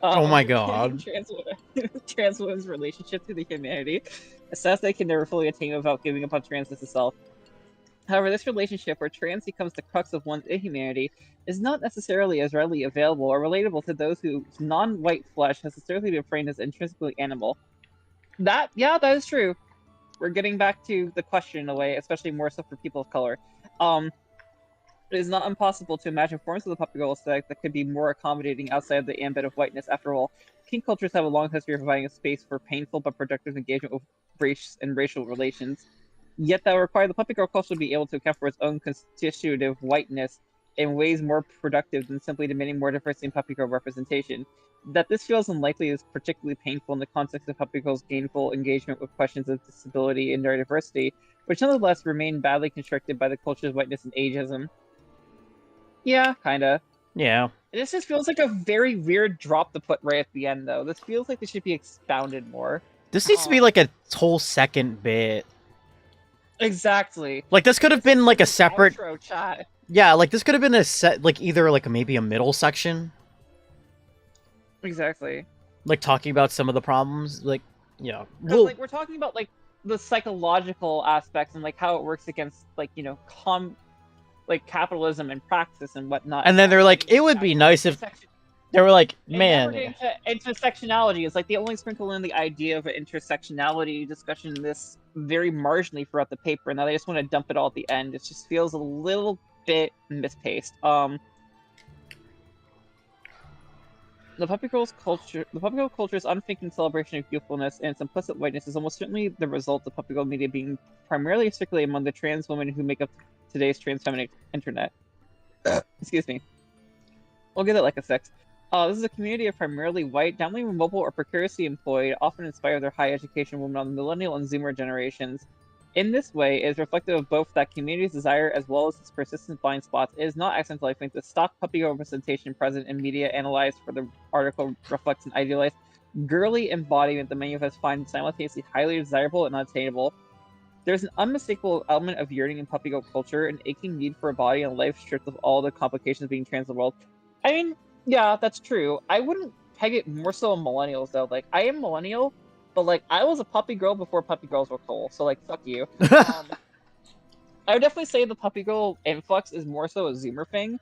Oh my god. Trans women's relationship to the humanity. Assess they can never fully attain without giving up on transness itself. However, this relationship where trans becomes the crux of one's inhumanity is not necessarily as readily available or relatable to those whose non-white flesh has historically been framed as intrinsically animal. That is true. We're getting back to the question in a way, especially more so for people of color. It is not impossible to imagine forms of the Puppygirl aesthetic that could be more accommodating outside of the ambit of whiteness. After all, kink cultures have a long history of providing a space for painful but productive engagement with race and racial relations. Yet that would require the Puppygirl culture to be able to account for its own constitutive whiteness in ways more productive than simply demanding more diversity in Puppygirl representation. That this feels unlikely is particularly painful in the context of Puppygirl's gainful engagement with questions of disability and neurodiversity, which nonetheless remain badly constricted by the culture's whiteness and ageism. Yeah, kinda. Yeah. This just feels like a very weird drop to put right at the end, though. This feels like this should be expounded more. This needs to be like a whole second bit. Exactly. Like this could have been like a separate. Outro chat. Yeah, like this could have been a set, like either like maybe a middle section. Exactly. Like talking about some of the problems, like yeah. Well, like we're talking about like the psychological aspects and like how it works against like like capitalism and practice and whatnot. And then they're like, it would be nice if they were like, man. Intersectionality is like they only sprinkle in the idea of an intersectionality discussion in this very marginally throughout the paper, and now they just want to dump it all at the end. It just feels a little bit mispaced. The puppy girl culture's unthinking celebration of youthfulness and its implicit whiteness is almost certainly the result of puppy girl media being primarily circulated among the trans women who make up today's trans feminine internet. Excuse me. We'll give it like a 6. This is a community of primarily white, downly mobile or precariously employed, often in spite of their high education women on the millennial and zoomer generations. In this way, it is reflective of both that community's desire as well as its persistent blind spots. It is not accidental, I think, the stock puppy girl representation present in media analyzed for the article reflects an idealized, girly embodiment that many of us find simultaneously highly desirable and unattainable. There's an unmistakable element of yearning in puppy girl culture, an aching need for a body and life stripped of all the complications of being trans in the world. I mean, yeah, that's true. I wouldn't peg it more so on millennials, though. Like, I am millennial, but, like, I was a puppy girl before puppy girls were cool, so, like, fuck you. I would definitely say the puppy girl influx is more so a Zoomer thing.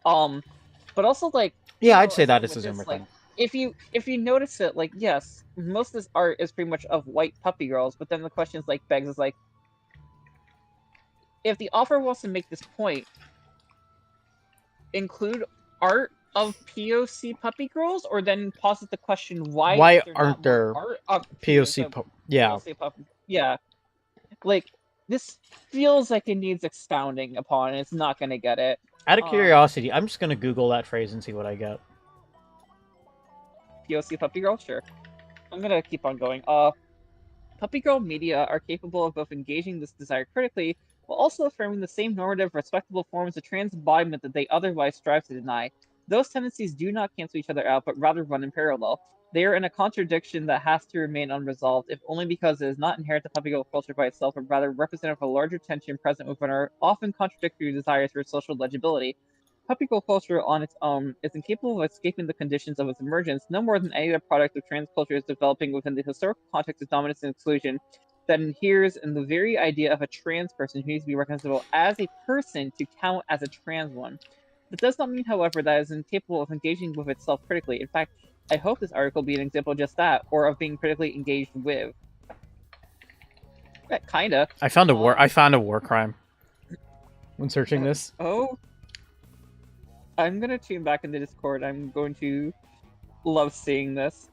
But also, like... Yeah, I'd say that is a Zoomer thing. If you notice it, like, yes, most of this art is pretty much of white puppy girls, but then the question is, like, begs is, like, if the author wants to make this point, include art of POC puppy girls, or then posit the question why aren't there art of POC yeah, like, this feels like it needs expounding upon, and it's not gonna get it. Out of curiosity, I'm just gonna Google that phrase and see what I get. POC puppy girl, sure. I'm gonna keep on going. Puppy girl media are capable of both engaging this desire critically, while also affirming the same normative, respectable forms of trans embodiment that they otherwise strive to deny. Those tendencies do not cancel each other out, but rather run in parallel. They are in a contradiction that has to remain unresolved, if only because it is not inherent to puppy girl culture by itself, but rather representative of a larger tension present within our often contradictory desires for social legibility. Puppy girl culture on its own is incapable of escaping the conditions of its emergence, no more than any other product of trans culture is developing within the historical context of dominance and exclusion that inheres in the very idea of a trans person who needs to be recognizable as a person to count as a trans one. That does not mean, however, that it is incapable of engaging with itself critically. In fact, I hope this article be an example of just that, or of being critically engaged with. Yeah, kinda. I found a war crime when searching this. Oh. I'm gonna tune back into Discord. I'm going to love seeing this.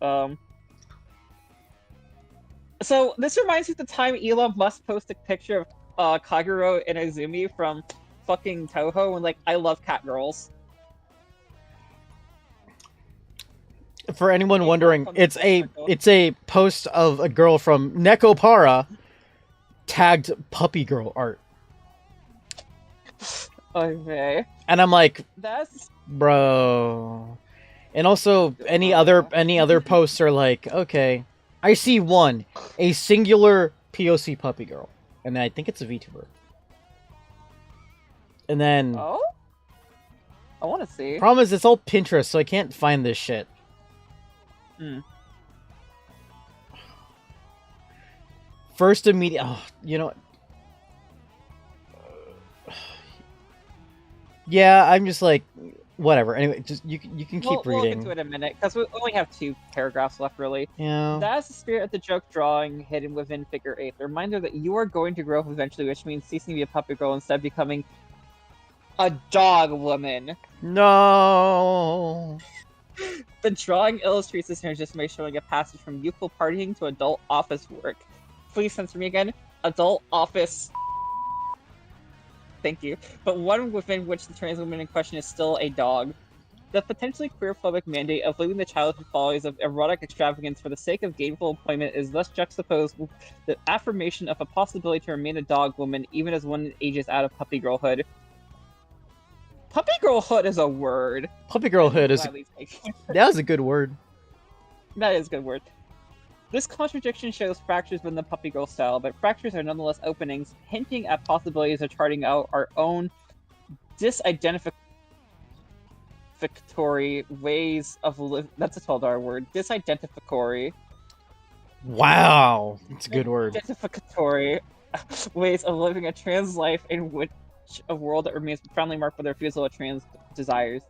So this reminds me of the time Elon Musk posted a picture of Kagero and Izumi from fucking Toho, and like, I love cat girls. For anyone wondering, it's a post of a girl from Nekopara tagged puppy girl art. Okay. And I'm like, that's bro. And also any other posts are like, okay, I see one, a singular POC puppy girl. And then I think it's a VTuber. And then I want to see. Problem is it's all Pinterest, so I can't find this shit. First immediate you know, yeah, I'm just like, whatever. Anyway, just you can keep reading. We'll get into it in a minute, because we only have 2 paragraphs left, really. Yeah. That is the spirit of the joke drawing hidden within Figure 8. The reminder that you are going to grow up eventually, which means ceasing to be a puppy girl and instead becoming a dog woman. No. The drawing illustrates this transition by showing a passage from youthful partying to adult office work. Please censor me again. Adult office. Thank you. But one within which the trans woman in question is still a dog. The potentially queerphobic mandate of living the childhood follies of erotic extravagance for the sake of gainful employment is thus juxtaposed with the affirmation of a possibility to remain a dog woman even as one ages out of puppy girlhood. Puppy girlhood is a word. Puppy girlhood is that was a good word. That is a good word. This contradiction shows fractures within the puppy girl style, but fractures are nonetheless openings, hinting at possibilities of charting out our own disidentificatory ways of living. That's a $12 word. Disidentificatory. Wow, that's a good word. Identificatory ways of living a trans life in which a world that remains profoundly marked by the refusal of trans desires.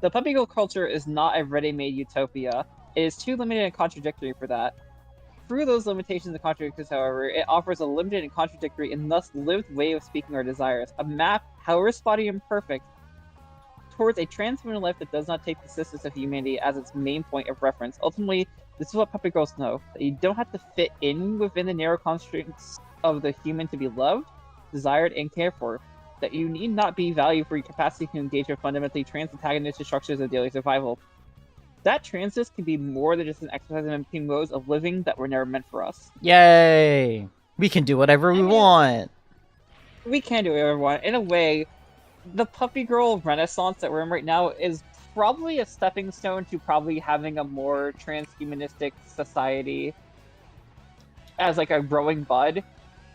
The puppy girl culture is not a ready-made utopia. It is too limited and contradictory for that. Through those limitations and contradictions, however, it offers a limited and contradictory and thus lived way of speaking our desires. A map, however spotty and imperfect, towards a transhuman life that does not take the existence of humanity as its main point of reference. Ultimately, this is what puppy girls know, that you don't have to fit in within the narrow constraints of the human to be loved, desired, and cared for, that you need not be valued for your capacity to engage with fundamentally trans-antagonistic structures of daily survival. That transness can be more than just an exercise in between modes of living that were never meant for us. Yay! We can do whatever we want. We can do whatever we want. In a way, the puppy girl renaissance that we're in right now is probably a stepping stone to probably having a more transhumanistic society as like a growing bud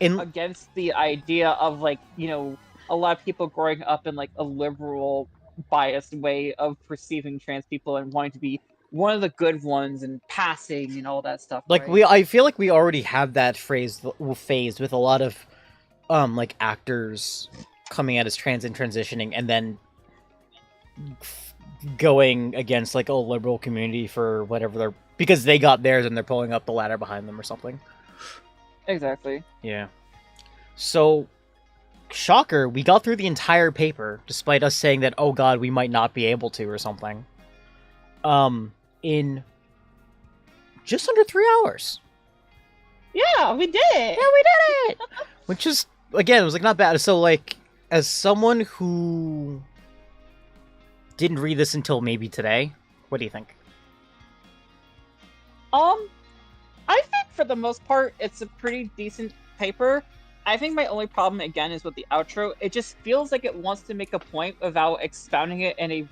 against the idea of like, you know, a lot of people growing up in like a liberal biased way of perceiving trans people and wanting to be one of the good ones and passing and all that stuff. Like right? I feel like we already have that phase with a lot of like actors coming out as trans and transitioning and then going against like a liberal community for whatever they're, because they got theirs and they're pulling up the ladder behind them or something. Exactly. Yeah. So, shocker, we got through the entire paper despite us saying that, oh god, we might not be able to or something. In just under 3 hours. Yeah, we did it! Yeah, we did it! Which is, again, it was like not bad. So, like, as someone who didn't read this until maybe today, what do you think? I think for the most part, it's a pretty decent paper. I think my only problem, again, is with the outro. It just feels like it wants to make a point without expounding it in a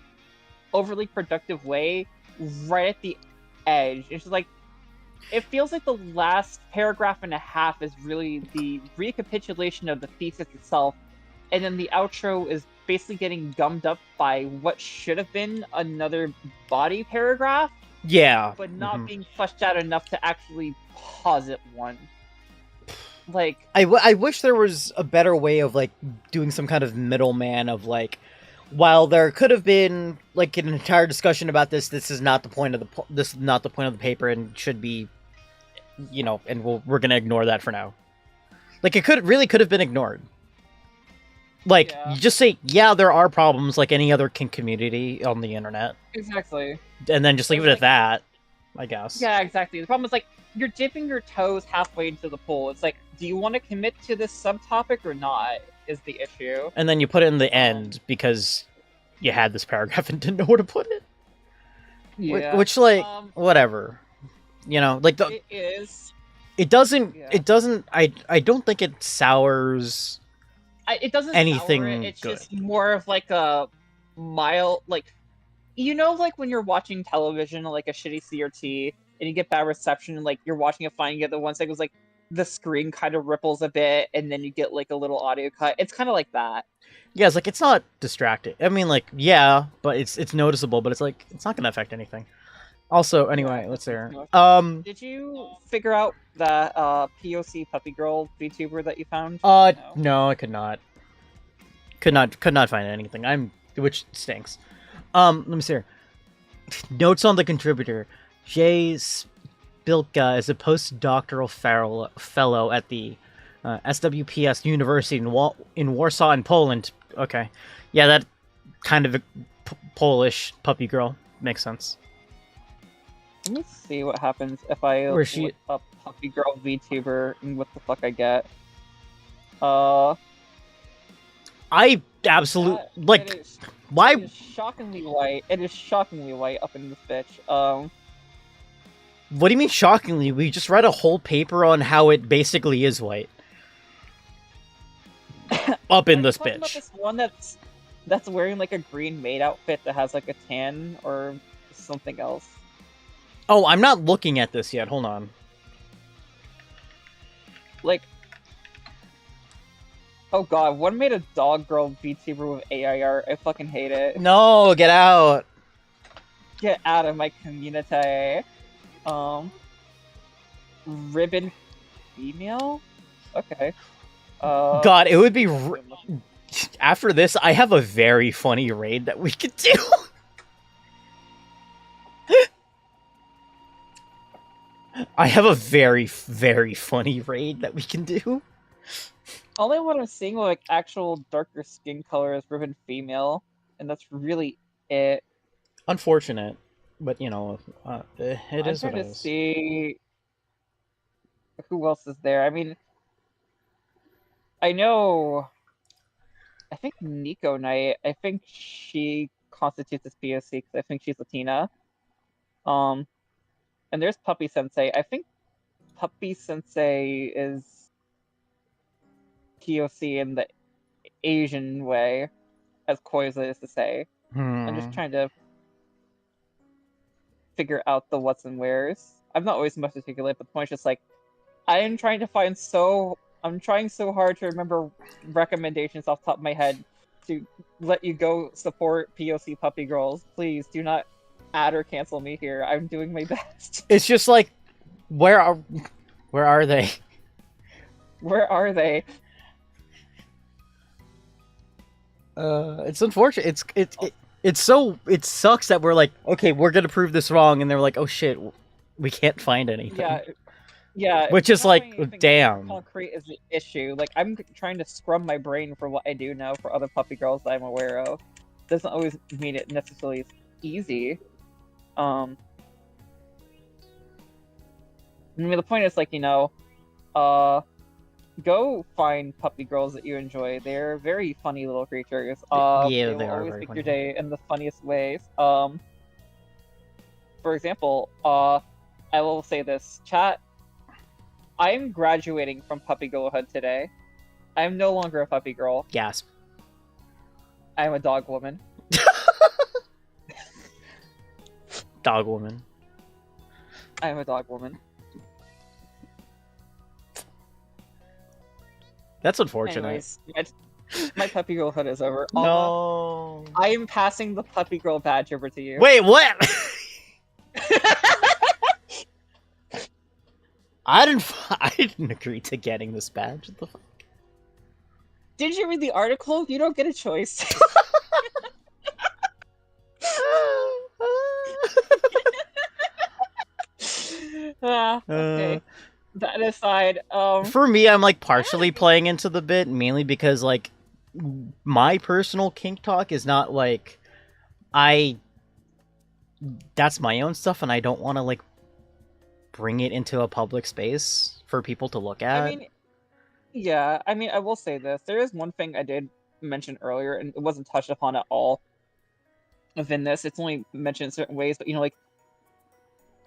overly productive way right at the edge. It's just like, it feels like the last paragraph and a half is really the recapitulation of the thesis itself, and then the outro is basically getting gummed up by what should have been another body paragraph. Yeah. But not being fleshed out enough to actually posit one. Like, I wish there was a better way of like doing some kind of middleman of like, while there could have been like an entire discussion about this, this is not the point of the paper and should be, you know, and we're gonna ignore that for now. Like, it could have been ignored. Like, you just say, yeah, there are problems like any other kink community on the internet. Exactly. And then just leave it at that, I guess. Yeah, exactly. The problem is, like, you're dipping your toes halfway into the pool. It's like, do you want to commit to this subtopic or not, is the issue. And then you put it in the end because you had this paragraph and didn't know where to put it. Yeah. Which, like, whatever. You know, like, it is. It doesn't, I don't think it sours... It doesn't anything sour it. It's good. just more of like a mild, like, you know, like when you're watching television, like a shitty CRT, and you get bad reception, and like you're watching it fine, you get the 1 second was like the screen kind of ripples a bit, and then you get like a little audio cut. It's kind of like that. Yeah, it's like, it's not distracting. I mean, like, yeah, but it's noticeable, but it's like, it's not gonna affect anything. Also, anyway, let's hear. Did you figure out that POC Puppy Girl VTuber that you found? No, I could not. Could not find anything. Which stinks. Let me see here. Notes on the contributor. Jay Spilka is a postdoctoral fellow at the SWPS University in Warsaw, in Poland. Okay, yeah, that kind of Polish puppy girl makes sense. Let me see what happens if I look up Puppy Girl VTuber and what the fuck I get. I absolutely like. Why? It is shockingly white. It is shockingly white up in this bitch. What do you mean shockingly? We just read a whole paper on how it basically is white. Up in this bitch. About this one that's wearing like a green maid outfit that has like a tan or something else. Oh, I'm not looking at this yet. Hold on. Like, oh god, one made a dog girl VTuber with AI art. I fucking hate it. No, get out. Get out of my community. Ribbon female? Okay. God, it would be... After this, I have a very funny raid that we could do. I have a very, very funny raid that we can do. Only one I'm seeing with like actual darker skin color is Ribbon female. and that's really it. Unfortunate, but it I'm is trying what it to is. see who else is there. I mean, I know. I think Nico Knight. I think she constitutes as POC because I think she's Latina. Um, and there's Puppy Sensei. I think Puppy Sensei is POC in the Asian way, as coy as it is to say. I'm just trying to figure out the what's and wheres. I'm not always much articulate, but the point's just like I'm trying so hard to remember recommendations off the top of my head to let you go support POC Puppy Girls. Please do not add or cancel me here. I'm doing my best. It's just like, where are they? Where are they? It's unfortunate. It sucks that we're like, okay, we're gonna prove this wrong, and they're like, oh shit, we can't find anything. Yeah. Which is like, damn. Concrete is the issue. Like I'm trying to scrub my brain for what I do know for other puppy girls that I'm aware of. Doesn't always mean it necessarily is easy. I mean, the point is like, go find puppy girls that you enjoy. They're very funny little creatures. Yeah, they they will are always very make funny. your day in the funniest ways. For example, I will say this, chat. I'm graduating from puppy girlhood today. I'm no longer a puppy girl. Gasp. I'm a dog woman. Dog woman. I am a dog woman. That's unfortunate. Anyways, my puppy girlhood is over. No. I am passing the puppy girl badge over to you. Wait, what? I didn't agree to getting this badge. What the fuck? Did you read the article? You don't get a choice. Okay. That aside, for me, I'm like partially playing into the bit, mainly because like my personal kink talk is not like that's my own stuff, and I don't want to like bring it into a public space for people to look at. I mean, I will say this. There is one thing I did mention earlier, and it wasn't touched upon at all within this. It's only mentioned in certain ways, but like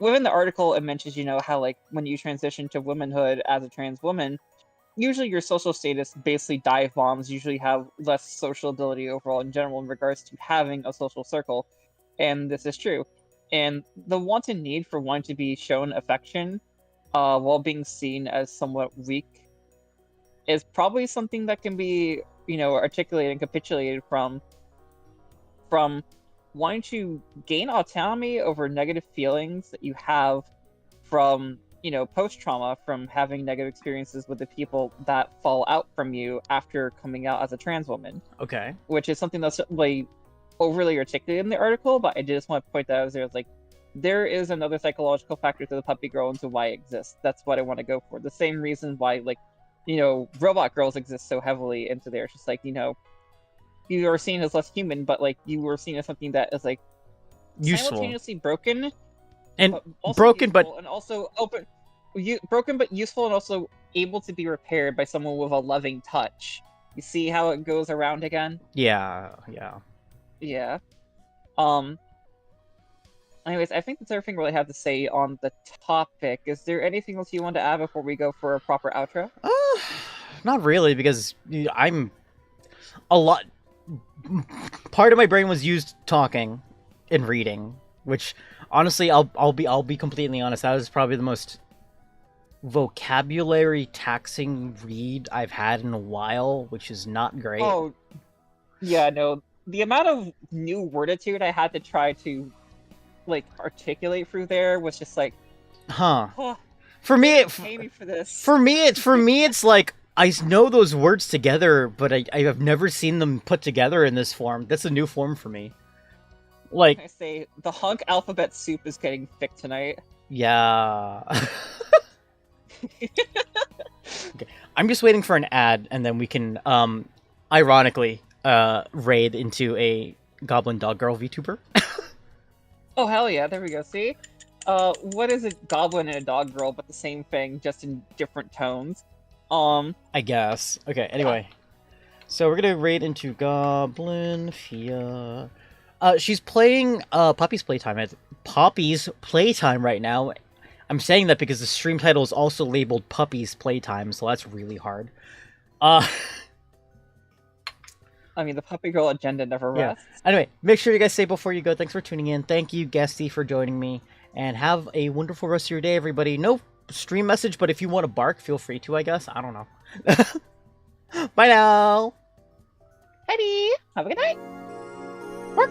within the article, it mentions, how like when you transition to womanhood as a trans woman, usually your social status basically dive bombs, usually have less social ability overall in general in regards to having a social circle. And this is true. And the wanted need for wanting to be shown affection while being seen as somewhat weak is probably something that can be, articulated and capitulated from wanting to gain autonomy over negative feelings that you have from, post-trauma, from having negative experiences with the people that fall out from you after coming out as a trans woman. Okay. Which is something that's like overly articulated in the article, but I just want to point that out there. Like, there is another psychological factor to the puppy girl and to why it exists. That's what I want to go for. The same reason why, like, robot girls exist so heavily into there. It's just like, you are seen as less human, but like you were seen as something that is like useful, simultaneously broken, and but also broken, but and also open, broken but useful, and also able to be repaired by someone with a loving touch. You see how it goes around again? Yeah. Anyways, I think that's everything we really have to say on the topic. Is there anything else you want to add before we go for a proper outro? Not really, because I'm a lot. Part of my brain was used talking and reading, which honestly, I'll be completely honest. That was probably the most vocabulary taxing read I've had in a while, which is not great. Oh, yeah, no. The amount of new worditude I had to try to like articulate through there was just like, For me, it's like I know those words together, but I have never seen them put together in this form. That's a new form for me. Like, I say, the hunk alphabet soup is getting thick tonight. Yeah. Okay. I'm just waiting for an ad, and then we can, ironically, raid into a Goblin Dog Girl VTuber. Oh, hell yeah, there we go, see? What is a goblin and a dog girl but the same thing, just in different tones? I guess. Okay, anyway. So we're gonna raid into Goblin Fia. She's playing Poppy's Playtime at Poppy's Playtime right now. I'm saying that because the stream title is also labeled Puppy's Playtime, so that's really hard. I mean, the Puppygirl agenda never Yeah. rests. Anyway, make sure you guys say before you go. Thanks for tuning in. Thank you, Guesty, for joining me. And have a wonderful rest of your day, everybody. No stream message, but if you want to bark, feel free to, I guess. I don't know. Bye now! Bye. Have a good night. Bark.